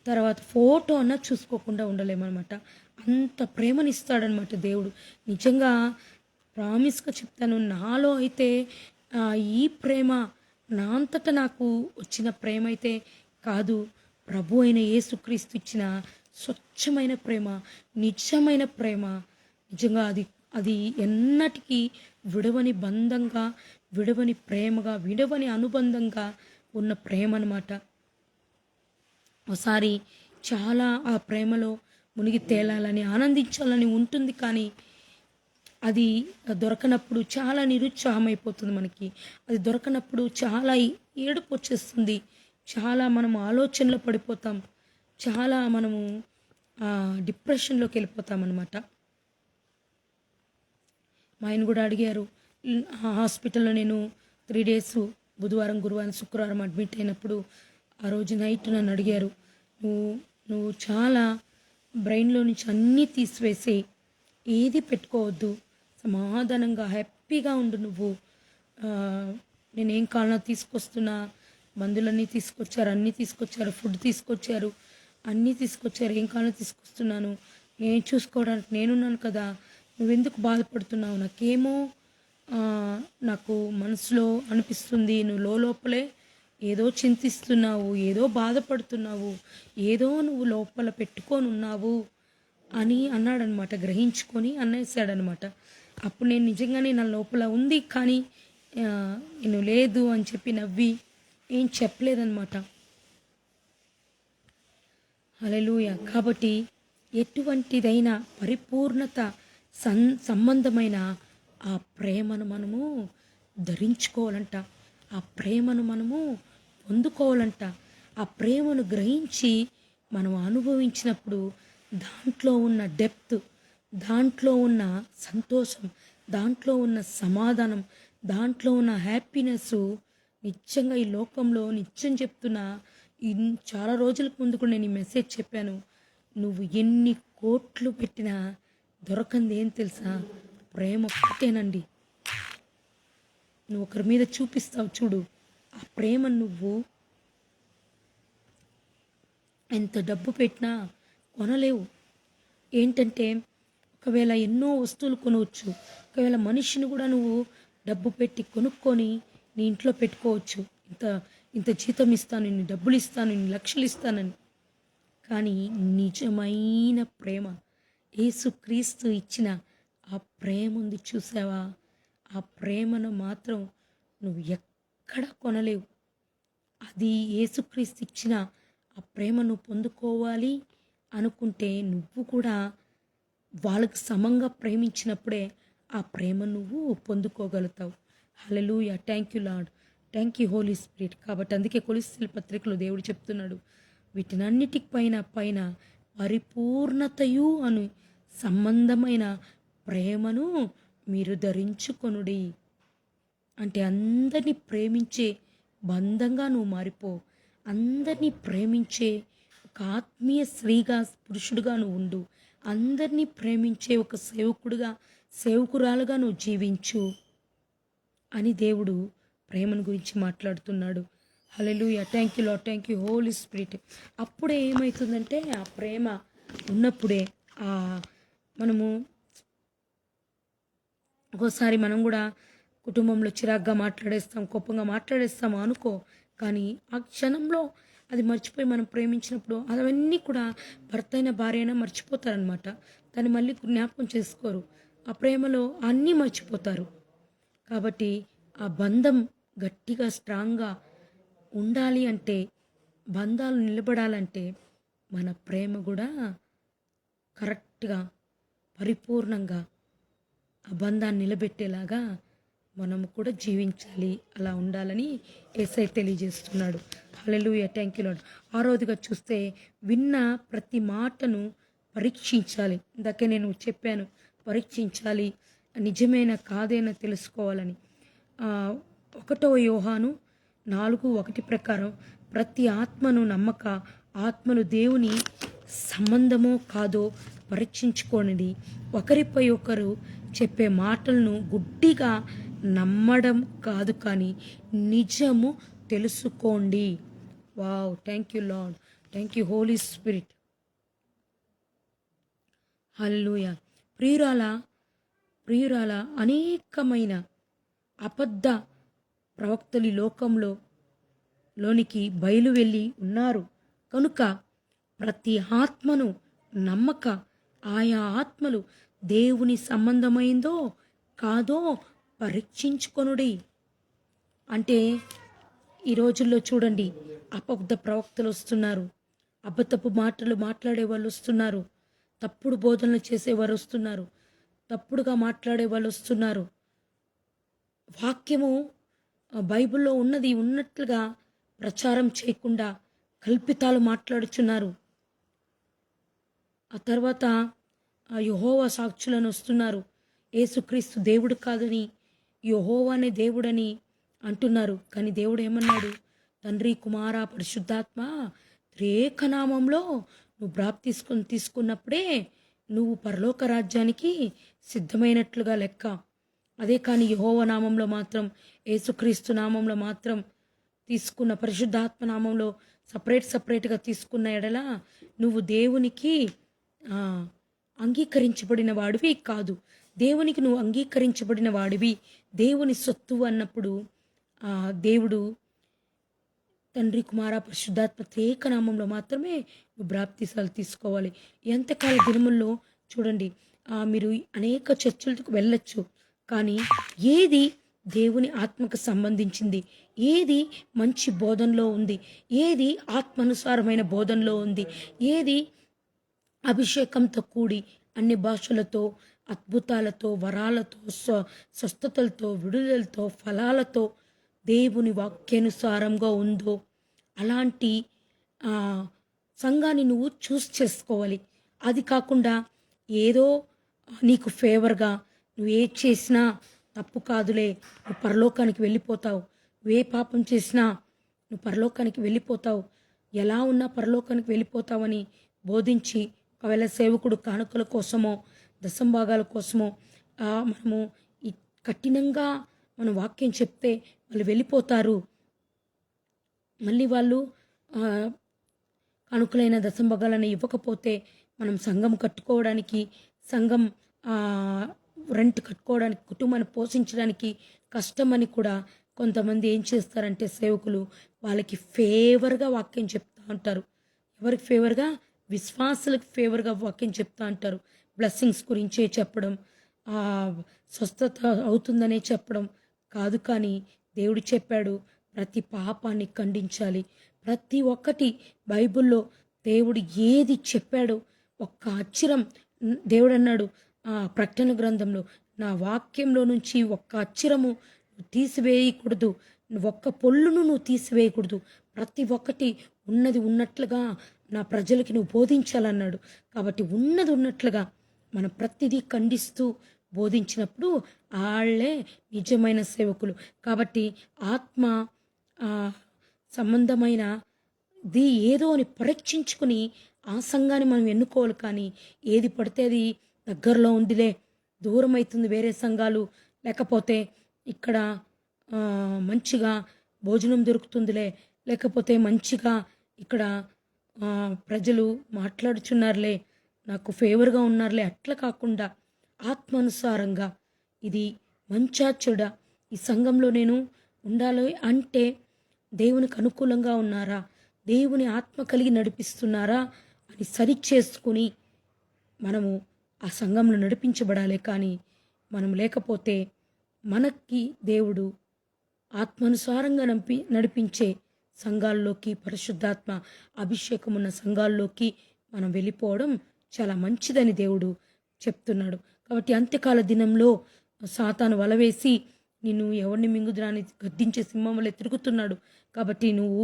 S1: తర్వాత ఫోటో అన్న చూసుకోకుండా ఉండలేమన్నమాట. అంత ప్రేమనిస్తాడనమాట దేవుడు. నిజంగా ప్రామిస్గా చెప్తాను, నాలో అయితే ఈ ప్రేమ నా అంతటా నాకు వచ్చిన ప్రేమ అయితే కాదు, ప్రభు అయిన యేసుక్రీస్తు ఇచ్చిన స్వచ్ఛమైన ప్రేమ, నిజమైన ప్రేమ. నిజంగా అది అది ఎన్నటికీ విడవని బంధంగా, విడవని ప్రేమగా, విడవని అనుబంధంగా ఉన్న ప్రేమ అన్నమాట. ఒకసారి చాలా ఆ ప్రేమలో మునిగి తేలాలని, ఆనందించాలని ఉంటుంది, కానీ అది దొరకనప్పుడు చాలా నిరుత్సాహం అయిపోతుంది మనకి. అది దొరకనప్పుడు చాలా ఏడుపు వచ్చేస్తుంది, చాలా మనం ఆలోచనలో పడిపోతాం, చాలా మనము డిప్రెషన్లోకి వెళ్ళిపోతాం అన్నమాట. మా ఆయన కూడా అడిగారు, హాస్పిటల్లో నేను 3 days బుధవారం, గురువారం, శుక్రవారం అడ్మిట్ అయినప్పుడు ఆ రోజు నైట్ నన్ను అడిగారు, నువ్వు చాలా బ్రెయిన్లో నుంచి అన్నీ తీసివేసి ఏది పెట్టుకోవద్దు, సమాధానంగా హ్యాపీగా ఉండు, నువ్వు నేనేం కావాలన్నా తీసుకొస్తున్నా, మందులన్నీ తీసుకొచ్చారు, అన్నీ తీసుకొచ్చారు, ఫుడ్ తీసుకొచ్చారు, అన్నీ తీసుకొచ్చారు, ఏం కావాలన్నా తీసుకొస్తున్నాను, నేను చూసుకోవడానికి నేనున్నాను కదా, నువ్వెందుకు బాధపడుతున్నావు? నాకేమో నాకు మనసులో అనిపిస్తుంది, నువ్వు లోపలే ఏదో చింతిస్తున్నావు, ఏదో బాధపడుతున్నావు, ఏదో నువ్వు లోపల పెట్టుకొని ఉన్నావు అని అన్నాడనమాట. గ్రహించుకొని అనేసాడనమాట. అప్పుడు నేను నిజంగానే నా లోపల ఉంది, కానీ నేను లేదు అని చెప్పి నవ్వి ఏం చెప్పలేదనమాట. హల్లెలూయా. కాబట్టి ఎటువంటిదైనా పరిపూర్ణత సంబంధమైన ఆ ప్రేమను మనము ధరించుకోవాలంట, ఆ ప్రేమను మనము పొందుకోవాలంట. ఆ ప్రేమను గ్రహించి మనం అనుభవించినప్పుడు దాంట్లో ఉన్న డెప్త్, దాంట్లో ఉన్న సంతోషం, దాంట్లో ఉన్న సమాధానం, దాంట్లో ఉన్న హ్యాపీనెస్ నిజంగా ఈ లోకంలో నిత్యం చెప్తున్నా. చాలా రోజులకు ముందు కూడా నేను ఈ మెసేజ్ చెప్పాను. నువ్వు ఎన్ని కోట్లు పెట్టినా దొరకంది ఏం తెలుసా? ప్రేమ ఒక్కటేనండి. నువ్వు ఒకరి మీద చూపిస్తావు చూడు, ఆ ప్రేమ నువ్వు ఎంత డబ్బు పెట్టినా కొనలేవు. ఏంటంటే ఒకవేళ ఎన్నో వస్తువులు కొనవచ్చు, ఒకవేళ మనిషిని కూడా నువ్వు డబ్బు పెట్టి కొనుక్కొని నీ ఇంట్లో పెట్టుకోవచ్చు, ఇంత ఇంత జీతం ఇస్తాను, ఇన్ని డబ్బులు ఇస్తాను, ఇన్ని లక్షలు ఇస్తానని. కానీ నిజమైన ప్రేమ, యేసుక్రీస్తు ఇచ్చిన ఆ ప్రేమ ఉంది చూసావా? ఆ ప్రేమను మాత్రం నువ్వు ఎక్కడ కొనలేవు. అది యేసుక్రీస్తు ఇచ్చిన ఆ ప్రేమను పొందుకోవాలి అనుకుంటే నువ్వు కూడా వాళ్ళకి సమంగా ప్రేమించినప్పుడే ఆ ప్రేమ నువ్వు పొందుకోగలుగుతావు. Hallelujah. Thank you Lord, thank you Holy Spirit. కాబట్టి అందుకే కొలస్సీల పత్రికలో దేవుడు చెప్తున్నాడు, వీటినన్నిటికి పైన పరిపూర్ణతయు అని సంబంధమైన ప్రేమను మీరు ధరించుకొనుడి. అంటే అందరినీ ప్రేమించే బంధంగా నువ్వు మారిపో. అందరినీ ప్రేమించే ఒక ఆత్మీయ స్త్రీగా, పురుషుడుగా నువ్వు ఉండు. అందరినీ ప్రేమించే ఒక సేవకుడుగా, సేవకురాలుగా నువ్వు జీవించు అని దేవుడు ప్రేమను గురించి మాట్లాడుతున్నాడు. Hallelujah. Thank you Lord, thank you Holy Spirit. అప్పుడే ఏమవుతుందంటే ఆ ప్రేమ ఉన్నప్పుడే మనము ఒక్కోసారి మనం కూడా కుటుంబంలో చిరాగ్గా మాట్లాడేస్తాం, కోపంగా మాట్లాడేస్తాము అనుకో, కానీ ఆ క్షణంలో అది మర్చిపోయి మనం ప్రేమించినప్పుడు అవన్నీ కూడా భర్త అయినా భార్య అయినా మర్చిపోతారనమాట. దాన్ని మళ్ళీ జ్ఞాపకం చేసుకోరు. ఆ ప్రేమలో అన్నీ మర్చిపోతారు. కాబట్టి ఆ బంధం గట్టిగా స్ట్రాంగ్గా ఉండాలి అంటే, బంధాలు నిలబడాలంటే మన ప్రేమ కూడా కరెక్ట్గా పరిపూర్ణంగా ఆ బంధాన్ని నిలబెట్టేలాగా మనము కూడా జీవించాలి. అలా ఉండాలని యేసయ్య తెలియజేస్తున్నాడు. Hallelujah, thank you lord. ఆరోదిగా చూస్తే విన్న ప్రతి మాటను పరీక్షించాలి. ఇందాకే నేను చెప్పాను, పరీక్షించాలి, నిజమేనా కాదేనా తెలుసుకోవాలని. 1 యోహాను 4:1 ప్రకారం ప్రతి ఆత్మను నమ్మక, ఆత్మలు దేవుని సంబంధమో కాదో పరీక్షించుకోనిది. ఒకరిపై ఒకరు చెప్పే మాటలను గుడ్డిగా నమ్మడం కాదు, కానీ నిజము తెలుసుకోండి. Wow, thank you Lord, thank you Holy Spirit. Hallelujah. ప్రియురాల అనేకమైన అబద్ధ ప్రవక్తలు లోనికి బయలు వెళ్ళి ఉన్నారు కనుక ప్రతి ఆత్మను నమ్మక, ఆయా ఆత్మలు దేవుని సంబంధమైందో కాదో పరీక్షించుకొనుడి. అంటే ఈ రోజుల్లో చూడండి, అబద్ధ ప్రవక్తలు వస్తున్నారు, అబద్ధపు మాటలు మాట్లాడే వాళ్ళు వస్తున్నారు, తప్పుడు బోధనలు చేసేవారు వస్తున్నారు, తప్పుడుగా మాట్లాడే వాళ్ళు వస్తున్నారు. వాక్యము బైబిల్లో ఉన్నది ఉన్నట్లుగా ప్రచారం చేయకుండా కల్పితాలు మాట్లాడుచున్నారు. ఆ తర్వాత యెహోవా సాక్షులను వస్తున్నారు, యేసుక్రీస్తు దేవుడు కాదని యెహోవానే దేవుడని అంటున్నారు. కానీ దేవుడు ఏమన్నాడు? తండ్రి, కుమార, పరిశుద్ధాత్మ త్రియేకనామంలో నువ్వు తీసుకున్నప్పుడే నువ్వు పరలోక రాజ్యానికి సిద్ధమైనట్లుగా లెక్క. అదే కానీ యెహోవా నామంలో మాత్రం, యేసుక్రీస్తు నామంలో మాత్రం తీసుకున్న, పరిశుద్ధాత్మ నామంలో సపరేట్గా తీసుకున్న ఎడల నువ్వు దేవునికి అంగీకరించబడిన వాడివి కాదు. దేవునికి నువ్వు అంగీకరించబడిన వాడివి, దేవుని సొత్తు అన్నప్పుడు దేవుడు తండ్రి, కుమార, పరిశుద్ధాత్మ త్రియేకనామంలో మాత్రమే నువ్వు బాప్తిసాలు తీసుకోవాలి. ఎంతకాల దినముల్లో చూడండి, మీరు అనేక చర్చలకు వెళ్ళొచ్చు, కానీ ఏది దేవుని ఆత్మకు సంబంధించింది, ఏది మంచి బోధనలో ఉంది, ఏది ఆత్మానుసారమైన బోధనలో ఉంది, ఏది అభిషేకంతో కూడి అన్ని భాషలతో, అద్భుతాలతో, వరాలతో, స్వస్థతలతో, విడుదలతో, ఫలాలతో దేవుని వాక్యానుసారంగా ఉందో అలాంటి సంఘాన్ని నువ్వు చూస్ చేసుకోవాలి. అది కాకుండా ఏదో నీకు ఫేవర్గా నువ్వు ఏ చేసినా తప్పు కాదులే, నువ్వు పరలోకానికి వెళ్ళిపోతావు, నువ్వే పాపం చేసినా నువ్వు పరలోకానికి వెళ్ళిపోతావు, ఎలా ఉన్నా పరలోకానికి వెళ్ళిపోతావని బోధించి, ఒకవేళ సేవకుడు కానుకల కోసమో దశంభాగాల కోసమో మనము కఠినంగా మనం వాక్యం చెప్తే వాళ్ళు వెళ్ళిపోతారు. మళ్ళీ వాళ్ళు కానుకలైన దశంభాగాలను ఇవ్వకపోతే మనం సంఘం కట్టుకోవడానికి, సంఘం రెంట్ కట్టుకోవడానికి, కుటుంబాన్ని పోషించడానికి కష్టమని కూడా కొంతమంది ఏం చేస్తారంటే సేవకులు వాళ్ళకి ఫేవర్గా వాక్యం చెప్తా ఉంటారు. ఎవరికి ఫేవర్గా? విశ్వాసులకు ఫేవర్గా వాక్యం చెప్తా అంటారు. బ్లెస్సింగ్స్ గురించే చెప్పడం, స్వస్థత అవుతుందనే చెప్పడం కాదు. కానీ దేవుడు చెప్పాడు, ప్రతి పాపాన్ని ఖండించాలి. ప్రతి ఒక్కటి బైబిల్లో దేవుడు ఏది చెప్పాడో ఒక్క అక్షరం, దేవుడు అన్నాడు ప్రకటన గ్రంథంలో, నా వాక్యంలో నుంచి ఒక్క అక్షరము తీసివేయకూడదు, ఒక్క పొల్లును నువ్వు తీసివేయకూడదు, ప్రతి ఒక్కటి ఉన్నది ఉన్నట్లుగా నా ప్రజలకి నువ్వు బోధించాలన్నాడు. కాబట్టి ఉన్నది ఉన్నట్లుగా మనం ప్రతిదీ ఖండిస్తూ బోధించినప్పుడు వాళ్ళే నిజమైన సేవకులు. కాబట్టి ఆత్మ సంబంధమైనది ఏదో అని పరీక్షించుకుని ఆ సంఘాన్ని మనం ఎన్నుకోవాలి. కానీ ఏది పడితే అది దగ్గరలో ఉందిలే, దూరం అవుతుంది వేరే సంఘాలు, లేకపోతే ఇక్కడ మంచిగా భోజనం దొరుకుతుందిలే, లేకపోతే మంచిగా ఇక్కడ ప్రజలు మాట్లాడుచున్నారులే, నాకు ఫేవర్గా ఉన్నారులే, అట్లా కాకుండా ఆత్మానుసారంగా ఇది మంచా చెడా, ఈ సంఘంలో నేను ఉండాలి అంటే దేవునికి అనుకూలంగా ఉన్నారా, దేవుని ఆత్మ కలిగి నడిపిస్తున్నారా అని సరిచేసుకుని మనము ఆ సంఘంలో నడిపించబడాలి. కానీ మనం లేకపోతే మనకి దేవుడు ఆత్మానుసారంగా నడిపించే సంఘాల్లోకి, పరిశుద్ధాత్మ అభిషేకం ఉన్న సంఘాల్లోకి మనం వెళ్ళిపోవడం చాలా మంచిదని దేవుడు చెప్తున్నాడు. కాబట్టి అంత్యకాల దినంలో సాతాను వలవేసి నిన్ను ఎవరిని మింగుదురాని గద్దించే సింహం వలె తిరుగుతున్నాడు. కాబట్టి నువ్వు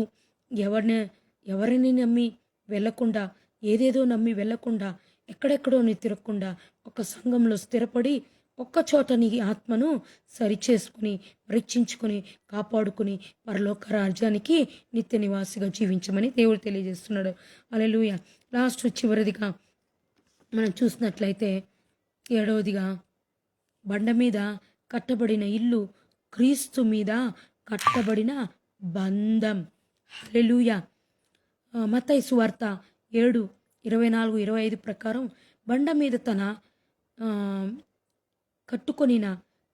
S1: ఎవరిని నమ్మి వెళ్ళకుండా, ఏదేదో నమ్మి వెళ్ళకుండా, ఎక్కడెక్కడో నీ తిరగకుండా ఒక సంఘంలో స్థిరపడి ఒక్క చోట నీ ఆత్మను సరిచేసుకుని, పరీక్షించుకొని, కాపాడుకుని పరలోక రాజ్యానికి నిత్య నివాసిగా జీవించమని దేవుడు తెలియజేస్తున్నాడు. హల్లెలూయా. లాస్ట్ చివరిదిగా మనం చూసినట్లయితే 7వదిగా, బండ మీద కట్టబడిన ఇల్లు క్రీస్తు మీద కట్టబడిన బంధం. హల్లెలూయా. మత్తయి సువార్త 7:24-25 ప్రకారం బండ మీద తన కట్టుకొనిన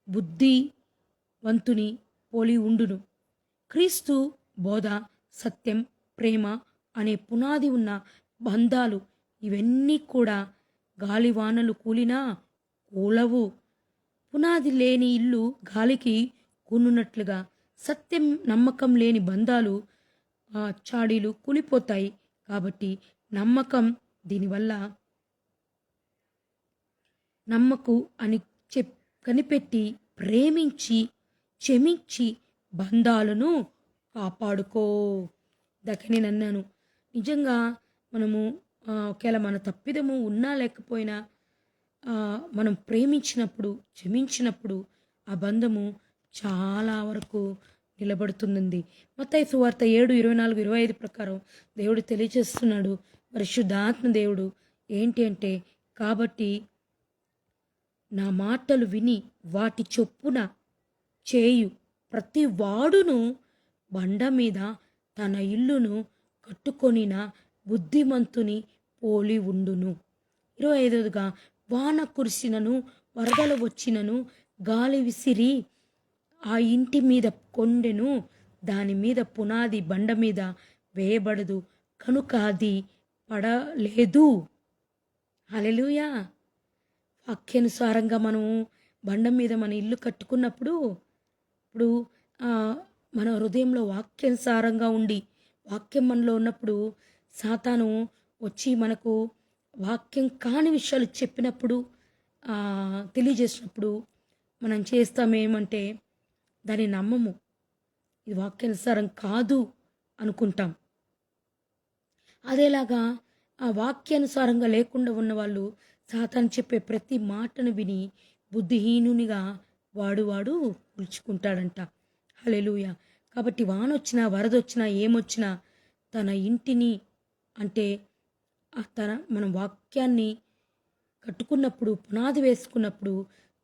S1: బుద్ధివంతుని పోలి ఉండును. క్రీస్తు బోధ, సత్యం, ప్రేమ అనే పునాది ఉన్న బంధాలు ఇవన్నీ కూడా గాలివానలు కూలినా కూలవు. పునాది లేని ఇల్లు గాలికి కూనున్నట్లుగా సత్యం, నమ్మకం లేని బంధాలు చాడీలు కూలిపోతాయి. కాబట్టి నమ్మకం, దీనివల్ల నమ్మకు అని కనిపెట్టి ప్రేమించి క్షమించి బంధాలను కాపాడుకో. దాకా నేను అన్నాను, నిజంగా మనము ఒకవేళ మన తప్పిదము ఉన్నా లేకపోయినా మనం ప్రేమించినప్పుడు, క్షమించినప్పుడు ఆ బంధము చాలా వరకు నిలబడుతుంది. మత్తయి సువార్త 7:24-25 ప్రకారం దేవుడు తెలియజేస్తున్నాడు, పరిశుద్ధాత్మ దేవుడు ఏంటి అంటే, కాబట్టి నా మాటలు విని వాటి చొప్పున చేయు ప్రతి వాడును బండ మీద తన ఇల్లును కట్టుకొనిన బుద్ధిమంతుని పోలి ఉండును. 25వదిగా, వాన కురిసినను వరదలు వచ్చినను గాలి విసిరి ఆ ఇంటి మీద కొండెను, దాని మీద పునాది బండ మీద వేయబడదు, కనుక అది పడలేదు. హల్లెలూయా. వాక్యానుసారంగా మనము బండ మీద మన ఇల్లు కట్టుకున్నప్పుడు, ఇప్పుడు మన హృదయంలో వాక్యానుసారంగా ఉండి వాక్యం మనలో ఉన్నప్పుడు సాతాను వచ్చి మనకు వాక్యం కాని విషయాలు చెప్పినప్పుడు, తెలియజేసినప్పుడు మనం చేస్తామేమంటే దాన్ని నమ్మము. ఇది వాక్యానుసారం కాదు అనుకుంటాం. అదేలాగా ఆ వాక్యానుసారంగా లేకుండా ఉన్నవాళ్ళు సాతాను చెప్పే ప్రతి మాటను విని బుద్ధిహీనునిగా వాడు కూల్చుకుంటాడంట. హల్లెలూయా. కాబట్టి వానొచ్చినా వరదొచ్చినా ఏమొచ్చినా తన ఇంటిని అంటే మనం వాక్యాన్ని కట్టుకున్నప్పుడు, పునాది వేసుకున్నప్పుడు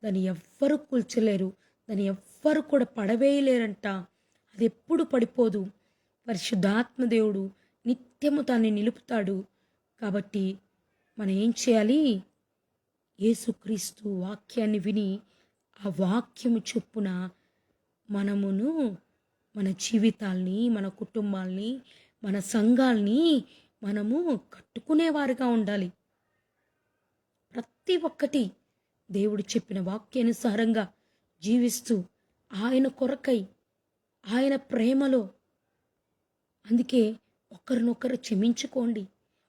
S1: దాన్ని ఎవ్వరూ కూల్చలేరు, దాన్ని ఎవ్వరు కూడా పడవేయలేరంట. అది ఎప్పుడు పడిపోదు. పరిశుద్ధాత్మ దేవుడు నిత్యము దాన్ని నిలుపుతాడు. కాబట్టి మనం ఏం చేయాలి? యేసుక్రీస్తు వాక్యాన్ని విని ఆ వాక్యము చొప్పున మనమును మన జీవితాల్ని, మన కుటుంబాల్ని, మన సంఘాల్ని మనము కట్టుకునేవారుగా ఉండాలి. ప్రతి ఒక్కటి దేవుడు చెప్పిన వాక్యానుసారంగా జీవిస్తూ ఆయన కొరకై, ఆయన ప్రేమలో. అందుకే ఒకరినొకరు క్షమించుకోండి,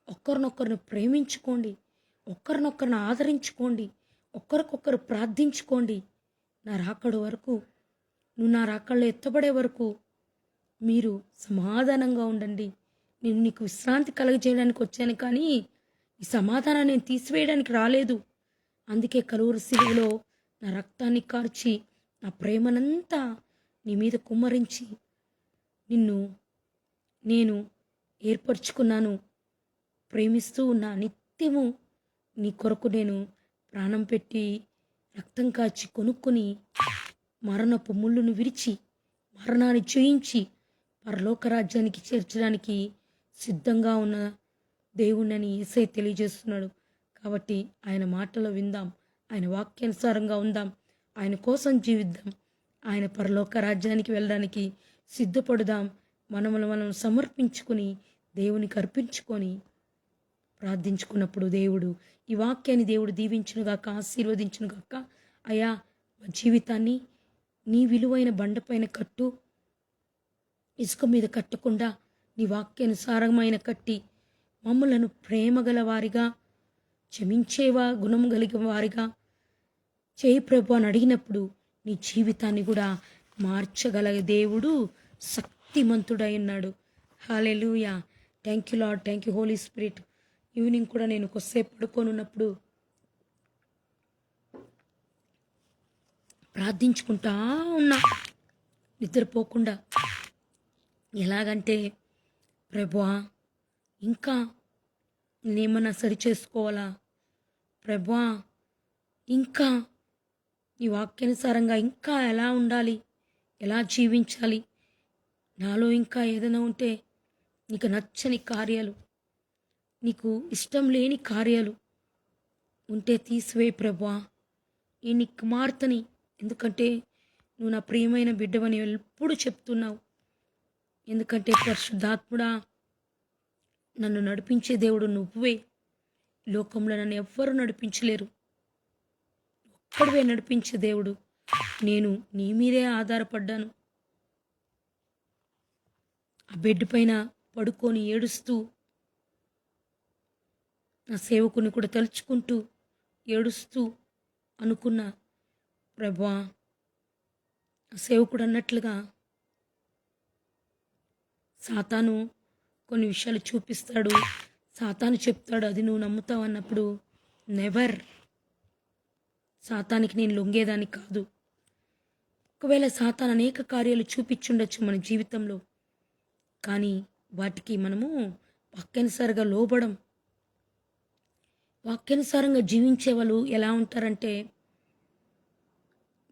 S1: ఒకరినొకరిని ప్రేమించుకోండి, ఒకరినొకరిని ఆదరించుకోండి, ఒకరికొకరు ప్రార్థించుకోండి. నా రాకడ వరకు, నువ్వు నా రాకడలో ఎత్తబడే వరకు మీరు సమాధానంగా ఉండండి. నేను నీకు విశ్రాంతి కలగజేయడానికి వచ్చాను, కానీ ఈ సమాధానాన్ని నేను తీసివేయడానికి రాలేదు. అందుకే కలువరి శిలువలో నా రక్తాన్ని కార్చి నా ప్రేమనంతా నీ మీద కుమ్మరించి నిన్ను నేను ఏర్పరచుకున్నాను. ప్రేమిస్తూ ఉన్న నిత్యము నీ కొరకు నేను ప్రాణం పెట్టి రక్తం కాచి కొనుక్కొని మరణపు ముళ్ళును విరిచి మరణాన్ని జయించి పరలోక రాజ్యానికి చేర్చడానికి సిద్ధంగా ఉన్న దేవుణ్ణని యేసయ్య తెలియజేస్తున్నాడు. కాబట్టి ఆయన మాటలో విందాం, ఆయన వాక్యానుసారంగా ఉందాం, ఆయన కోసం జీవిద్దాం, ఆయన పరలోక రాజ్యానికి వెళ్ళడానికి సిద్ధపడుదాం. మనం సమర్పించుకొని దేవునికి అర్పించుకొని ప్రార్థించుకున్నప్పుడు దేవుడు ఈ వాక్యాన్ని దేవుడు దీవించునుగాక, ఆశీర్వదించునుగాక. అయా, మా జీవితాన్ని నీ విలువైన బండపైన కట్టు, ఇసుక మీద కట్టకుండా నీ వాక్యానుసారమైన కట్టి మమ్మలను ప్రేమగల వారిగా క్షమించేవా గుణం కలిగిన వారిగా చేయి ప్రభు అని అడిగినప్పుడు నీ జీవితాన్ని కూడా మార్చగల దేవుడు శక్తిమంతుడై ఉన్నాడు. హల్లెలూయా. Thank you Lord, thank you Holy Spirit. Evening కూడా నేను కొద్దిసేపు పడుకోనున్నప్పుడు ప్రార్థించుకుంటా ఉన్నా నిద్రపోకుండా. ఎలాగంటే ప్రభువా ఇంకా నేనేమన్నా సరి చేసుకోవాలా ప్రభువా, ఇంకా నీ వాక్యానుసారంగా ఇంకా ఎలా ఉండాలి, ఎలా జీవించాలి, నాలో ఇంకా ఏదైనా ఉంటే నీకు నచ్చని కార్యాలు, నీకు ఇష్టం లేని కార్యాలు ఉంటే తీసివేయి ప్రభువా. ఈ నీ కుమార్తెని, ఎందుకంటే నువ్వు నా ప్రియమైన బిడ్డవని ఎప్పుడు చెప్తున్నావు. ఎందుకంటే పరిశుద్ధాత్ముడా, నన్ను నడిపించే దేవుడు నువ్వే. లోకంలో నన్ను ఎవ్వరూ నడిపించలేరు, ఒక్కడివే నడిపించే దేవుడు. నేను నీ మీదే ఆధారపడ్డాను. ఆ బెడ్ పైన పడుకొని ఏడుస్తూ నా సేవకుని కూడా తలుచుకుంటూ ఏడుస్తూ అనుకున్నా ప్రభువా, ఆ సేవకుడు అన్నట్లుగా సాతాను కొన్ని విషయాలు చూపిస్తాడు, సాతాను చెప్తాడు, అది నువ్వు నమ్ముతావు అన్నప్పుడు నెవర్, సాతానికి నేను లొంగేదాన్ని కాదు. ఒకవేళ సాతాను అనేక కార్యాలు చూపించుండొచ్చు మన జీవితంలో, కానీ వాటికి మనము వాక్యానుసారంగా లోబడం. వాక్యానుసారంగా జీవించే వాళ్ళు ఎలా ఉంటారంటే,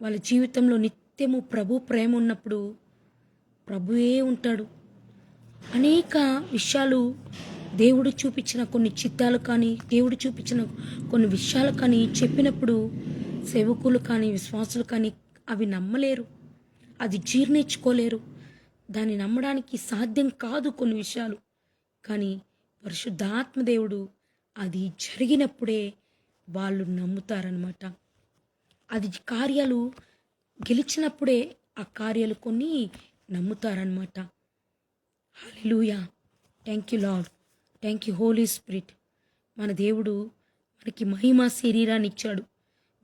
S1: వాళ్ళ జీవితంలో నిత్యము ప్రభు ప్రేమ ఉన్నప్పుడు ప్రభువే ఉంటాడు. అనేక విషయాలు దేవుడు చూపించిన కొన్ని చిత్తాలు కానీ, దేవుడు చూపించిన కొన్ని విషయాలు కానీ చెప్పినప్పుడు సేవకులు కానీ విశ్వాసులు కానీ అవి నమ్మలేరు, అది జీర్ణించుకోలేరు, దాన్ని నమ్మడానికి సాధ్యం కాదు కొన్ని విషయాలు. కానీ పరిశుద్ధాత్మదేవుడు అది జరిగినప్పుడే వాళ్ళు నమ్ముతారనమాట. అది కార్యాలు గెలిచినప్పుడే ఆ కార్యాలు కొన్ని నమ్ముతారనమాట. Hallelujah. Thank you Lord, thank you Holy Spirit. మన దేవుడు మనకి మహిమ శరీరాన్ని ఇచ్చాడు,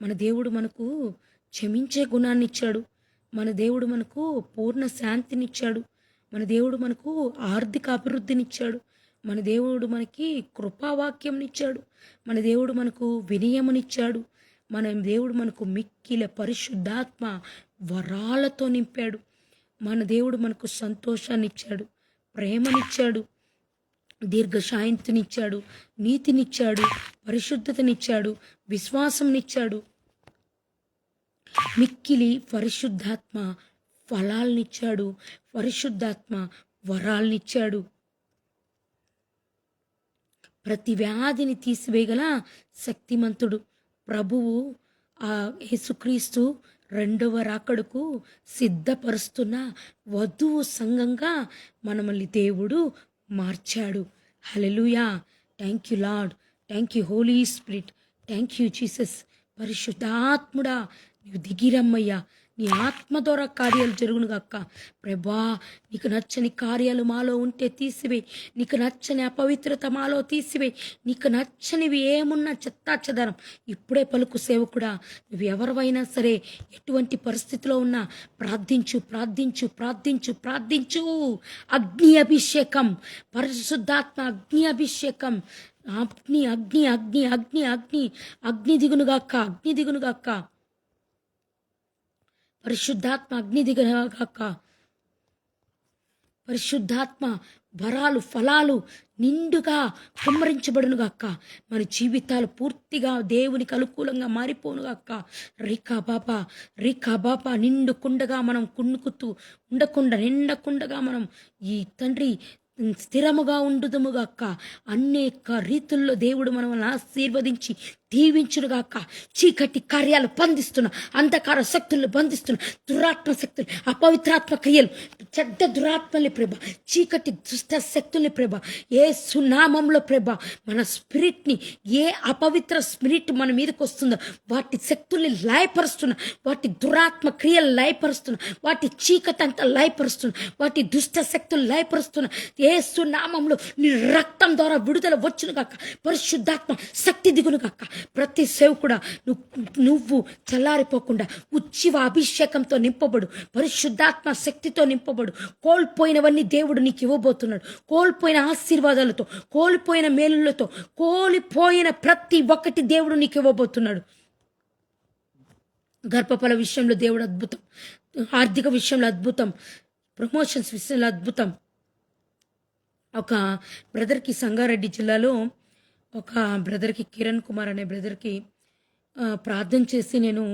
S1: మన దేవుడు మనకు క్షమించే గుణాన్ని ఇచ్చాడు, మన దేవుడు మనకు పూర్ణ శాంతినిచ్చాడు, మన దేవుడు మనకు ఆర్థిక అభివృద్ధినిచ్చాడు, మన దేవుడు మనకి కృపావాక్యంనిచ్చాడు, మన దేవుడు మనకు వినయమునిచ్చాడు, మన దేవుడు మనకు మిక్కిల పరిశుద్ధాత్మ వరాలతో నింపాడు, మన దేవుడు మనకు సంతోషాన్ని ఇచ్చాడు, ప్రేమనిచ్చాడు, దీర్ఘశాంతినిచ్చాడు, నీతినిచ్చాడు, పరిశుద్ధతనిచ్చాడు, విశ్వాసంనిచ్చాడు, మిక్కిలి పరిశుద్ధాత్మ ఫలాల్నిచ్చాడు, పరిశుద్ధాత్మ వరాల్నిచ్చాడు. ప్రతి వ్యాధిని తీసివేయగల శక్తిమంతుడు ప్రభువు. ఆ యేసుక్రీస్తు రెండవ రాకడకు సిద్ధపరుస్తున్న వధువు సంఘంగా మనల్ని దేవుడు మార్చాడు. Hallelujah. Thank you Lord, thank you Holy Spirit, thank you Jesus. పరిశుద్ధాత్ముడా, నీవు దిగిరమ్మయ్యా, నీ ఆత్మ ద్వారా కార్యాలు జరుగును గాక. ప్రభా, నీకు నచ్చని కార్యాలు మాలో ఉంటే తీసివే, నీకు నచ్చని అపవిత్రత మాలో తీసివే, నీకు నచ్చనివి ఏమున్నా చెత్తా చెదారం ఇప్పుడే పలుకు సేవకుడా. నువ్వు ఎవరివైనా సరే, ఎటువంటి పరిస్థితిలో ఉన్నా ప్రార్థించు, ప్రార్థించు, ప్రార్థించు, ప్రార్థించు. అగ్ని అభిషేకం, పరిశుద్ధాత్మ అగ్ని అభిషేకం, అగ్ని అగ్ని అగ్ని అగ్ని అగ్ని అగ్ని దిగునుగాక, అగ్ని దిగునుగాక, పరిశుద్ధాత్మ అగ్ని దిగునుగాక, పరిశుద్ధాత్మ వరాలు ఫలాలు నిండుగా కుమ్మరించబడునుగాక, మన జీవితాలు పూర్తిగా దేవునికి అనుకూలంగా మారిపోనుగాక. రీకా బాబా నిండుకుండగా మనం కుణుకుతూ ఉండకుండా, నిండకుండగా మనం ఈ తండ్రి స్థిరముగా ఉండుదుముగాక. అనేక రీతుల్లో దేవుడు మనల్ని ఆశీర్వదించి దీవించునుగాక. చీకటి కార్యాలు బంధిస్తున్న, అంధకార శక్తులను బంధిస్తున్న, దురాత్మ శక్తులు, అపవిత్రాత్మ క్రియలు, చెడ్డ దురాత్మల్ని ప్రభ, చీకటి దుష్ట శక్తుల్ని ప్రభ, ఏ సునామంలో ప్రభ, మన స్పిరిట్ని, ఏ అపవిత్ర స్పిరిట్ మన మీదకి వస్తుందో వాటి శక్తుల్ని లయపరుస్తున్న, వాటి దురాత్మ క్రియలు లయపరుస్తున్న, వాటి చీకటి అంతా లయపరుస్తున్న, వాటి దుష్ట శక్తులు లయపరుస్తున్న ఏ సునామంలో నీ రక్తం ద్వారా విడుదల వచ్చును గాక. పరిశుద్ధాత్మ శక్తి దిగును గాక. ప్రతి సేవకుడా నువ్వు చల్లారిపోకుండా ఉచ్చివ అభిషేకంతో నింపబడు, పరిశుద్ధాత్మ శక్తితో నింపబడు. కోల్పోయినవన్నీ దేవుడు నీకు ఇవ్వబోతున్నాడు. కోల్పోయిన ఆశీర్వాదాలతో, కోల్పోయిన మేలులతో, కోల్పోయిన ప్రతి ఒక్కటి దేవుడు నీకు ఇవ్వబోతున్నాడు. గర్భఫల విషయంలో దేవుడు అద్భుతం, ఆర్థిక విషయంలో అద్భుతం, ప్రమోషన్స్ విషయంలో అద్భుతం. ఒక బ్రదర్కి, సంగారెడ్డి జిల్లాలో ఒక బ్రదర్కి, కిరణ్ కుమార్ అనే బ్రదర్కి ప్రార్థన చేసి నేను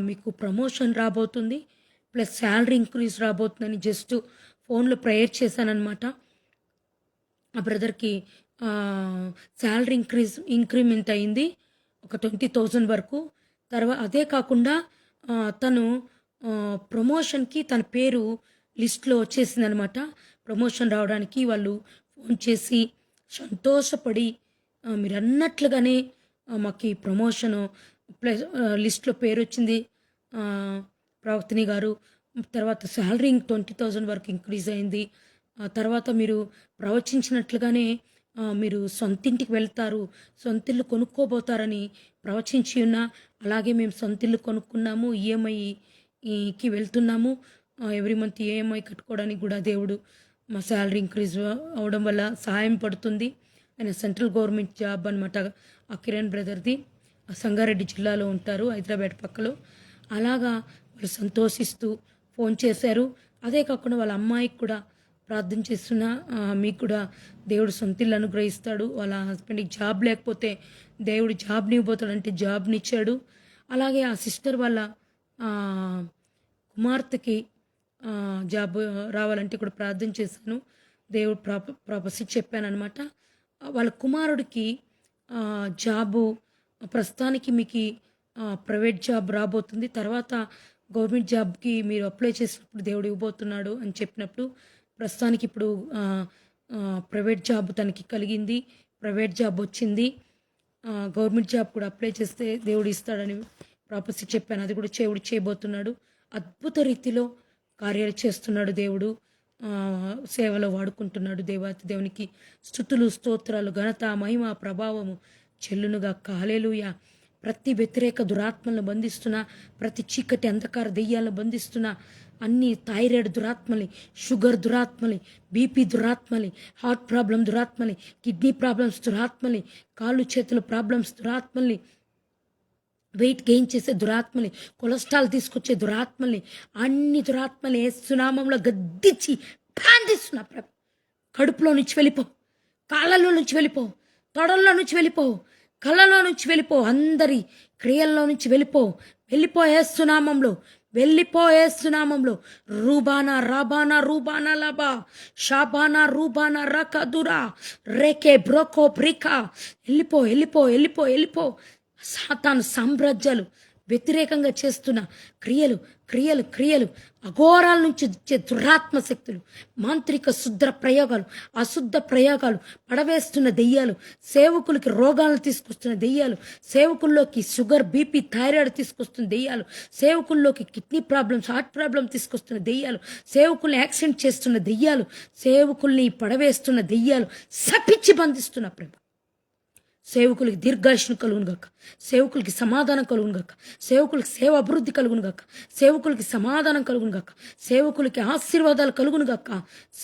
S1: మీకు ప్రమోషన్ రాబోతుంది ప్లస్ శాలరీ ఇంక్రీజ్ రాబోతుందని జస్ట్ ఫోన్లో ప్రేయర్ చేశానమాట. ఆ బ్రదర్కి శాలరీ ఇంక్రిమెంట్ అయింది ఒక 20,000 వరకు. తర్వాత అదే కాకుండా తను ప్రమోషన్కి తన పేరు లిస్ట్లో వచ్చేసిందనమాట. ప్రమోషన్ రావడానికి వాళ్ళు ఫోన్ చేసి సంతోషపడి మీరు అన్నట్లుగానే మాకు ఈ ప్రమోషన్ ప్లస్ లిస్ట్లో పేరు వచ్చింది ప్రవక్తిని గారు. తర్వాత శాలరీ 20,000 వరకు ఇంక్రీజ్ అయింది. తర్వాత మీరు ప్రవచించినట్లుగానే మీరు సొంతింటికి వెళ్తారు, సొంతిల్లు కొనుక్కోబోతారని ప్రవచించి ఉన్నా. అలాగే మేము సొంతిల్లు కొనుక్కున్నాము, ఈఎంఐకి వెళ్తున్నాము. ఎవ్రీ మంత్ ఈఎంఐ కట్టుకోవడానికి కూడా దేవుడు మా శాలరీ ఇంక్రీజ్ అవడం వల్ల సహాయం పడుతుంది. ఆయన సెంట్రల్ గవర్నమెంట్ జాబ్ అనమాట. ఆ కిరణ్ బ్రదర్ది సంగారెడ్డి జిల్లాలో ఉంటారు, హైదరాబాద్ పక్కలో. అలాగా వాళ్ళు సంతోషిస్తూ ఫోన్ చేశారు. అదే కాకుండా వాళ్ళ అమ్మాయికి కూడా ప్రార్థన చేస్తున్నా, మీకు కూడా దేవుడు సొంతిల్లు అనుగ్రహిస్తాడు. వాళ్ళ హస్బెండ్కి జాబ్ లేకపోతే దేవుడు జాబ్ని ఇవ్వబోతాడంటే జాబ్ని ఇచ్చాడు. అలాగే ఆ సిస్టర్ వాళ్ళ కుమార్తెకి జాబ్ రావాలంటే కూడా ప్రార్థన చేశాను. దేవుడు ప్రాపసి చెప్పానమాట. వాళ్ళ కుమారుడికి జాబు ప్రస్తుతానికి మీకు ప్రైవేట్ జాబ్ రాబోతుంది, తర్వాత గవర్నమెంట్ జాబ్కి మీరు అప్లై చేసినప్పుడు దేవుడు ఇవ్వబోతున్నాడు అని చెప్పినప్పుడు ప్రస్తుతానికి ఇప్పుడు ప్రైవేట్ జాబ్ తనకి కలిగింది, ప్రైవేట్ జాబ్ వచ్చింది. గవర్నమెంట్ జాబ్ కూడా అప్లై చేస్తే దేవుడు ఇస్తాడని ప్రాపసి చెప్పాను. అది కూడా దేవుడు చేయబోతున్నాడు. అద్భుత రీతిలో కార్యాలు చేస్తున్నాడు దేవుడు. సేవలో వాడుకుంటున్నాడు. దేవునికి స్తుతులు, స్తోత్రాలు, ఘనత, మహిమ, ప్రభావము చెల్లునుగా. హల్లెలూయా. ప్రతి వ్యతిరేక దురాత్మలను బంధిస్తున్నా, ప్రతి చీకటి అంధకార దెయ్యాలను బంధిస్తున్నా, అన్ని థైరాయిడ్ దురాత్మలి, షుగర్ దురాత్మలి, బీపీ దురాత్మలి, హార్ట్ ప్రాబ్లం దురాత్మలి, కిడ్నీ ప్రాబ్లమ్స్ దురాత్మలి, కాళ్ళు చేతుల ప్రాబ్లమ్స్ దురాత్మల్ని, వెయిట్ గెయిన్ చేసే దురాత్మల్ని, కొలెస్ట్రాల్ తీసుకొచ్చే దురాత్మల్ని, అన్ని దురాత్మల్ని యేసునామంలో గద్దించి బాధిస్తున్నా ప్రభు. కడుపులో నుంచి వెళ్ళిపో, కాళ్ళలో నుంచి వెళ్ళిపో, తొడల్లో నుంచి వెళ్ళిపో, కళ్ళలో నుంచి వెళ్ళిపో, అందరి క్రియల్లో నుంచి వెళ్ళిపో, యేసునామంలో, యేసునామంలో. రూబానా రాబానా రూబానా లబా షాబానా రూబానా రకదురా రేకే బ్రోకో బ్రికా. వెళ్ళిపో. సాతాను సామ్రాజ్యాలు వ్యతిరేకంగా చేస్తున్న క్రియలు అఘోరాల నుంచి వచ్చే దురాత్మ శక్తులు, మాంత్రిక అశుద్ధ ప్రయోగాలు, పడవేస్తున్న దెయ్యాలు, సేవకులకి రోగాలను తీసుకొస్తున్న దెయ్యాలు, సేవకుల్లోకి షుగర్, బీపీ, థైరాయిడ్ తీసుకొస్తున్న దెయ్యాలు, సేవకుల్లోకి కిడ్నీ ప్రాబ్లమ్స్, హార్ట్ ప్రాబ్లం తీసుకొస్తున్న దెయ్యాలు, సేవకుల్ని యాక్సిడెంట్ చేస్తున్న దెయ్యాలు, సేవకుల్ని పడవేస్తున్న దెయ్యాలు శపించి బంధిస్తున్న ప్రభు. సేవకులకి దీర్ఘాయుష్ను కలుగును గాక, సేవకులకి సమాధానం కలుగును గాక, సేవకులకి సేవ అభివృద్ధి కలుగును గాక, సేవకులకి సమాధానం కలుగును గాక, సేవకులకి ఆశీర్వాదాలు కలుగును గాక,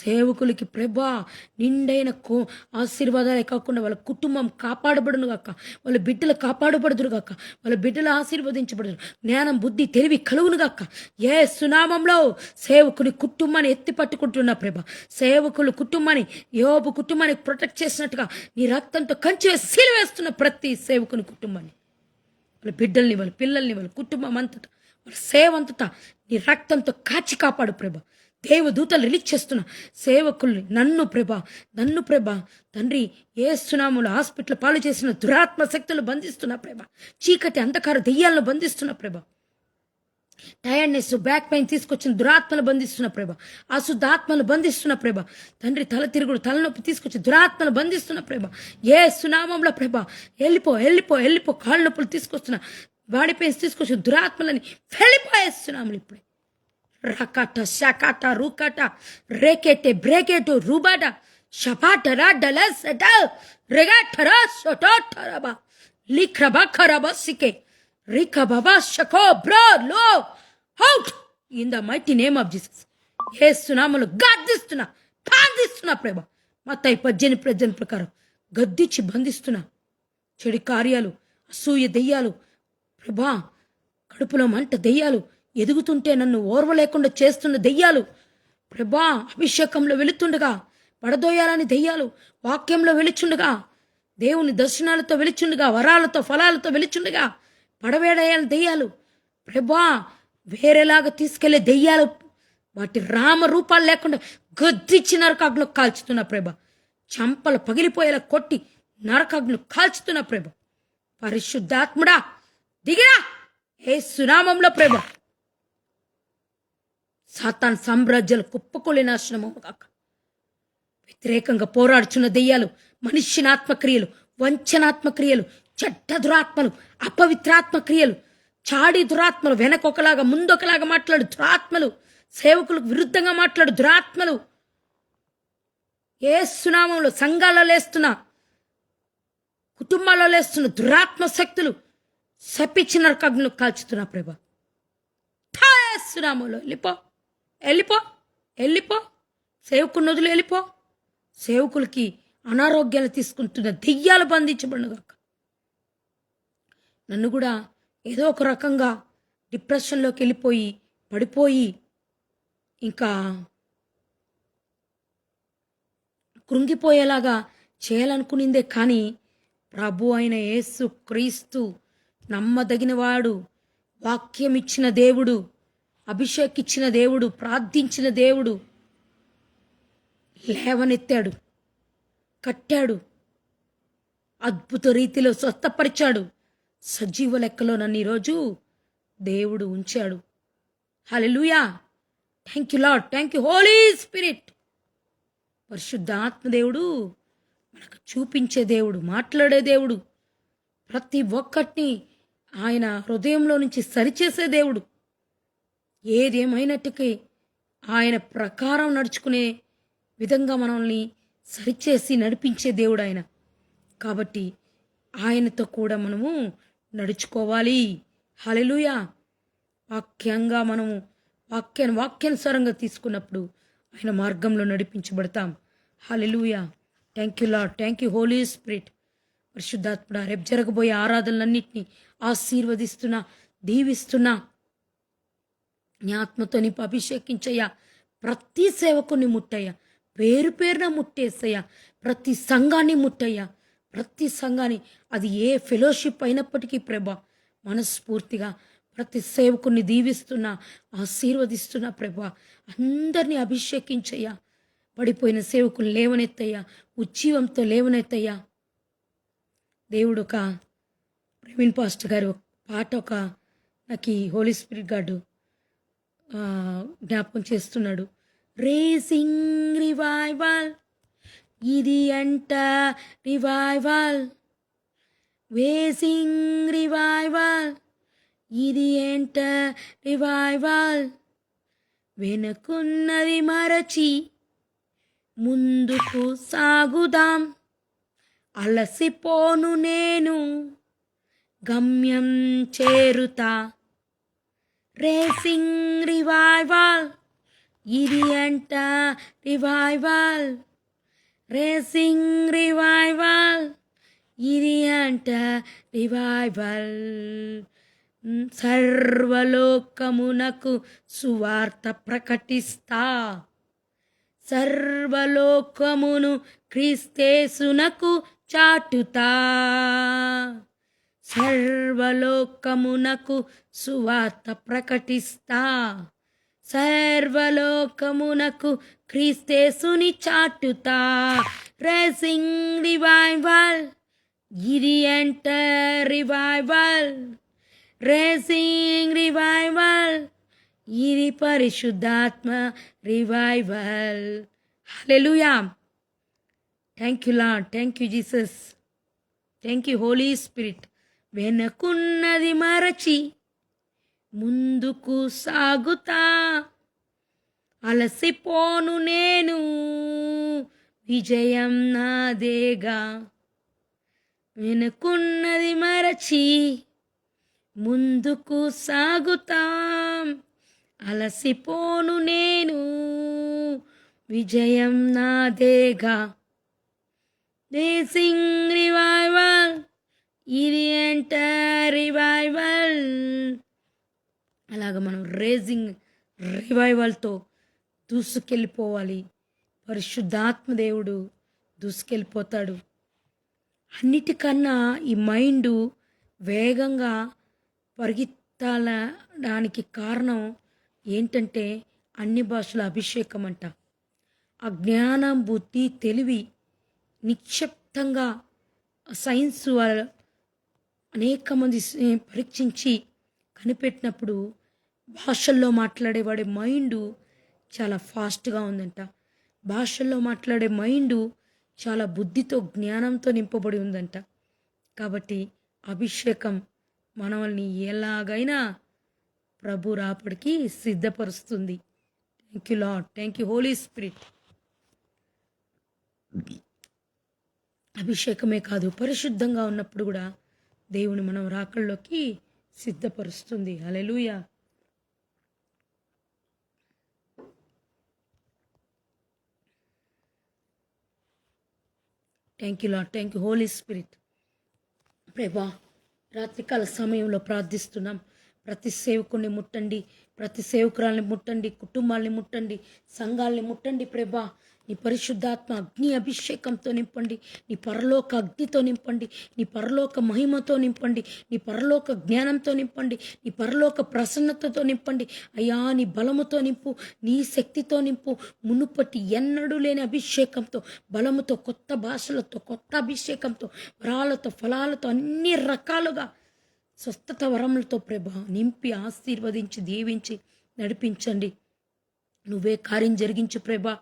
S1: సేవకులకి ప్రభా నిండైన ఆశీర్వాదాలే కాకుండా వాళ్ళ కుటుంబం కాపాడబడును గాక, వాళ్ళ బిడ్డలు కాపాడబడుదురు గాక, వాళ్ళ బిడ్డలు ఆశీర్వదించబడును, జ్ఞానం, బుద్ధి, తెలివి కలుగును గాక. యేసునామంలో సేవకుని కుటుంబాన్ని ఎత్తి పట్టుకుంటున్నా ప్రభా. సేవకులు కుటుంబాన్ని, యోబు కుటుంబాన్ని ప్రొటెక్ట్ చేసినట్టుగా నీ రక్తంతో కంచి వేస్తున్న ప్రతి సేవకుని కుటుంబాన్ని, వాళ్ళ బిడ్డల్ని, వాళ్ళ పిల్లల్ని, వాళ్ళ కుటుంబం అంతటా, వాళ్ళ సేవ అంతటా నీ రక్తంతో కాచి కాపాడు ప్రభా. దేవదూతలు రిలీజ్ చేస్తున్నా సేవకుల్ని నన్ను ప్రభా తండ్రి ఏసునామములో హాస్పిటల్ పాలు చేసిన దురాత్మ శక్తులు బంధిస్తున్నా ప్రభా, చీకటి అంధకార దెయ్యాలను బంధిస్తున్నా ప్రభా, టైర్డ్నెస్ బ్యాక్ పెయిన్ తీసుకొచ్చిన దురాత్మలు బంధిస్తున్న ప్రభ, అశుద్ధాత్మలు బంధిస్తున్న ప్రభ, తండ్రి తల తిరుగుడు తలనొప్పి తీసుకొచ్చి దురాత్మలు బంధిస్తున్న ప్రభ, ఏ సునామంలో ప్రభ, వెళ్ళిపో కాళ్ళ నొప్పులు తీసుకొస్తున్న బాడీ పెయిన్స్ తీసుకొచ్చి దురాత్మలని వెళ్ళిపోయేస్తున్నాములు ఇప్పుడే. రకాట షకాట రూకాట రేకెటే బ్రేకెటు రూబాట షపాటరా డలసట రెగాటరా షోటోటరబా లిఖ్రబా ఖరబా సికే రికా బాబా షకో బ్రో లో out in the mighty name of Jesus. యేసునామములో బాధిస్తున్నా ప్రభా. మత్తయి 18 ప్రకారం గద్దించి బంధిస్తున్నా చెడు కార్యాలు, అసూయ దెయ్యాలు ప్రభా, కడుపులో మంట దెయ్యాలు, ఎదుగుతుంటే నన్ను ఓర్వలేకుండా చేస్తున్న దెయ్యాలు ప్రభా, అభిషేకంలో వెళుతుండగా పడదోయాలని దెయ్యాలు, వాక్యంలో వెలుచుండగా, దేవుని దర్శనాలతో వెలుచుండగా, వరాలతో ఫలాలతో వెలుచుండగా పడవేడేయాలి దెయ్యాలు ప్రభా, వేరేలాగా తీసుకెళ్లే దెయ్యాలు వాటి రామరూపాలు లేకుండా గద్దించి నరకాగ్లో కాల్చుతున్నా ప్రభ, చంపలు పగిలిపోయేలా కొట్టి నరకాగ్ను కాల్చుతున్నా ప్రభ. పరిశుద్ధాత్ముడా దిగిరా యేసునామములో ప్రభ. సాతాన్ సామ్రాజ్యాలు కుప్పకొలి నాశనము కాక. వ్యతిరేకంగా పోరాడుచున్న దెయ్యాలు, మనుష్యనాత్మక్రియలు, వంచనాత్మక్రియలు, చెడ్డ దురాత్మలు, అపవిత్రాత్మ క్రియలు, చాడి దురాత్మలు, వెనకొకలాగా ముందొకలాగా మాట్లాడు దురాత్మలు, సేవకులకు విరుద్ధంగా మాట్లాడు దురాత్మలు, యేసునామములో సంఘాల్లో లేస్తున్న, కుటుంబాల్లో లేస్తున్న దురాత్మ శక్తులు శపించిన నరకాగ్నిలో కాల్చుతున్నా ప్రభా. యేసునామములో వెళ్ళిపో సేవకుని వదిలి వెళ్ళిపో. సేవకులకి అనారోగ్యాలు తీసుకుంటున్న దెయ్యాలు బంధించబడుగాక. నన్ను కూడా ఏదో ఒక రకంగా డిప్రెషన్లోకి వెళ్ళిపోయి పడిపోయి ఇంకా కృంగిపోయేలాగా చేయాలనుకునిందే, కానీ ప్రభు అయిన యేసు క్రీస్తు నమ్మదగినవాడు, వాక్యం ఇచ్చిన దేవుడు, అభిషేకిచ్చిన దేవుడు, ప్రార్థించిన దేవుడు లేవనెత్తాడు, కట్టాడు, అద్భుత రీతిలో స్వస్థపరిచాడు. సజీవ లెక్కలో నన్ను ఈరోజు దేవుడు ఉంచాడు. Hallelujah. Thank you Lord, thank you Holy Spirit. పరిశుద్ధ ఆత్మదేవుడు మనకు చూపించే దేవుడు, మాట్లాడే దేవుడు, ప్రతి ఒక్కటిని ఆయన హృదయంలో నుంచి సరిచేసే దేవుడు. ఏదేమైనట్టుకి ఆయన ప్రకారం నడుచుకునే విధంగా మనల్ని సరిచేసి నడిపించే దేవుడు ఆయన. కాబట్టి ఆయనతో కూడా మనము నడుచుకోవాలి. హల్లెలూయా. వాక్యంగా మనము వాక్యానుసారంగా తీసుకున్నప్పుడు ఆయన మార్గంలో నడిపించబడతాం. Hallelujah. Thank you Lord, thank you Holy Spirit. పరిశుద్ధాత్ముడా, రేపు జరగబోయే ఆరాధనలన్నింటినీ ఆశీర్వదిస్తున్నా, దీవిస్తున్నా. నీ ఆత్మతో నీకు అభిషేకించయ్యా. ప్రతి సేవకుని ముట్టయ్యా, పేరు పేరున ముట్టేసయ్యా. ప్రతి సంఘాన్ని ముట్టయ్యా, ప్రతి సంఘాన్ని, అది ఏ ఫెలోషిప్ అయినప్పటికీ ప్రభా, మనస్ఫూర్తిగా ప్రతి సేవకుని దీవిస్తున్నా, ఆశీర్వదిస్తున్నా ప్రభా. అందరినీ అభిషేకించయ్యా. పడిపోయిన సేవకులు లేవనెత్తయ్యా, ఉజ్జీవంతో లేవనెత్తయ్యా. దేవుడు ప్రవీణ్ పాస్టర్ గారు పాట నాకు ఈ హోలీ స్పిరిట్ గాడు జ్ఞాపకం చేస్తున్నాడు. రేసింగ్ రివైవల్, ఇది అంట రివైవల్, వేసింగ్ రివైవల్, ఇది ఏంట రివైవల్, వెనుకున్నది మరచి ముందుకు సాగుదాం, అలసిపోను నేను గమ్యం చేరుతా. రేసింగ్ రివైవల్, ఇది అంట రివైవల్, రేసింగ్ రివైవల్, ఇది అంట రివైవల్. సర్వలోకమునకు సువార్త ప్రకటిస్తా, సర్వలోకమును క్రీస్తేసునకు చాటుతా, సర్వలోకమునకు సువార్త ప్రకటిస్తా, సర్వలోకమునకు క్రీస్తేసుని చాటుతా. రేసింగ్ రివైవల్, గిరి ఎంటర్ రివైవల్, రేసింగ్ రివైవల్, ఇది పరిశుద్ధాత్మ revival. Hallelujah. Thank you Lord, thank you Jesus, thank you Holy Spirit. వెనకున్నది మరచి ముందుకు సాగుతా, అలసిపోను నేను, విజయం నాదేగా. వెనుకున్నది మరచి ముందుకు సాగుతాం, అలసిపోను నేను, విజయం నాదేగా. రేసింగ్ రివైవల్, ఇది ఎంటర్ రివైవల్. అలాగ మనం రేసింగ్ రివైవల్తో దూసుకెళ్ళిపోవాలి. పరిశుద్ధాత్మ దేవుడు దూసుకెళ్ళిపోతాడు. అన్నిటికన్నా ఈ మైండ్ వేగంగా పరిగెత్తడానికి కారణం ఏంటంటే అన్ని భాషల అభిషేకం అంట. ఆ జ్ఞానం, బుద్ధి, తెలివి నిక్షిప్తంగా సైన్స్ అనేక మంది పరీక్షించి కనిపెట్టినప్పుడు భాషల్లో మాట్లాడేవాడి మైండ్ చాలా ఫాస్ట్గా ఉందంట. భాషల్లో మాట్లాడే మైండ్ చాలా బుద్ధితో, జ్ఞానంతో నింపబడి ఉందంట. కాబట్టి అభిషేకం మనల్ని ఎలాగైనా ప్రభు రాపడికి సిద్ధపరుస్తుంది. Thank you Lord, thank you Holy Spirit. అభిషేకమే కాదు, పరిశుద్ధంగా ఉన్నప్పుడు కూడా దేవుని మనం రాకల్లోకి సిద్ధపరుస్తుంది. Hallelujah. Thank you Lord, thank you Holy Spirit. ప్రభా, రాత్రికాల సమయంలో ప్రార్థిస్తున్నాం. ప్రతి సేవకుని ముట్టండి, ప్రతి సేవకురాల్ని ముట్టండి, కుటుంబాల్ని ముట్టండి, సంఘాల్ని ముట్టండి. ప్రభా, నీ పరిశుద్ధాత్మ అగ్ని అభిషేకంతో నింపండి, నీ పరలోక అగ్నితో నింపండి, నీ పరలోక మహిమతో నింపండి, నీ పరలోక జ్ఞానంతో నింపండి, నీ పరలోక ప్రసన్నతతో నింపండి. అయ్యా, నీ బలముతో నింపు, నీ శక్తితో నింపు. మునుపటి ఎన్నడూ లేని అభిషేకంతో, బలముతో, కొత్త భాషలతో, కొత్త అభిషేకంతో, వరాలతో, ఫలాలతో, అన్ని రకాలుగా స్వస్థత వరములతో ప్రభా నింపి ఆశీర్వదించి దీవించి నడిపించండి. నువ్వే కార్యం జరిగించు ప్రభా.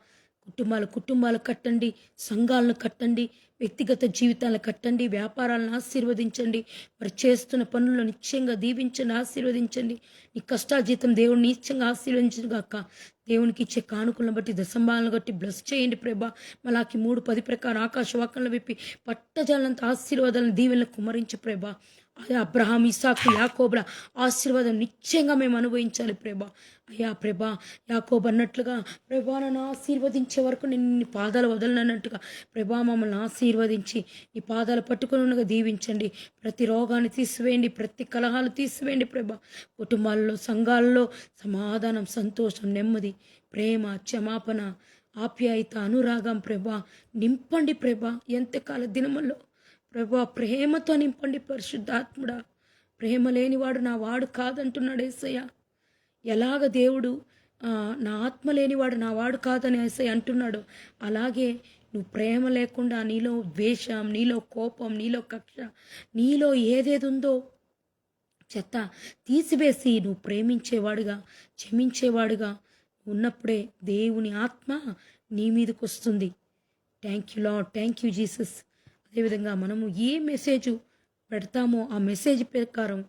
S1: కుటుంబాలు కట్టండి, సంఘాలను కట్టండి, వ్యక్తిగత జీవితాలను కట్టండి, వ్యాపారాలను ఆశీర్వదించండి. మరి చేస్తున్న పనులను నిశ్చయంగా దీవించండి, ఆశీర్వదించండి. నీ కష్టాల జీతం దేవుడు నిశ్చయంగా ఆశీర్వదించను గాక. దేవునికి ఇచ్చే కానుకలను బట్టి, దశంబాలను బట్టి బ్లెస్ చేయండి ప్రభా. మలాకి 3:10 ప్రకారం ఆకాశవాకంలో విప్పి పట్టజాలంత ఆశీర్వాదాలను దీవెనలు కుమరించి ప్రభా. అదే అబ్రహాం, ఇసాకు, యాకోబుల ఆశీర్వాదం నిశ్చయంగా మేము అనుభవించాలి ప్రభా. అయ్యా ప్రభా, యాకోబు అన్నట్లుగా ప్రభా నన్ను ఆశీర్వదించే వరకు నేను నీ పాదాలు వదలనన్నట్టుగా ప్రభా మమ్మల్ని ఆశీర్వదించి నీ పాదాలు పట్టుకుని దీవించండి. ప్రతి రోగాన్ని తీసివేయండి, ప్రతి కలహాలు తీసివేయండి ప్రభా. కుటుంబాల్లో, సంఘాల్లో సమాధానం, సంతోషం, నెమ్మది, ప్రేమ, క్షమాపణ, ఆప్యాయత, అనురాగం ప్రభా నింపండి ప్రభా. ఎంతకాల దినముల్లో ప్రభా ప్రేమతో నింపండి. పరిశుద్ధాత్ముడా, ప్రేమ లేనివాడు నా వాడు కాదంటున్నాడు యేసయ్య. ఎలాగ దేవుడు నా ఆత్మ లేనివాడు నా వాడు కాదని యేసయ్య అంటున్నాడు, అలాగే నువ్వు ప్రేమ లేకుండా నీలో ద్వేషం, నీలో కోపం, నీలో కక్ష, నీలో ఏదేది ఉందో చెత్త తీసివేసి నువ్వు ప్రేమించేవాడుగా, క్షమించేవాడుగా ఉన్నప్పుడే దేవుని ఆత్మ నీ మీదకి వస్తుంది. Thank you Lord, thank you Jesus. అదేవిధంగా మనము ఏ మెసేజ్ పెడతామో ఆ మెసేజ్ ప్రకారం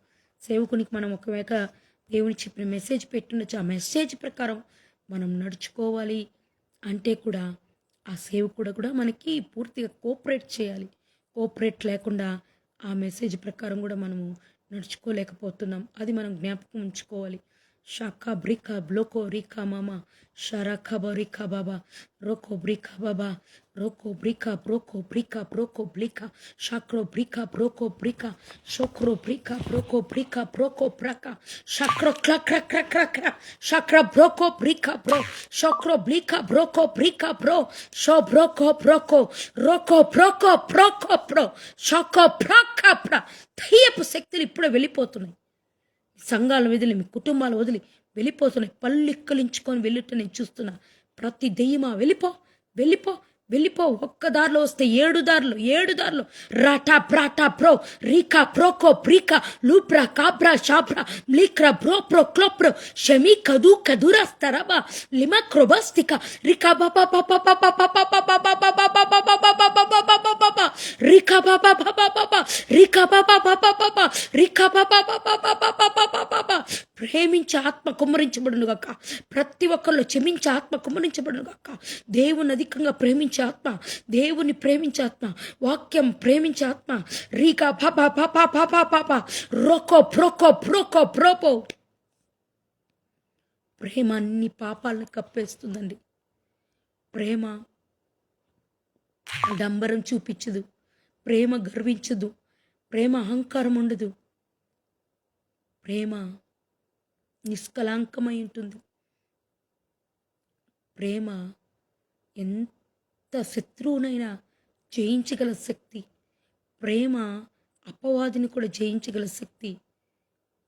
S1: సేవకునికి మనం ఒకవేళ దేవుని చెప్పిన మెసేజ్ పెట్టుండొచ్చు, ఆ మెసేజ్ ప్రకారం మనం నడుచుకోవాలి అంటే కూడా ఆ సేవకుడు కూడా మనకి పూర్తిగా కోఆపరేట్ చేయాలి. కోఆపరేట్ లేకుండా ఆ మెసేజ్ ప్రకారం కూడా మనము నడుచుకోలేకపోతున్నాం. అది మనం జ్ఞాపకం ఉంచుకోవాలి. షాకా బ్రికా బ్లోకో రికా మామా షారాఖా బరికా బాబా రోకో బ్రికా బాబా రోకో బ్రికా బ్రోకో బ్రికా బ్రోకో బ్లికా షాక్రో బ్రికా బ్రోకో బ్రికా షోక్రో బ్రికా బ్రోకో బ్రికా బ్రోకో బ్రాకా షాక్రో క్లా క్రా క్రా క్రా క్రా షాక్రా బ్రోకో బ్రికా బ్రో షోక్రో బ్లికా బ్రోకో బ్రికా బ్రో షో బ్రోకో బ్రోకో రోకో బ్రోకో బ్రోకో బ్రో షోకో బ్రాకా బ్రా. దయ్యపు శక్తులు ఇప్పుడే వెళ్ళిపోతున్నాయి. సంఘాలను వదిలి, మీ కుటుంబాలు వదిలి వెళ్ళిపోతున్నాయి. పళ్ళిక్కలించుకొని వెళ్ళుట నేను చూస్తున్నా. ప్రతి దెయ్యమా వెళ్ళిపో, వెళ్ళిపో, వెళ్ళిపో. ఒక్క దారిలో వస్తే 7 దారులు రాటా ప్రాటా ప్రో రీకా ప్రోకో ప్రీకా లూప్రా కాబ్రా షాబ్రా మ్లీక్రా బ్రో ప్రో క్లోప్రో షమి కదు కదురా స్తరబా లిమ క్రోబస్తికా రికా బాబా బాబా బాబా బాబా బాబా బాబా బాబా బాబా బాబా బాబా రికా బాబా బాబా బాబా రికా బాబా బాబా బాబా రికా బాబా బాబా బాబా బాబా. ప్రేమించే ఆత్మ కుమ్మరించబడును గాక. ప్రతి ఒక్కళ్ళు క్షమించే ఆత్మ కుమ్మరించబడును గాక. దేవుని అధికంగా ప్రేమించే ఆత్మ, దేవుని ప్రేమించే ఆత్మ, వాక్యం ప్రేమించే ఆత్మ. రీకా పాపా పాపా పాపా పాపా రోకో ప్రోకో ప్రోకో ప్రోపో. ప్రేమ అన్ని పాపాలను కప్పేస్తుందండి. ప్రేమ డంబరం చూపించదు, ప్రేమ గర్వించదు, ప్రేమ అహంకారం ఉండదు. ప్రేమ నిష్కలాంకమై ఉంటుంది. ప్రేమ ఎంత శత్రువునైనా జయించగల శక్తి. ప్రేమ అపవాదిని కూడా జయించగల శక్తి.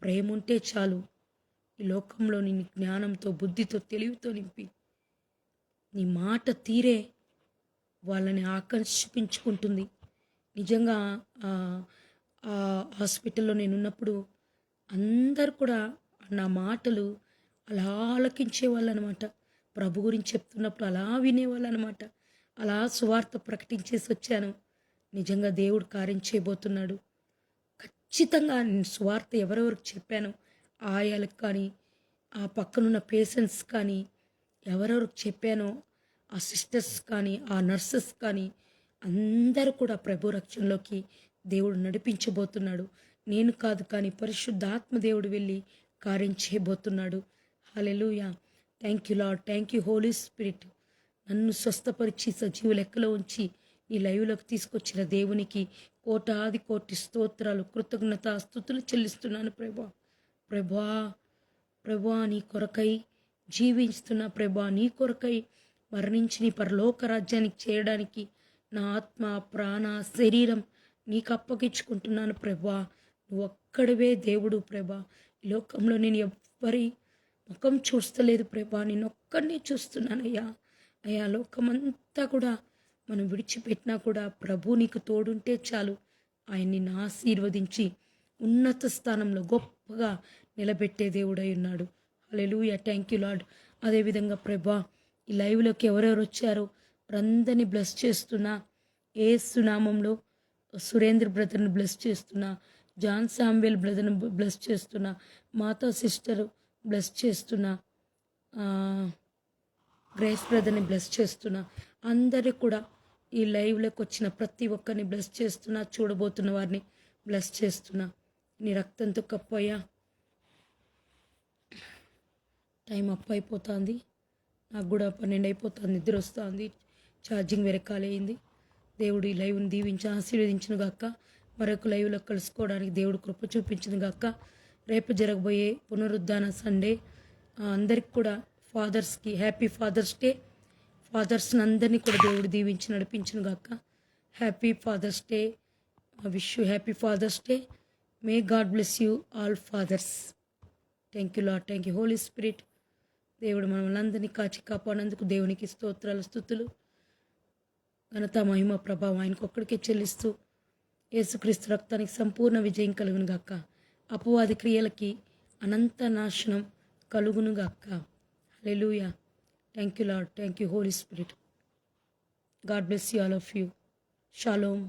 S1: ప్రేమ ఉంటే చాలు. ఈ లోకంలో నీ జ్ఞానంతో, బుద్ధితో, తెలివితో నింపి నీ మాట తీరే వాళ్ళని ఆకర్షించుకుంటుంది. నిజంగా హాస్పిటల్లో నేనున్నప్పుడు అందరు కూడా నా మాటలు అలా ఆలకించేవాళ్ళు అనమాట. ప్రభు గురించి చెప్తున్నప్పుడు అలా వినేవాళ్ళు అనమాట. అలా సువార్త ప్రకటించేసి వచ్చాను. నిజంగా దేవుడు కార్యం చేయబోతున్నాడు. ఖచ్చితంగా నేను సువార్త ఎవరెవరికి చెప్పాను, ఆయాలకు కానీ, ఆ పక్కనున్న పేషెంట్స్ కానీ, ఎవరెవరికి చెప్పానో ఆ సిస్టర్స్ కానీ, ఆ నర్సెస్ కానీ, అందరూ కూడా ప్రభు రక్షణలోకి దేవుడు నడిపించబోతున్నాడు. నేను కాదు కానీ పరిశుద్ధాత్మ దేవుడు వెళ్ళి కార్యం చేయబోతున్నాడు. హల్లెలూయా. Thank you Lord, thank you Holy Spirit. నన్ను స్వస్థపరిచి సజీవ లెక్కలో ఉంచి ఈ లైవ్లోకి తీసుకొచ్చిన దేవునికి కోటాది కోటి స్తోత్రాలు, కృతజ్ఞత, స్తుతులు చెల్లిస్తున్నాను ప్రభా. ప్రభా ప్రభా నీ కొరకై జీవిస్తున్న ప్రభా, నీ కొరకై మరణించి నీ పరలోక రాజ్యానికి చేయడానికి నా ఆత్మ, ప్రాణ, శరీరం నీకు అప్పగించుకుంటున్నాను ప్రభా. నువ్వు ఒక్కడివే దేవుడు ప్రభా. ఈ లోకంలో నేను ఎవ్వరి ముఖం చూస్తలేదు ప్రభా, నేను ఒక్కడిని చూస్తున్నానయ్యా. అయ్యా, లోకమంతా కూడా మనం విడిచిపెట్టినా కూడా ప్రభు నీకు తోడుంటే చాలు. ఆయన్ని ఆశీర్వదించి ఉన్నత స్థానంలో గొప్పగా నిలబెట్టే దేవుడై ఉన్నాడు. హల్లెలూయా. Thank you Lord. అదేవిధంగా ప్రభా, ఈ లైవ్లోకి ఎవరెవరు వచ్చారో వారందరినీ బ్లెస్ చేస్తున్నా. యేసు నామంలో సురేంద్ర బ్రదర్ని బ్లెస్ చేస్తున్నా, జాన్ శామ్యుయల్ బ్రదర్ని బ్లెస్ చేస్తున్నా, మాతా సిస్టర్ బ్లెస్ చేస్తున్నా, గ్రేస్ బ్రదర్ని బ్లెస్ చేస్తున్నా. అందరికీ కూడా ఈ లైవ్లోకి వచ్చిన ప్రతి ఒక్కరిని బ్లెస్ చేస్తున్నా. చూడబోతున్న వారిని బ్లెస్ చేస్తున్నా. నీ రక్తంతో కప్పయ్యా. టైం అప్ అయిపోతుంది, నాకు కూడా 12 అయిపోతుంది, నిద్ర వస్తుంది, ఛార్జింగ్ వేరే ఖాళీ అయింది. దేవుడు ఈ లైవ్ని దీవించి ఆశీర్వదించిన గాక. మరొక లైవ్లో కలుసుకోవడానికి దేవుడు కృప చూపించిన గాక. రేపు జరగబోయే పునరుద్ధాన సండే అందరికి కూడా ఫాదర్స్కి హ్యాపీ ఫాదర్స్ డే. ఫాదర్స్ని అందరినీ కూడా దేవుడు దీవించి నడిపించిన గాక. Happy Father's Day. Wish you happy Father's Day. May God bless you all fathers. Thank you Lord, thank you Holy Spirit. దేవుడు మనల్ని అందరినీ కాచి కాపాడినందుకు దేవునికి స్తోత్రాలు, స్తుతులు, ఘనత, మహిమ, ప్రభావం ఆయనకు ఒక్కడికే చెల్లిస్తూ యేసుక్రీస్తు రక్తానికి సంపూర్ణ విజయం కలుగును గాక. అపవాది క్రియలకి అనంత నాశనం కలుగును గాక. హల్లెలూయా. Thank you Lord, thank you Holy Spirit. God bless you all of you. Shalom.